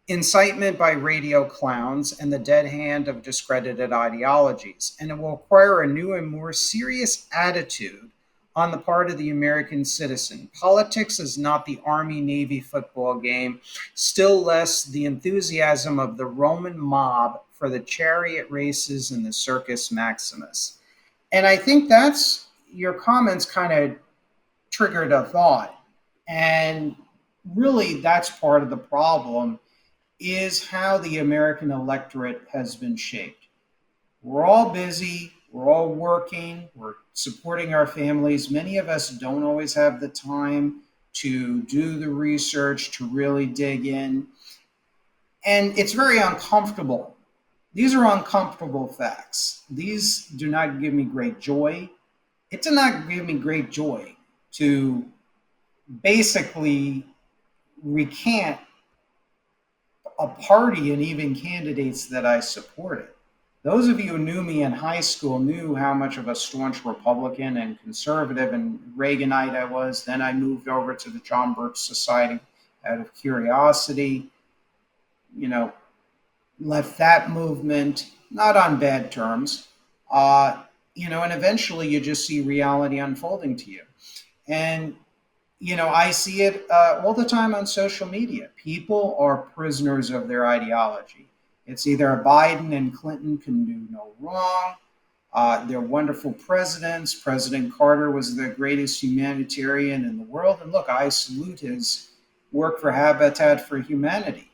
incitement by radio clowns, and the dead hand of discredited ideologies. And it will require a new and more serious attitude on the part of the American citizen. Politics is not the Army Navy football game, still less the enthusiasm of the Roman mob for the chariot races and the Circus Maximus. And I think that's your comments kind of triggered a thought. And really, that's part of the problem, is how the American electorate has been shaped. We're all busy, we're all working, we're supporting our families. Many of us don't always have the time to do the research, to really dig in. And it's very uncomfortable. These are uncomfortable facts. These do not give me great joy. It did not give me great joy to basically recant a party and even candidates that I supported. Those of you who knew me in high school knew how much of a staunch Republican and conservative and Reaganite I was. Then I moved over to the John Birch Society out of curiosity, left that movement, not on bad terms, and eventually you just see reality unfolding to you. And I see it all the time on social media. People are prisoners of their ideology. It's either Biden and Clinton can do no wrong. They're wonderful presidents. President Carter was the greatest humanitarian in the world. And look, I salute his work for Habitat for Humanity.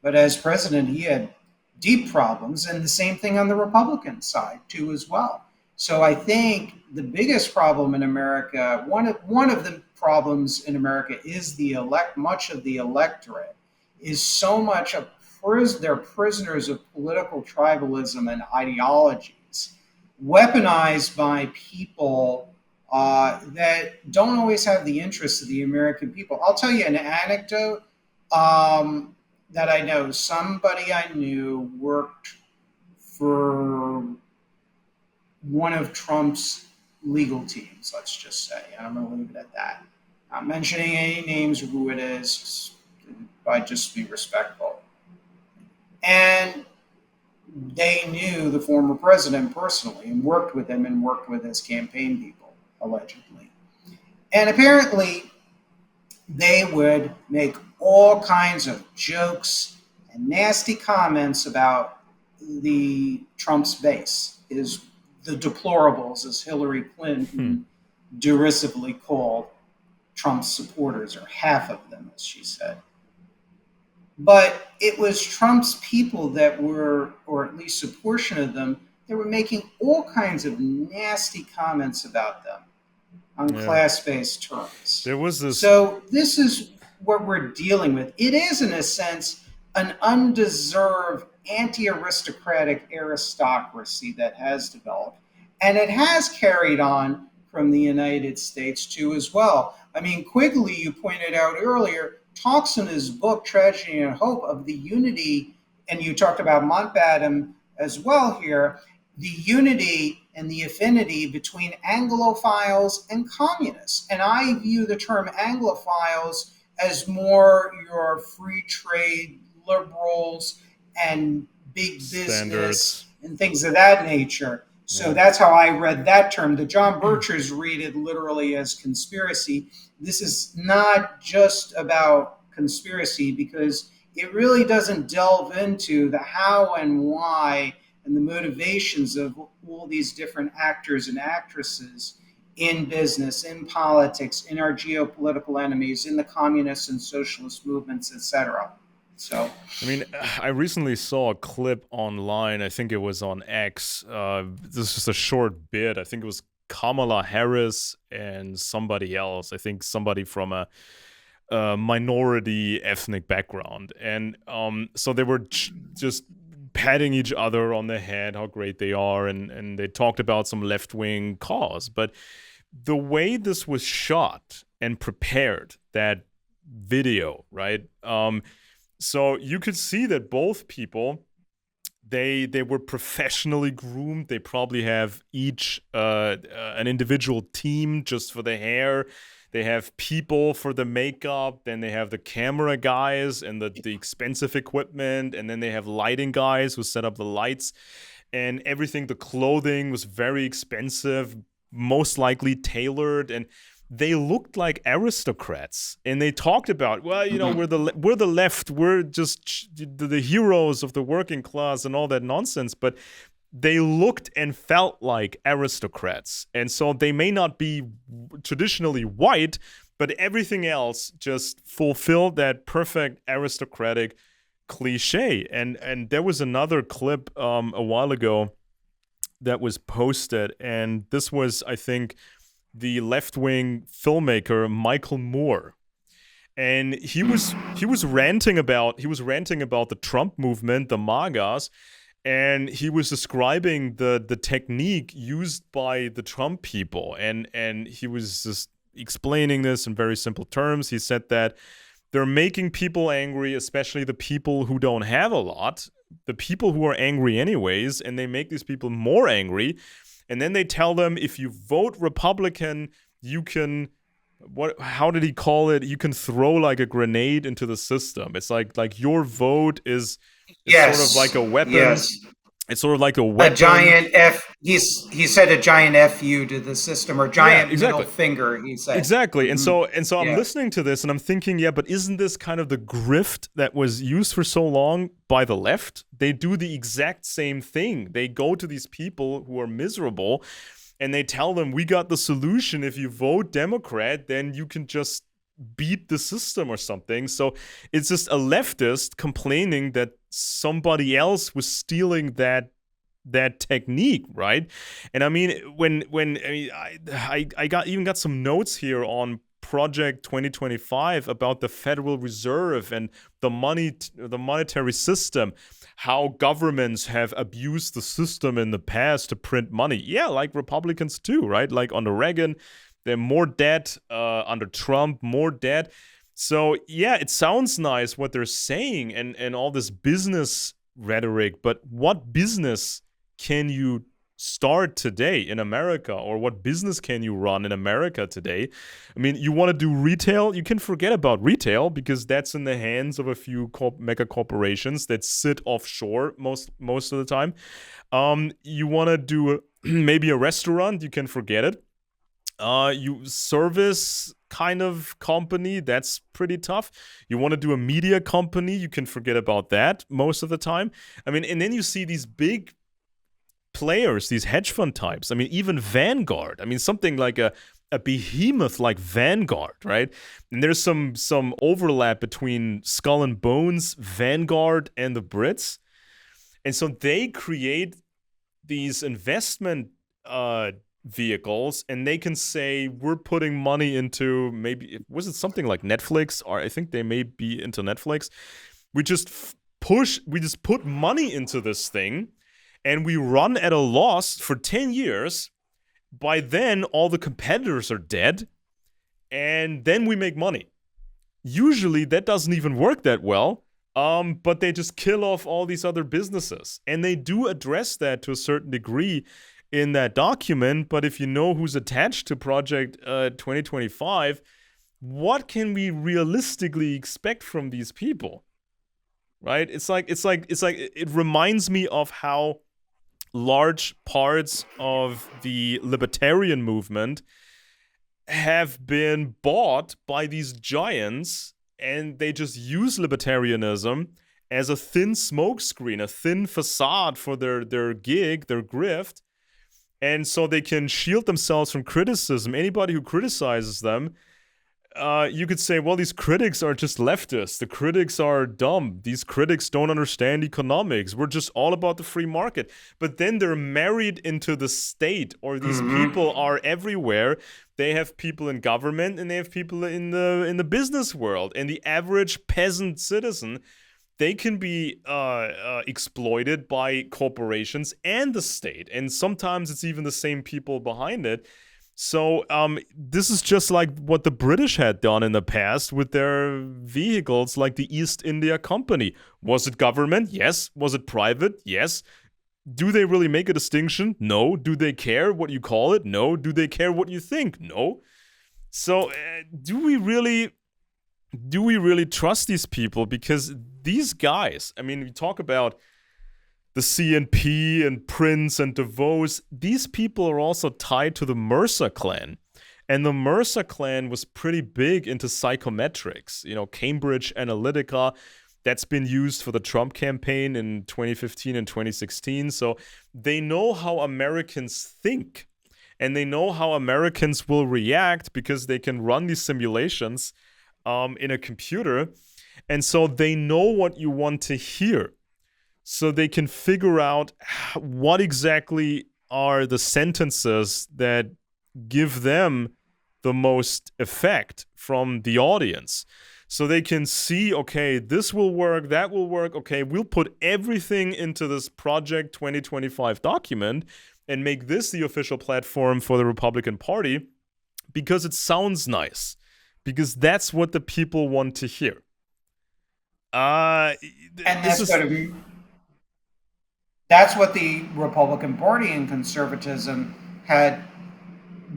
But as president, he had deep problems, and the same thing on the Republican side, too, as well. So I think the biggest problem in America, one of the problems in America is much of the electorate is so much they're prisoners of political tribalism and ideologies, weaponized by people that don't always have the interests of the American people. I'll tell you an anecdote that I know. Somebody I knew worked for one of Trump's legal teams, let's just say. I'm going to leave it at that. Not mentioning any names or who it is, I'd just be respectful. And they knew the former president personally and worked with him and worked with his campaign people, allegedly. And apparently, they would make all kinds of jokes and nasty comments about the Trump's base, the deplorables, as Hillary Clinton derisively called Trump's supporters, or half of them, as she said. But it was Trump's people that were, or at least a portion of them, that were making all kinds of nasty comments about them on class-based terms. There was this. So this is what we're dealing with. It is, in a sense, an undeserved anti-aristocratic aristocracy that has developed. And it has carried on from the United States, too, as well. I mean, Quigley, you pointed out earlier, talks in his book, Tragedy and Hope, of the unity, and you talked about Mountbatten as well here, the unity and the affinity between Anglophiles and communists. And I view the term Anglophiles as more your free trade liberals and big business Standards and things of that nature. So that's how I read that term. The John Birchers read it literally as conspiracy. This is not just about conspiracy, because it really doesn't delve into the how and why and the motivations of all these different actors and actresses in business, in politics, in our geopolitical enemies, in the communist and socialist movements, etc. So I mean, I recently saw a clip online. I think it was on X. This is just a short bit. I think it was Kamala Harris and somebody else. I think somebody from a minority ethnic background. And so they were just patting each other on the head, how great they are. And they talked about some left wing cause. But the way this was shot and prepared, that video, right? So you could see that both people, they were professionally groomed. They probably have each an individual team just for the hair. They have people for the makeup. Then they have the camera guys and the expensive equipment. And then they have lighting guys who set up the lights and everything. The clothing was very expensive, most likely tailored, and they looked like aristocrats. And they talked about, well, you know, mhm. we're the left, we're just the heroes of the working class and all that nonsense. But they looked and felt like aristocrats, and so they may not be traditionally white, but everything else just fulfilled that perfect aristocratic cliche. And there was another clip a while ago that was posted, and this was, I think, the left-wing filmmaker Michael Moore, and he was ranting about the Trump movement, the MAGAs, and he was describing the technique used by the Trump people, and he was just explaining this in very simple terms. He said that they're making people angry, especially the people who don't have a lot, the people who are angry anyways, and they make these people more angry. And then they tell them, if you vote Republican, you can, how did he call it? You can throw like a grenade into the system. It's like your vote is sort of Yes, like a weapon. yes. It's sort of like a A weapon. giant he said a giant fu to the system, or Yeah, giant middle exactly. finger. He said, Exactly. And hmm so I'm yeah, listening to this and I'm thinking, yeah, but isn't this kind of the grift that was used for so long by the left? They do the exact same thing. They go to these people who are miserable and they tell them, we got the solution. If you vote Democrat, then you can just beat the system or something. So it's just a leftist complaining that somebody else was stealing that technique, right? And I mean, when I mean, I got some notes here on Project 2025 about the Federal Reserve and the monetary system, how governments have abused the system in the past to print money. Yeah, like Republicans too, right? Like under Reagan, they're more debt. Under Trump, more debt. So yeah, it sounds nice what they're saying and all this business rhetoric, but what business can you start today in America, or what business can you run in America today? I mean, you want to do retail, you can forget about retail because that's in the hands of a few mega corporations that sit offshore most of the time. You want to do maybe a restaurant, you can forget it. You service kind of company, that's pretty tough. You want to do a media company, you can forget about that most of the time. I mean, and then you see these big players, these hedge fund types. I mean, even Vanguard. I mean, something like a behemoth like Vanguard, right? And there's some overlap between Skull and Bones, Vanguard, and the Brits. And so they create these investment vehicles, and they can say, we're putting money into, maybe, was it something like Netflix? Or I think they may be into Netflix. We just we just put money into this thing, and we run at a loss for 10 years. By then, all the competitors are dead, and then we make money. Usually, that doesn't even work that well, but they just kill off all these other businesses. And they do address that to a certain degree in that document, but if you know who's attached to Project 2025, what can we realistically expect from these people? Right? It reminds me of how large parts of the libertarian movement have been bought by these giants, and they just use libertarianism as a thin smokescreen, a thin facade for their gig, their grift. And so they can shield themselves from criticism. Anybody who criticizes them, you could say, well, these critics are just leftists. The critics are dumb. These critics don't understand economics. We're just all about the free market. But then they're married into the state, or these Mm-hmm. people are everywhere. They have people in government and they have people in the business world. And the average peasant citizen, they can be exploited by corporations and the state. And sometimes it's even the same people behind it. So this is just like what the British had done in the past with their vehicles, like the East India Company. Was it government? Yes. Was it private? Yes. Do they really make a distinction? No. Do they care what you call it? No. Do they care what you think? No. So do we really trust these people? Because these guys, I mean, we talk about the CNP and Prince and DeVos, these people are also tied to the Mercer clan. And the Mercer clan was pretty big into psychometrics, Cambridge Analytica. That's been used for the Trump campaign in 2015 and 2016. So they know how Americans think, and they know how Americans will react because they can run these simulations in a computer. And so they know what you want to hear, so they can figure out what exactly are the sentences that give them the most effect from the audience. So they can see, okay, this will work, that will work. Okay, we'll put everything into this Project 2025 document and make this the official platform for the Republican Party because it sounds nice, because that's what the people want to hear. Uh, And this that's is going to be that's what the Republican Party and conservatism had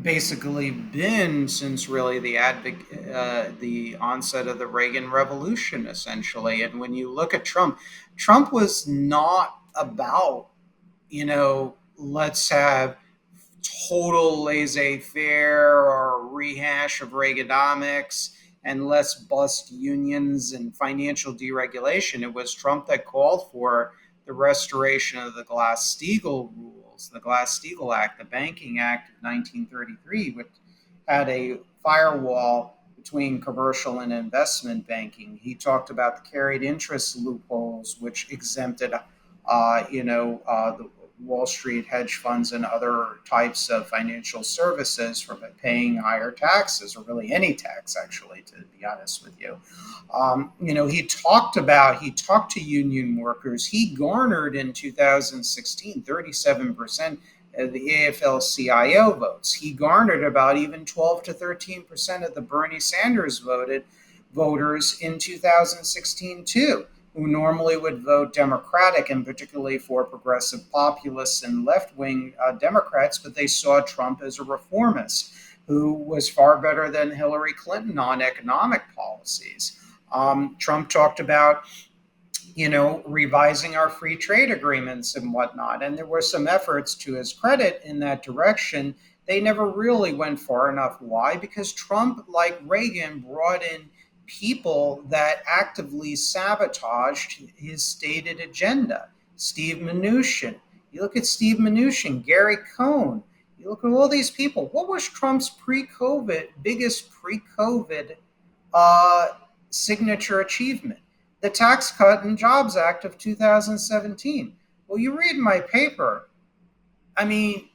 basically been since really the onset of the Reagan Revolution, essentially. And when you look at Trump, Trump was not about, let's have total laissez-faire or rehash of Reaganomics and let's bust unions and financial deregulation. It was Trump that called for the restoration of the Glass-Steagall rules, the Glass-Steagall Act, the Banking Act of 1933, which had a firewall between commercial and investment banking. He talked about the carried interest loopholes, which exempted, the Wall Street hedge funds and other types of financial services from paying higher taxes, or really any tax, actually, to be honest with you. He talked to union workers. He garnered in 2016 37% of the AFL-CIO votes. He garnered about even 12 to 13% of the Bernie Sanders voters in 2016 too, who normally would vote Democratic, and particularly for progressive populists and left-wing Democrats, but they saw Trump as a reformist who was far better than Hillary Clinton on economic policies. Trump talked about, revising our free trade agreements and whatnot. And there were some efforts, to his credit, in that direction. They never really went far enough. Why? Because Trump, like Reagan, brought in people that actively sabotaged his stated agenda. Steve Mnuchin. You look at Steve Mnuchin, Gary Cohn. You look at all these people. What was Trump's biggest pre-COVID uh, signature achievement? The Tax Cut and Jobs Act of 2017. Well, you read my paper. I mean,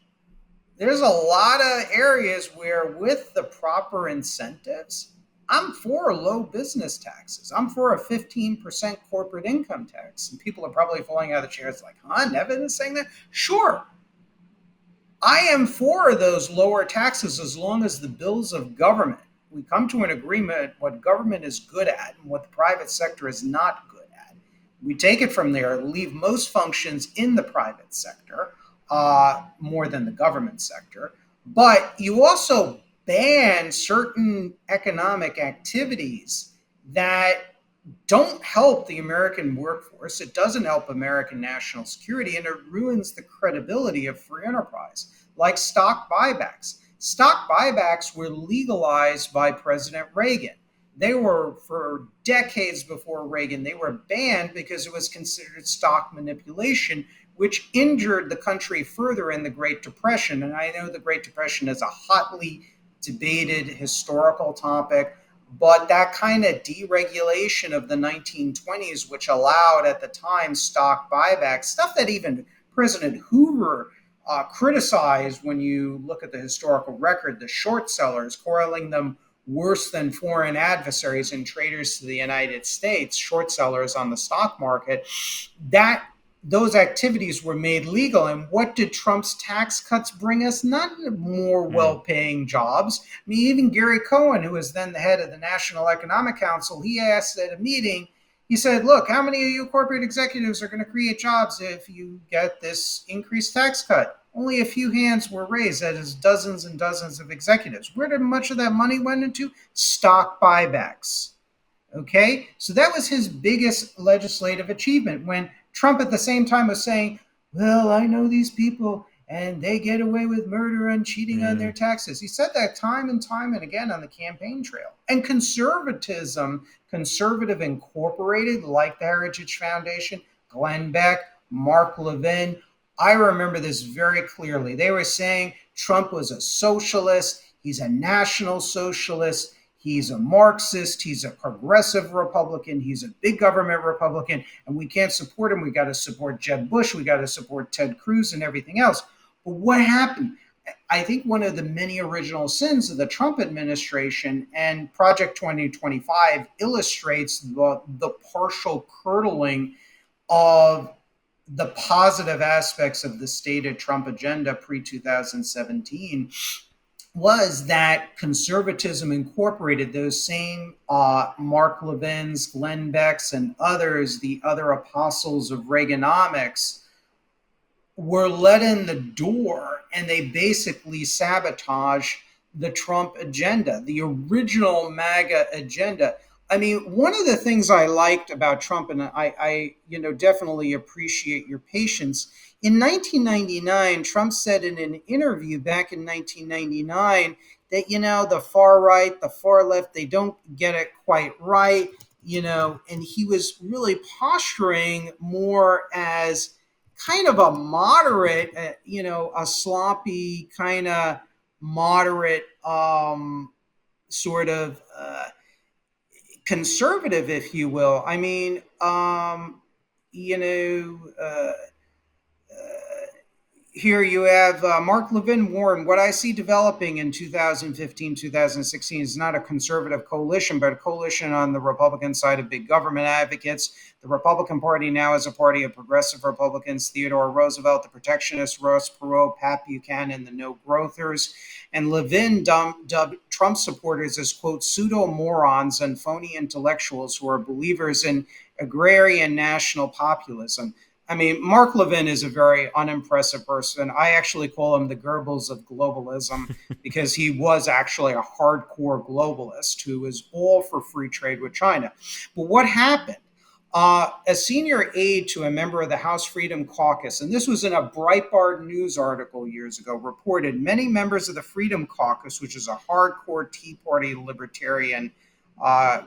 there's a lot of areas where, with the proper incentives, I'm for low business taxes. I'm for a 15% corporate income tax. And people are probably falling out of the chairs like, huh, Nevin is saying that? Sure. I am for those lower taxes as long as the bills of government, we come to an agreement what government is good at and what the private sector is not good at. We take it from there, leave most functions in the private sector, more than the government sector. But you also ban certain economic activities that don't help the American workforce. It doesn't help American national security, and it ruins the credibility of free enterprise, like stock buybacks. Stock buybacks were legalized by President Reagan. They were, for decades before Reagan, they were banned because it was considered stock manipulation, which injured the country further in the Great Depression. And I know the Great Depression is a hotly debated historical topic. But that kind of deregulation of the 1920s, which allowed at the time stock buybacks, stuff that even President Hoover criticized when you look at the historical record, the short sellers, calling them worse than foreign adversaries and traitors to the United States, short sellers on the stock market, that those activities were made legal. And what did Trump's tax cuts bring us? Not more Mm. well-paying jobs. I mean, even Gary Cohen, who was then the head of the National Economic Council, he asked at a meeting, he said, look, how many of you corporate executives are going to create jobs if you get this increased tax cut? Only a few hands were raised. That is dozens and dozens of executives. Where did much of that money went into? Stock buybacks. Okay, so that was his biggest legislative achievement when Trump at the same time was saying, well, I know these people and they get away with murder and cheating on their Mm. taxes. He said that time and time and again on the campaign trail. And conservatism, Conservative Incorporated, like the Heritage Foundation, Glenn Beck, Mark Levin, I remember this very clearly. They were saying Trump was a socialist, he's a national socialist, he's a Marxist, he's a progressive Republican, he's a big government Republican, and we can't support him. We got to support Jeb Bush, we got to support Ted Cruz and everything else. But what happened? I think one of the many original sins of the Trump administration and Project 2025 illustrates the partial curdling of the positive aspects of the stated Trump agenda pre 2017 was that conservatism incorporated those same Mark Levin's, Glenn Beck's, and others, the other apostles of Reaganomics, were let in the door and they basically sabotage the Trump agenda, the original MAGA agenda. I mean, one of the things I liked about Trump, and I definitely appreciate your patience. In 1999, Trump said in an interview back in 1999 that the far right, the far left, they don't get it quite right, and he was really posturing more as kind of a moderate, a sloppy kind of moderate sort of conservative, if you will. I mean, you know, uh, here you have Mark Levin warned what I see developing in 2015, 2016 is not a conservative coalition, but a coalition on the Republican side of big government advocates. The Republican Party now is a party of progressive Republicans, Theodore Roosevelt, the protectionists, Ross Perot, Pat Buchanan, the no growthers. And Levin dubbed Trump supporters as, quote, pseudo morons and phony intellectuals who are believers in agrarian national populism. I mean, Mark Levin is a very unimpressive person. I actually call him the Goebbels of globalism because he was actually a hardcore globalist who was all for free trade with China. But what happened? A senior aide to a member of the House Freedom Caucus, and this was in a Breitbart News article years ago, reported many members of the Freedom Caucus, which is a hardcore Tea Party libertarian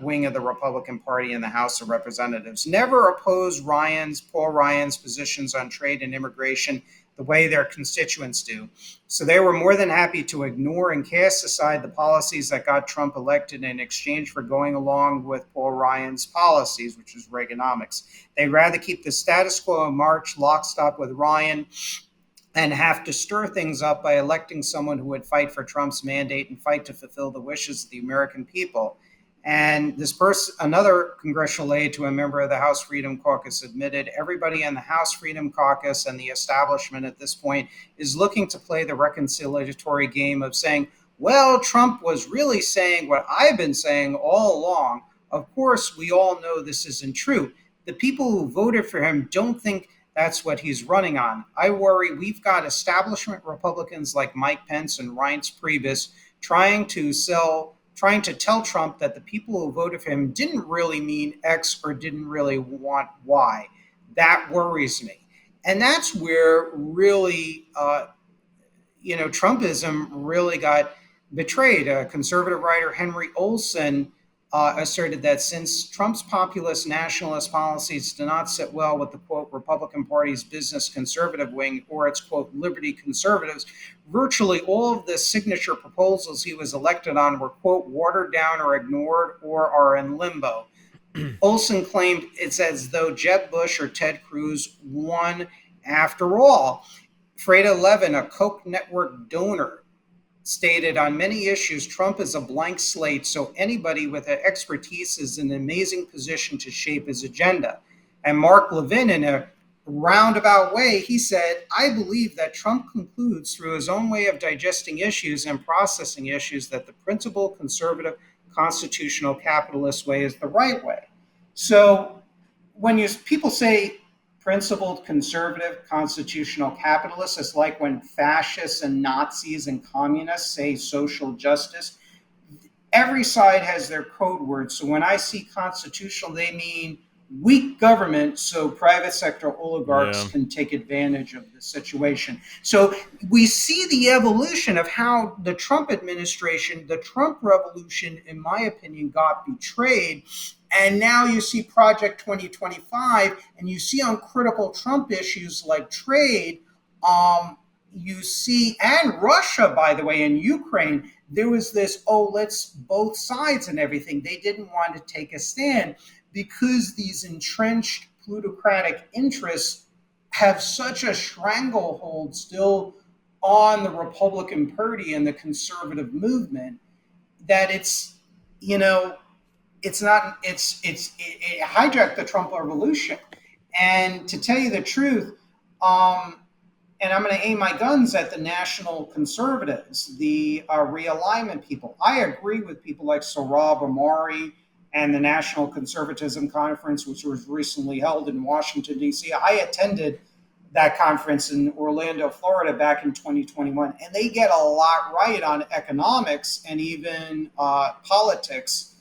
wing of the Republican Party in the House of Representatives, never opposed Paul Ryan's positions on trade and immigration the way their constituents do. So they were more than happy to ignore and cast aside the policies that got Trump elected in exchange for going along with Paul Ryan's policies, which is Reaganomics. They'd rather keep the status quo and march lockstep with Ryan and have to stir things up by electing someone who would fight for Trump's mandate and fight to fulfill the wishes of the American people. And this person, another congressional aide to a member of the House Freedom Caucus, admitted everybody in the House Freedom Caucus and the establishment at this point is looking to play the reconciliatory game of saying, well, Trump was really saying what I've been saying all along. Of course, we all know this isn't true. The people who voted for him don't think that's what he's running on. I worry we've got establishment Republicans like Mike Pence and Reince Priebus trying to tell Trump that the people who voted for him didn't really mean X or didn't really want Y. That worries me. And that's where really, Trumpism really got betrayed. Conservative writer Henry Olson asserted that since Trump's populist nationalist policies do not sit well with the, quote, Republican Party's business conservative wing or its, quote, liberty conservatives, virtually all of the signature proposals he was elected on were, quote, watered down or ignored or are in limbo. Olson claimed it's as though Jeb Bush or Ted Cruz won after all. Freda Levin, a Koch network donor, stated on many issues, Trump is a blank slate, so anybody with expertise is in an amazing position to shape his agenda. And Mark Levin, in a roundabout way, he said, I believe that Trump concludes through his own way of digesting issues and processing issues that the principled, conservative, constitutional, capitalist way is the right way. So when people say principled, conservative, constitutional, capitalist, it's like when fascists and Nazis and communists say social justice. Every side has their code words. So when I see constitutional, they mean weak government so private sector oligarchs can take advantage of the situation. So we see the evolution of how the Trump administration, the Trump revolution, in my opinion, got betrayed. And now you see Project 2025, and you see on critical Trump issues like trade, you see, and Russia, by the way, and Ukraine, there was this, let's both sides and everything. They didn't want to take a stand because these entrenched plutocratic interests have such a stranglehold still on the Republican Party and the conservative movement that it hijacked the Trump revolution. And to tell you the truth, and I'm going to aim my guns at the national conservatives, the realignment people. I agree with people like Sohrab Ahmari and the National Conservatism Conference, which was recently held in Washington, D.C. I attended that conference in Orlando, Florida back in 2021, and they get a lot right on economics and even politics,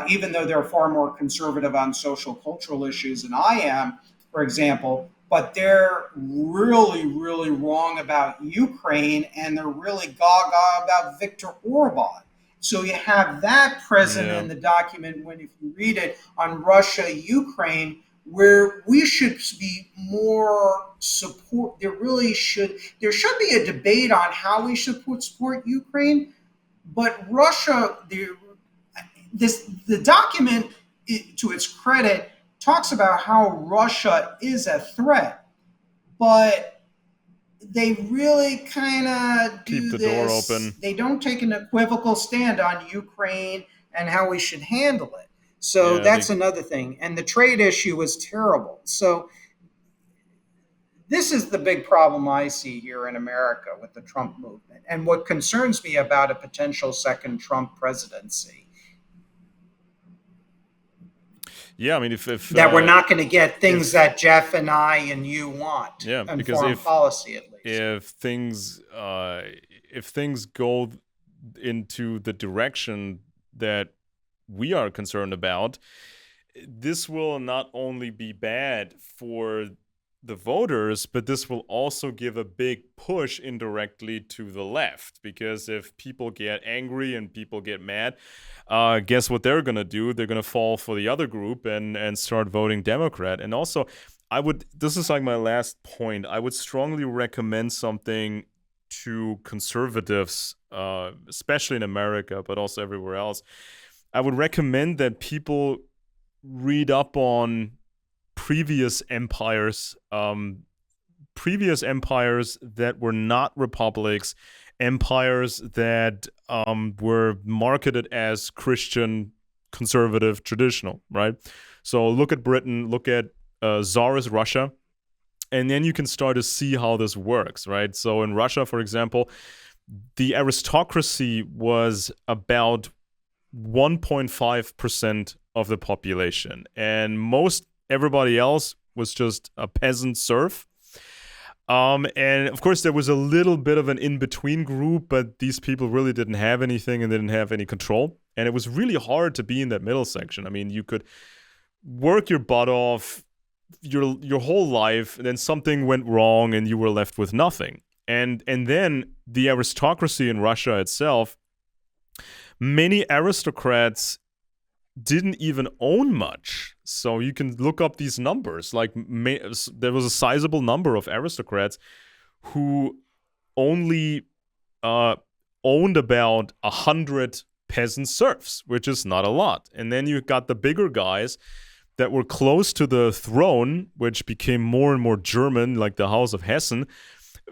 even though they're far more conservative on social cultural issues than I am, for example. But they're really, really wrong about Ukraine, and they're really gaga about Viktor Orban. So you have that present in the document when, if you read it, on Russia, Ukraine, where we should be more support. There should be a debate on how we should support Ukraine, but Russia, the document, to its credit, talks about how Russia is a threat, but they really kind of keep the door open. They don't take an equivocal stand on Ukraine and how we should handle it. So that's another thing. And the trade issue was terrible. So this is the big problem I see here in America with the Trump movement, and what concerns me about a potential second Trump presidency. Yeah, I mean, if that we're not going to get things that Jeff and I and you want. Yeah, and because foreign policy, at least. If things go into the direction that we are concerned about, this will not only be bad for the voters, but this will also give a big push indirectly to the left, because if people get angry and people get mad, guess what they're going to do? They're going to fall for the other group and start voting Democrat. And also, this is like my last point, I would strongly recommend something to conservatives, especially in America, but also everywhere else. I would recommend that people read up on previous empires that were not republics, empires that were marketed as Christian, conservative, traditional, right? So look at Britain, look at Tsarist Russia, and then you can start to see how this works, right? So in Russia, for example, the aristocracy was about 1.5% of the population, and everybody else was just a peasant serf. And of course, there was a little bit of an in-between group, but these people really didn't have anything and didn't have any control. And it was really hard to be in that middle section. I mean, you could work your butt off your whole life, and then something went wrong and you were left with nothing. And then the aristocracy in Russia itself, many aristocrats didn't even own much. So you can look up these numbers. Like there was a sizable number of aristocrats who only uh, owned about 100 peasant serfs, which is not a lot. And then you got the bigger guys that were close to the throne, which became more and more German, like the House of Hessen.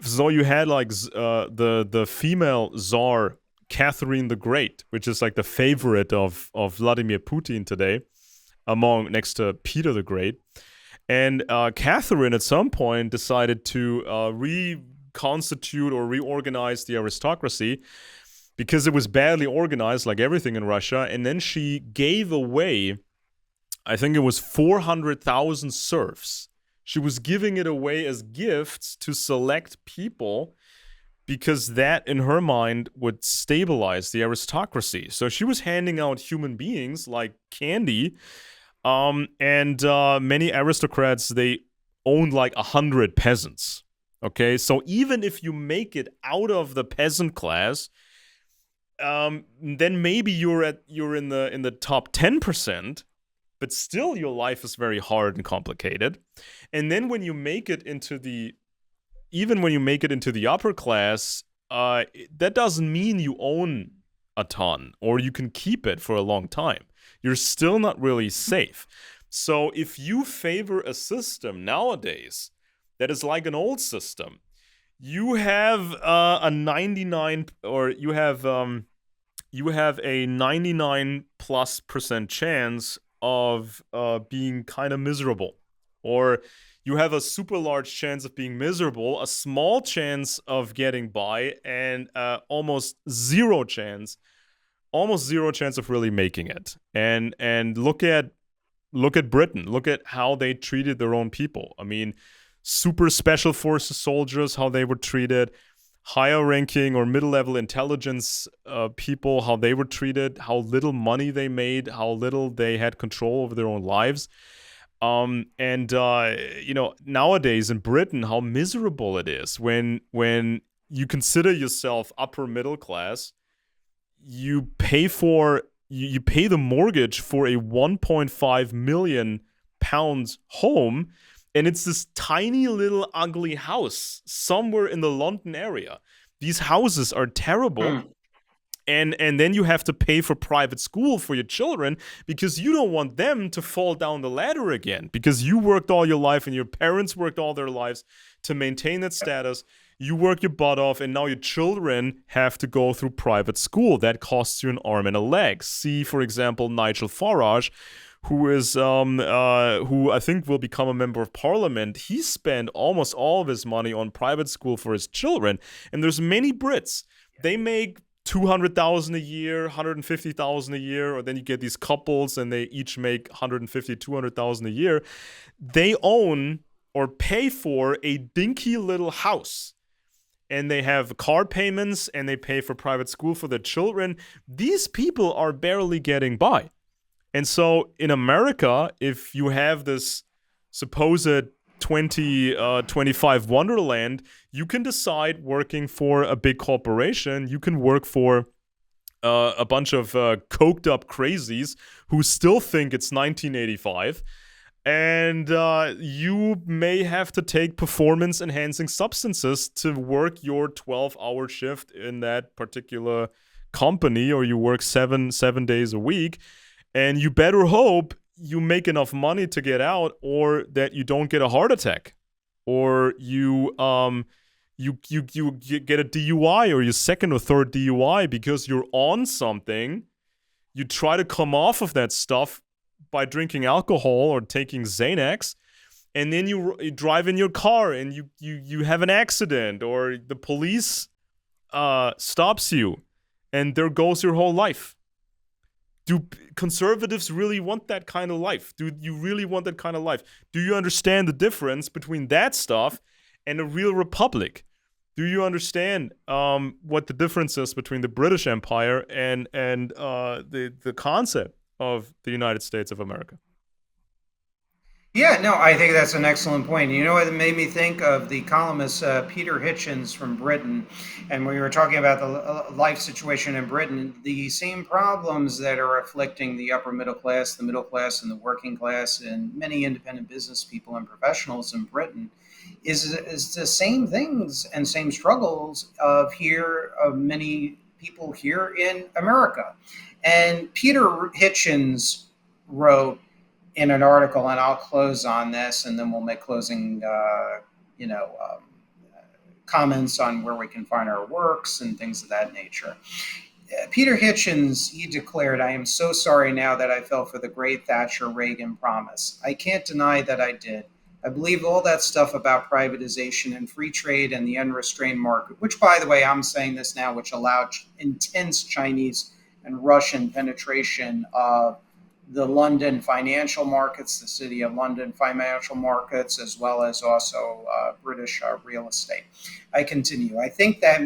So you had like the female czar Catherine the Great, which is like the favorite of Vladimir Putin today, among next to Peter the Great. And Catherine at some point decided to reconstitute or reorganize the aristocracy because it was badly organized, like everything in Russia. And then she gave away, I think it was 400,000 serfs. She was giving it away as gifts to select people because that, in her mind, would stabilize the aristocracy. So she was handing out human beings like candy. And many aristocrats, they owned like 100 peasants. Okay, so even if you make it out of the peasant class, then maybe you're in the top 10%, but still your life is very hard and complicated. And then when you make it into the upper class, that doesn't mean you own a ton or you can keep it for a long time. You're still not really safe. So if you favor a system nowadays that is like an old system, you have a 99 or you have a 99+% chance of being kind of miserable, or you have a super large chance of being miserable, a small chance of getting by, and almost zero chance of really making it. And look at Britain. Look at how they treated their own people. I mean, super special forces soldiers, how they were treated. Higher ranking or middle-level intelligence people, how they were treated, how little money they made, how little they had control over their own lives. Nowadays in Britain, how miserable it is when you consider yourself upper middle class, you pay the mortgage for a 1.5 million pounds home, and it's this tiny little ugly house somewhere in the London area. These houses are terrible. And then you have to pay for private school for your children because you don't want them to fall down the ladder again, because you worked all your life and your parents worked all their lives to maintain that status. You work your butt off, and now your children have to go through private school. That costs you an arm and a leg. See, for example, Nigel Farage, who I think will become a member of parliament. He spent almost all of his money on private school for his children. And there's many Brits. They make 200,000 a year, 150,000 a year, or then you get these couples and they each make 150, 200,000 a year. They own or pay for a dinky little house, and they have car payments and they pay for private school for their children. These people are barely getting by. And so in America, if you have this supposed 2025 Wonderland, you can decide working for a big corporation. You can work for a bunch of coked up crazies who still think it's 1985. And you may have to take performance enhancing substances to work your 12-hour shift in that particular company, or you work seven days a week. And you better hope you make enough money to get out, or that you don't get a heart attack, or you get a DUI, or your second or third DUI because you're on something. You try to come off of that stuff by drinking alcohol or taking Xanax, and then you drive in your car and you have an accident, or the police stops you, and there goes your whole life. Do conservatives really want that kind of life? Do you really want that kind of life? Do you understand the difference between that stuff and a real republic? Do you understand what the difference is between the British Empire and the concept of the United States of America? Yeah, no, I think that's an excellent point. You know what it made me think of the columnist Peter Hitchens from Britain, and we were talking about the life situation in Britain. The same problems that are afflicting the upper middle class, and the working class, and many independent business people and professionals in Britain is the same things and same struggles of many people here in America. And Peter Hitchens wrote in an article, and I'll close on this, and then we'll make closing, you know, comments on where we can find our works and things of that nature. Peter Hitchens, he declared, "I am so sorry now that I fell for the great Thatcher Reagan promise. I can't deny that I did. I believed all that stuff about privatization and free trade and the unrestrained market, which, by the way, I'm saying this now, which allowed intense Chinese and Russian penetration of the London financial markets, the City of London financial markets, as well as also British real estate." I continue. "I think that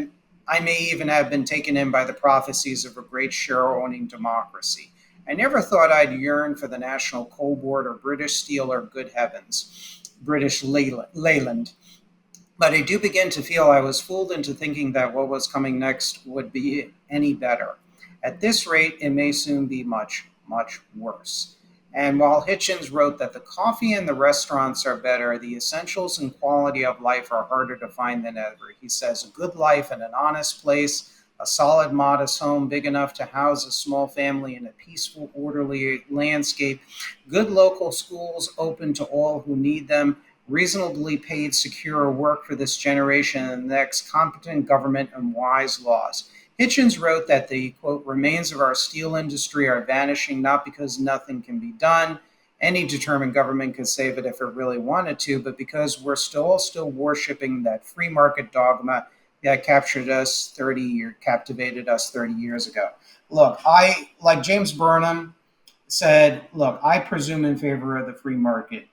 I may even have been taken in by the prophecies of a great share-owning democracy. I never thought I'd yearn for the National Coal Board or British Steel or, good heavens, British Leyland. But I do begin to feel I was fooled into thinking that what was coming next would be any better. At this rate, it may soon be much, much worse." And while Hitchens wrote that the coffee and the restaurants are better, the essentials and quality of life are harder to find than ever. He says a good life in an honest place, a solid, modest home big enough to house a small family in a peaceful, orderly landscape, good local schools open to all who need them, reasonably paid, secure work for this generation and the next, competent government, and wise laws. Hitchens wrote that the, quote, remains of our steel industry are vanishing not because nothing can be done. Any determined government could save it if it really wanted to, but because we're still worshiping that free market dogma that captivated us 30 years ago. Look, I, like James Burnham said, look, I presume in favor of the free market,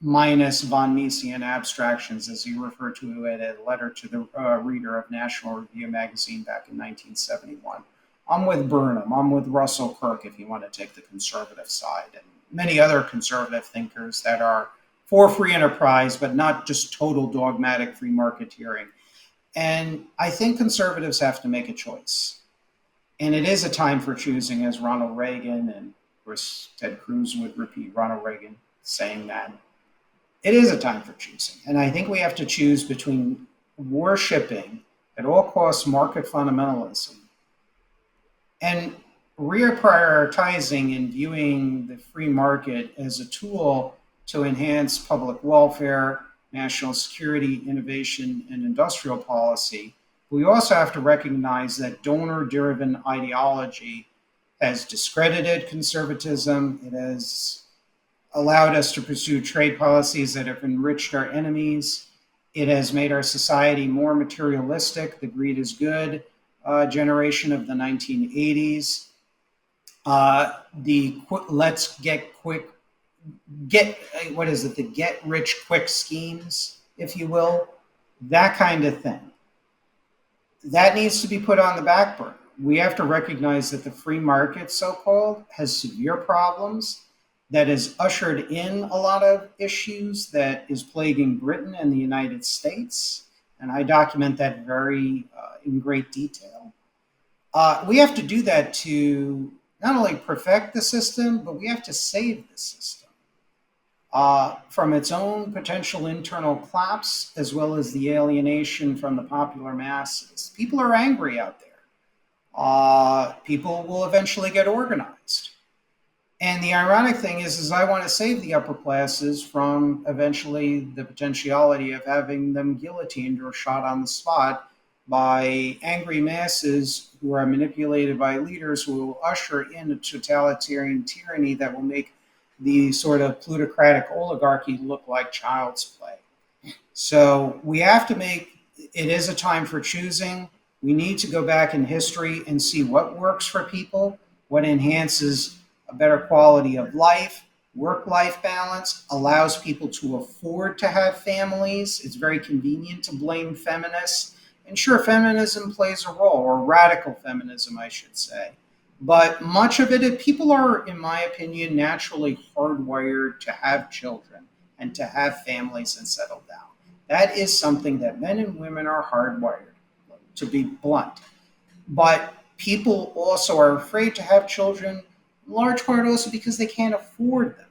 minus von Misesian abstractions, as he referred to it in a letter to the reader of National Review magazine back in 1971. I'm with Burnham. I'm with Russell Kirk, if you want to take the conservative side, and many other conservative thinkers that are for free enterprise, but not just total dogmatic free marketeering. And I think conservatives have to make a choice. And it is a time for choosing, as Ronald Reagan and of course Ted Cruz would repeat Ronald Reagan saying that. It is a time for choosing. And I think we have to choose between worshiping at all costs market fundamentalism and reprioritizing and viewing the free market as a tool to enhance public welfare, national security, innovation, and industrial policy. We also have to recognize that donor-driven ideology has discredited conservatism. It has allowed us to pursue trade policies that have enriched our enemies. It has made our society more materialistic. The greed is good generation of the 1980s. The let's get quick, get, what is it, the get rich quick schemes, if you will, that kind of thing. That needs to be put on the back burner. We have to recognize that the free market, so called, has severe problems, that has ushered in a lot of issues that is plaguing Britain and the United States. And I document that very in great detail. We have to do that to not only perfect the system, but we have to save the system from its own potential internal collapse, as well as the alienation from the popular masses. People are angry out there. People will eventually get organized. And the ironic thing is I want to save the upper classes from eventually the potentiality of having them guillotined or shot on the spot by angry masses who are manipulated by leaders who will usher in a totalitarian tyranny that will make the sort of plutocratic oligarchy look like child's play. So we have to make, it is a time for choosing. We need to go back in history and see what works for people, what enhances a better quality of life, work-life balance, allows people to afford to have families. It's very convenient to blame feminists. And sure, feminism plays a role, or radical feminism, I should say. But much of it, people are, in my opinion, naturally hardwired to have children and to have families and settle down. That is something that men and women are hardwired, to be blunt. But people also are afraid to have children, in large part also because they can't afford them.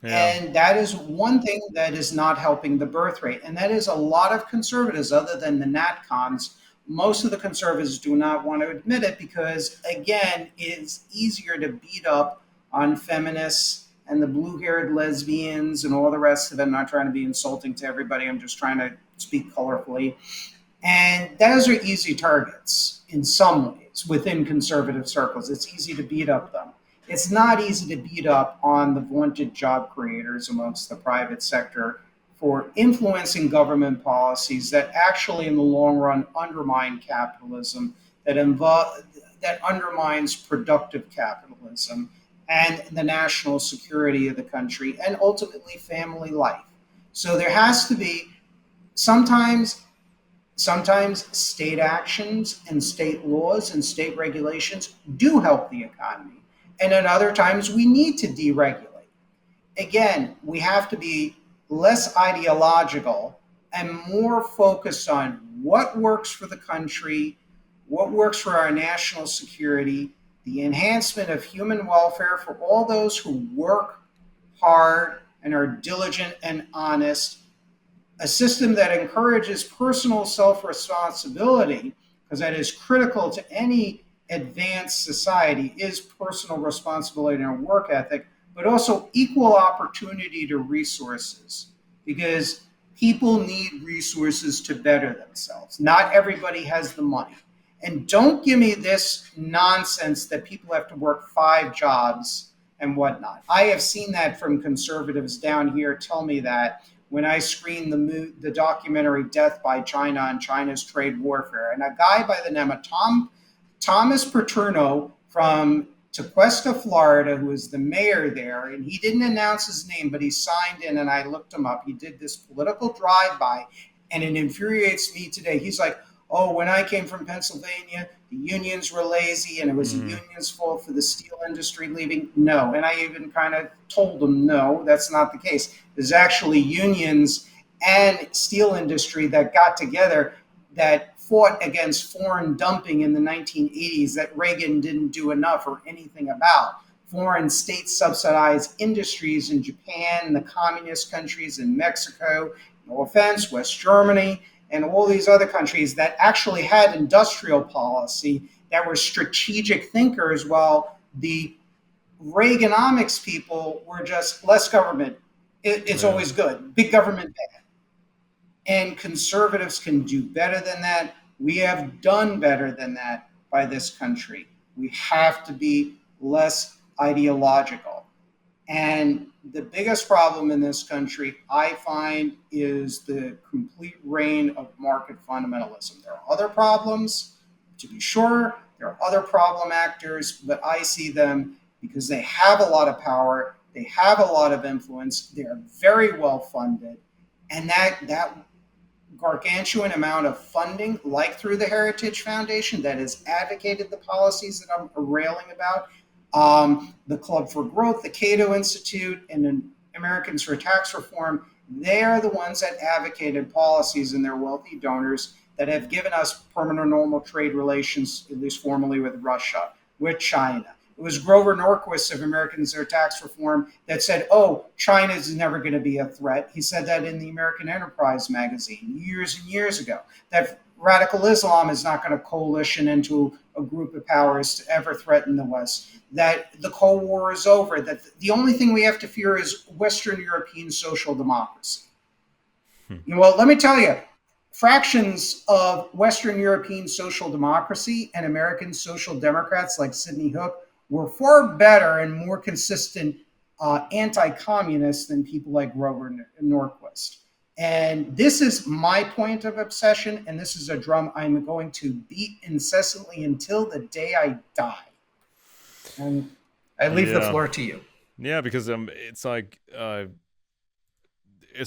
Yeah. And that is one thing that is not helping the birth rate. And that is a lot of conservatives, other than the NatCons, most of the conservatives do not want to admit it because, again, it's easier to beat up on feminists and the blue haired lesbians and all the rest of it. I'm not trying to be insulting to everybody, I'm just trying to speak colorfully. And those are easy targets in some ways within conservative circles. It's easy to beat up them. It's not easy to beat up on the vaunted job creators amongst the private sector for influencing government policies that actually, in the long run, undermine capitalism, that undermines productive capitalism and the national security of the country and ultimately family life. So there has to be sometimes sometimes state actions and state laws and state regulations do help the economy. And at other times, we need to deregulate. Again, we have to be less ideological and more focused on what works for the country, what works for our national security, the enhancement of human welfare for all those who work hard and are diligent and honest, a system that encourages personal self responsibility, because that is critical to any advanced society, is personal responsibility and work ethic, but also equal opportunity to resources, because people need resources to better themselves. Not everybody has the money. And don't give me this nonsense that people have to work 5 jobs and whatnot. I have seen that from conservatives down here tell me that when I screened the documentary Death by China and China's Trade Warfare. And a guy by the name of Thomas Paterno from Tequesta, Florida, who is the mayor there, and he didn't announce his name, but he signed in, and I looked him up. He did this political drive-by, and it infuriates me today. He's like, oh, when I came from Pennsylvania, the unions were lazy and it was the Mm. union's fault for the steel industry leaving. No. And I even kind of told them, no, that's not the case. There's actually unions and steel industry that got together that fought against foreign dumping in the 1980s that Reagan didn't do enough or anything about. Foreign state subsidized industries in Japan and the communist countries in Mexico, no offense, West Germany, and all these other countries that actually had industrial policy that were strategic thinkers, while the Reaganomics people were just less government. It's Yeah. always good. Big government bad. And conservatives can do better than that. We have done better than that by this country. We have to be less ideological. And the biggest problem in this country, I find, is the complete reign of market fundamentalism. There are other problems, to be sure. There are other problem actors, but I see them because they have a lot of power, they have a lot of influence, they are very well funded, and that gargantuan amount of funding, like through the Heritage Foundation, that has advocated the policies that I'm railing about, the Club for Growth, the Cato Institute, and the Americans for Tax Reform, they're the ones that advocated policies, and their wealthy donors that have given us permanent normal trade relations, at least formally, with Russia, with China. It was Grover Norquist of Americans for Tax Reform that said, oh, China is never going to be a threat. He said that in the American Enterprise magazine years and years ago, that radical Islam is not going to coalition into a group of powers to ever threaten the West, that the Cold War is over, that the only thing we have to fear is Western European social democracy. Hmm. Well, let me tell you, fractions of Western European social democracy and American social democrats like Sidney Hook were far better and more consistent anti-communists than people like Grover Norquist. And this is my point of obsession, and this is a drum I'm going to beat incessantly until the day I die. And I leave the Yeah. floor to you. Yeah, because it's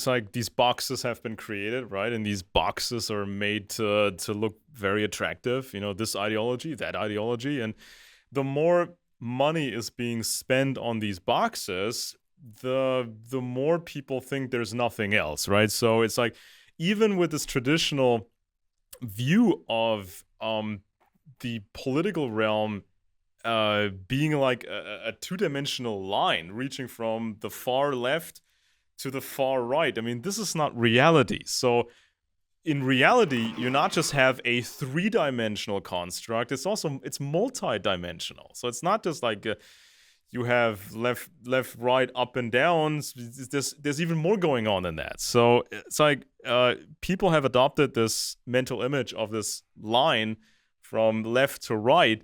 like these boxes have been created, right? And these boxes are made to look very attractive. You know, this ideology, that ideology, and the more money is being spent on these boxes, the more people think there's nothing else, right? So it's like, even with this traditional view of the political realm being like a two-dimensional line reaching from the far left to the far right. I mean, this is not reality. So in reality, you not just have a three-dimensional construct, it's multi-dimensional. So it's not just like you have left, right, up, and down. There's even more going on than that. So it's like people have adopted this mental image of this line from left to right,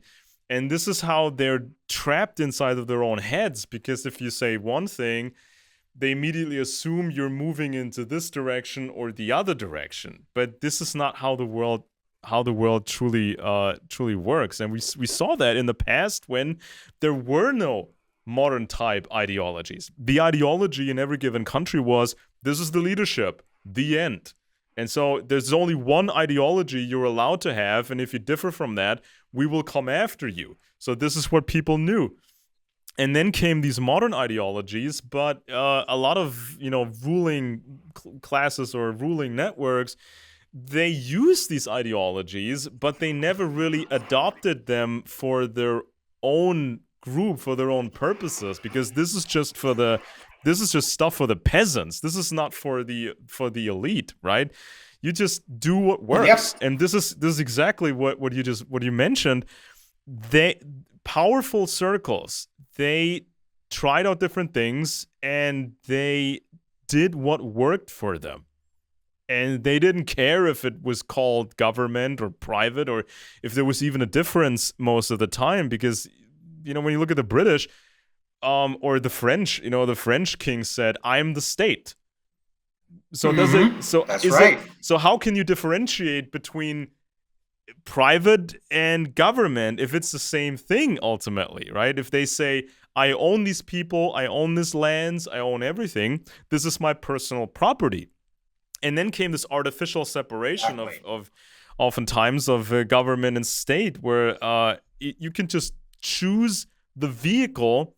and this is how they're trapped inside of their own heads. Because if you say one thing, they immediately assume you're moving into this direction or the other direction. But this is not how the world truly works. And we saw that in the past when there were no modern type ideologies. The ideology in every given country was, this is the leadership, the end. And so there's only one ideology you're allowed to have, and if you differ from that, we will come after you. So this is what people knew. And then came these modern ideologies, but a lot of ruling classes or ruling networks, they use these ideologies, but they never really adopted them for their own group, for their own purposes, because this is just stuff for the peasants. This is not for the elite, right? You just do what works. Yep. And this is exactly what you mentioned. They powerful circles, they tried out different things and they did what worked for them. And they didn't care if it was called government or private, or if there was even a difference most of the time. Because, when you look at the British or the French, the French king said, "I'm the state." So does it? So That's is right. it? So how can you differentiate between private and government if it's the same thing ultimately, right? If they say, I own these people, I own these lands, I own everything, this is my personal property. And then came this artificial separation Exactly. of oftentimes of government and state, where you can just choose the vehicle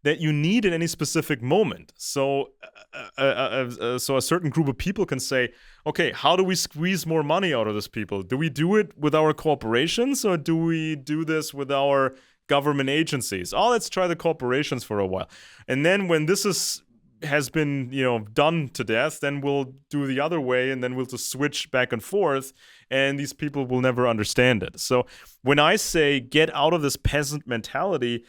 that you need in any specific moment. So so a certain group of people can say, okay, how do we squeeze more money out of these people? Do we do it with our corporations, or do we do this with our government agencies? Oh, let's try the corporations for a while. And then when has been done to death, then we'll do the other way, and then we'll just switch back and forth, and these people will never understand it. So when I say get out of this peasant mentality,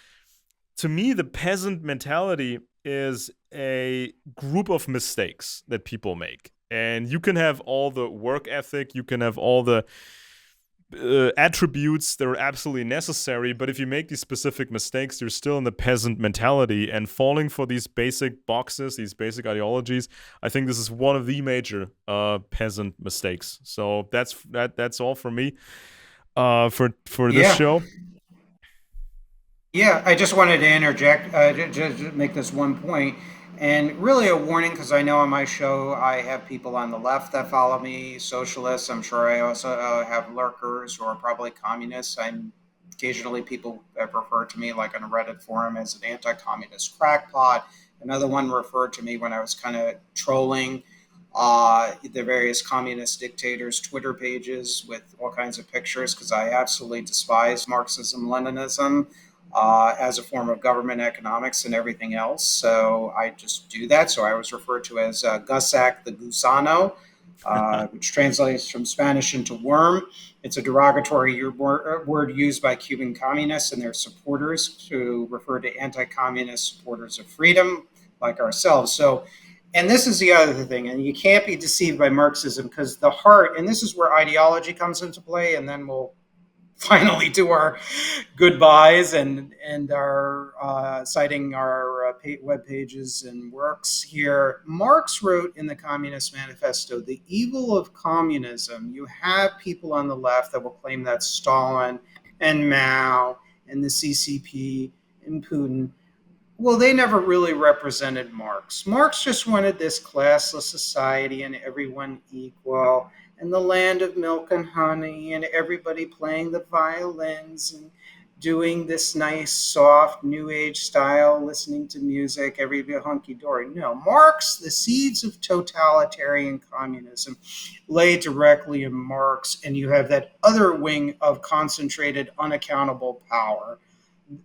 to me, the peasant mentality is a group of mistakes that people make. And you can have all the work ethic, you can have all the attributes that are absolutely necessary, but if you make these specific mistakes, you're still in the peasant mentality and falling for these basic boxes, these basic ideologies. I think this is one of the major peasant mistakes. So that's all for me for this Yeah. show. Yeah, I just wanted to interject, just make this one point, and really a warning, because I know on my show I have people on the left that follow me, socialists. I'm sure I also have lurkers who are probably communists. I'm occasionally people have referred to me, like on a Reddit forum, as an anti-communist crackpot. Another one referred to me when I was kind of trolling the various communist dictators' Twitter pages with all kinds of pictures, because I absolutely despise Marxism, Leninism as a form of government economics and everything else. So I just do that. So I was referred to as Gusak the Gusano, which translates from Spanish into worm. It's a derogatory word used by Cuban communists and their supporters to refer to anti-communist supporters of freedom like ourselves. So, and this is the other thing, and you can't be deceived by Marxism, because the heart, and this is where ideology comes into play, and then we'll finally do our goodbyes and our citing our web pages and works here. Marx wrote in the Communist Manifesto, the evil of communism. You have people on the left that will claim that Stalin and Mao and the CCP and Putin, well, they never really represented Marx. Marx just wanted this classless society and everyone equal, and the land of milk and honey, and everybody playing the violins, and doing this nice, soft, new age style, listening to music, every bit hunky dory. No, Marx, the seeds of totalitarian communism lay directly in Marx, and you have that other wing of concentrated, unaccountable power.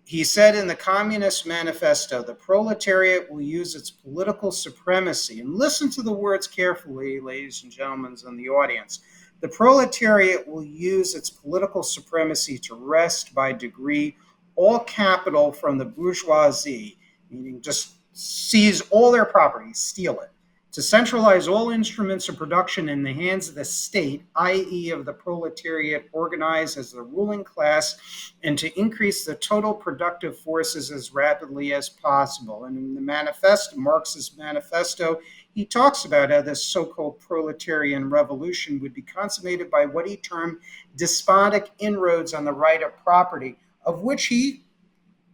He said in the Communist Manifesto, the proletariat will use its political supremacy, and listen to the words carefully, ladies and gentlemen in the audience. The proletariat will use its political supremacy to wrest by degree all capital from the bourgeoisie, meaning just seize all their property, steal it, to centralize all instruments of production in the hands of the state, i.e., of the proletariat organized as the ruling class, and to increase the total productive forces as rapidly as possible. And in the manifesto, Marx's manifesto, he talks about how this so-called proletarian revolution would be consummated by what he termed despotic inroads on the right of property, of which he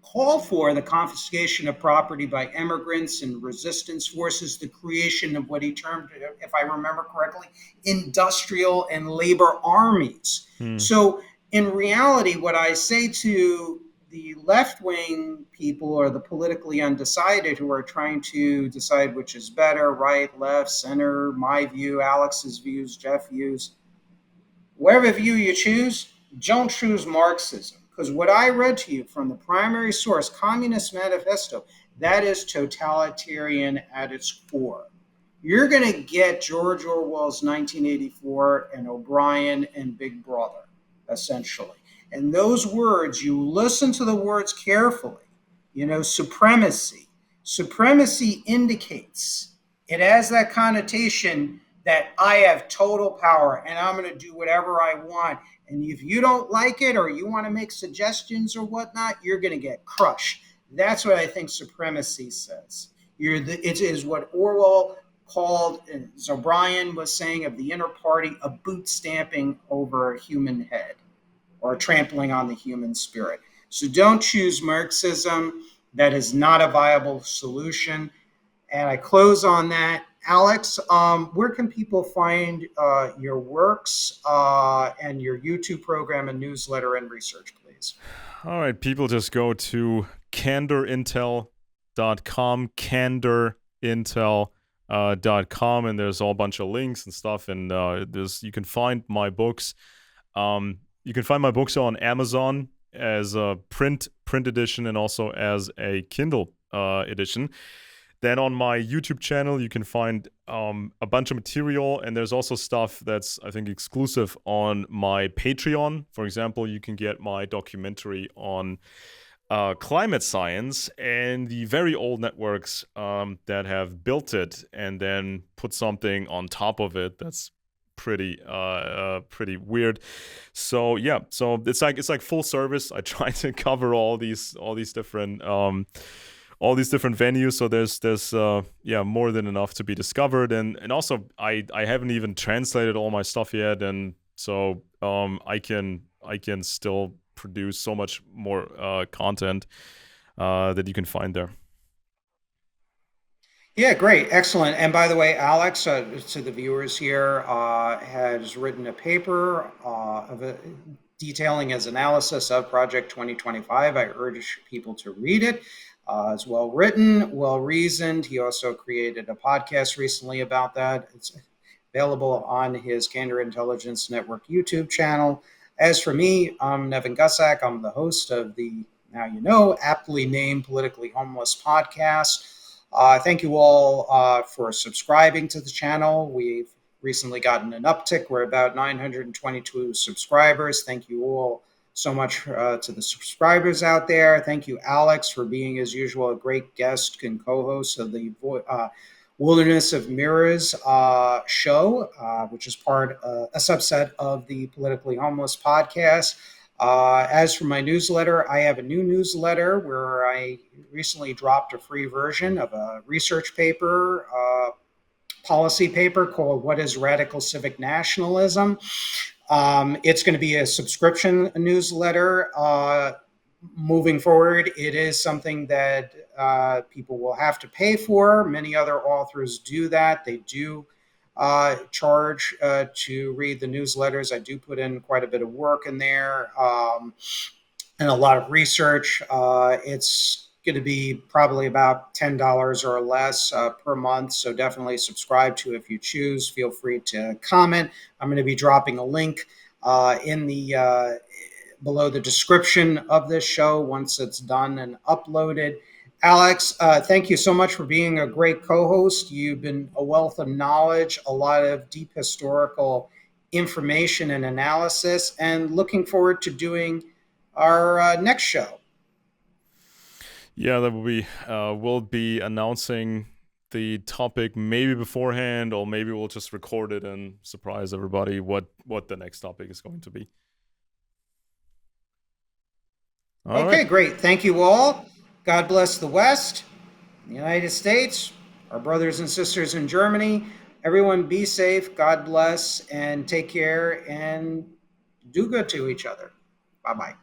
call for the confiscation of property by immigrants and resistance forces, the creation of what he termed, if I remember correctly, industrial and labor armies. Hmm. So, in reality, what I say to the left wing people or the politically undecided who are trying to decide which is better, right, left, center, my view, Alex's views, Jeff's views, whatever view you choose, don't choose Marxism. Because what I read to you from the primary source, Communist Manifesto, that is totalitarian at its core. You're going to get George Orwell's 1984 and O'Brien and Big Brother, essentially. And those words, you listen to the words carefully. Supremacy. Supremacy indicates, it has that connotation that I have total power and I'm going to do whatever I want. And if you don't like it or you want to make suggestions or whatnot, you're going to get crushed. That's what I think supremacy says. It is what Orwell called, as O'Brien was saying of the inner party, a boot stamping over a human head or trampling on the human spirit. So don't choose Marxism. That is not a viable solution. And I close on that. Alex, where can people find your works and your YouTube program and newsletter and research, please? All right, people just go to candorintel.com, candorintel.com, and there's a whole bunch of links and stuff, and you can find my books. You can find my books on Amazon as a print edition and also as a Kindle edition. Then on my YouTube channel, you can find a bunch of material, and there's also stuff that's, I think, exclusive on my Patreon. For example, you can get my documentary on climate science and the very old networks that have built it and then put something on top of it that's pretty weird. So yeah, so it's like full service. I try to cover all these different venues, so there's more than enough to be discovered, and also I haven't even translated all my stuff yet, and so I can still produce so much more content that you can find there. Yeah, great, excellent. And by the way, Alex, to the viewers here, has written a paper detailing his analysis of Project 2025. I urge people to read it. It's well written, well reasoned. He also created a podcast recently about that. It's available on his Candor Intelligence Network YouTube channel. As for me, I'm Nevin Gusak. I'm the host of the, now aptly named Politically Homeless podcast. Thank you all for subscribing to the channel. We've recently gotten an uptick. We're about 922 subscribers. Thank you all so much to the subscribers out there. Thank you, Alex, for being, as usual, a great guest and co-host of the Wilderness of Mirrors show, which is a subset of the Politically Homeless podcast. As for my newsletter, I have a new newsletter where I recently dropped a free version of a research paper, policy paper called What is Radical Civic Nationalism? It's going to be a subscription newsletter. Moving forward, it is something that people will have to pay for. Many other authors do that. They do charge to read the newsletters. I do put in quite a bit of work in there. and a lot of research. It's going to be probably about $10 or less per month. So definitely subscribe to if you choose. Feel free to comment. I'm going to be dropping a link in the below the description of this show once it's done and uploaded. Alex, thank you so much for being a great co host. You've been a wealth of knowledge, a lot of deep historical information and analysis, and looking forward to doing our next show. Yeah, that will be. We'll be announcing the topic maybe beforehand, or maybe we'll just record it and surprise everybody what the next topic is going to be. All Okay, right. great. Thank you all. God bless the West, the United States, our brothers and sisters in Germany. Everyone be safe. God bless and take care and do good to each other. Bye bye.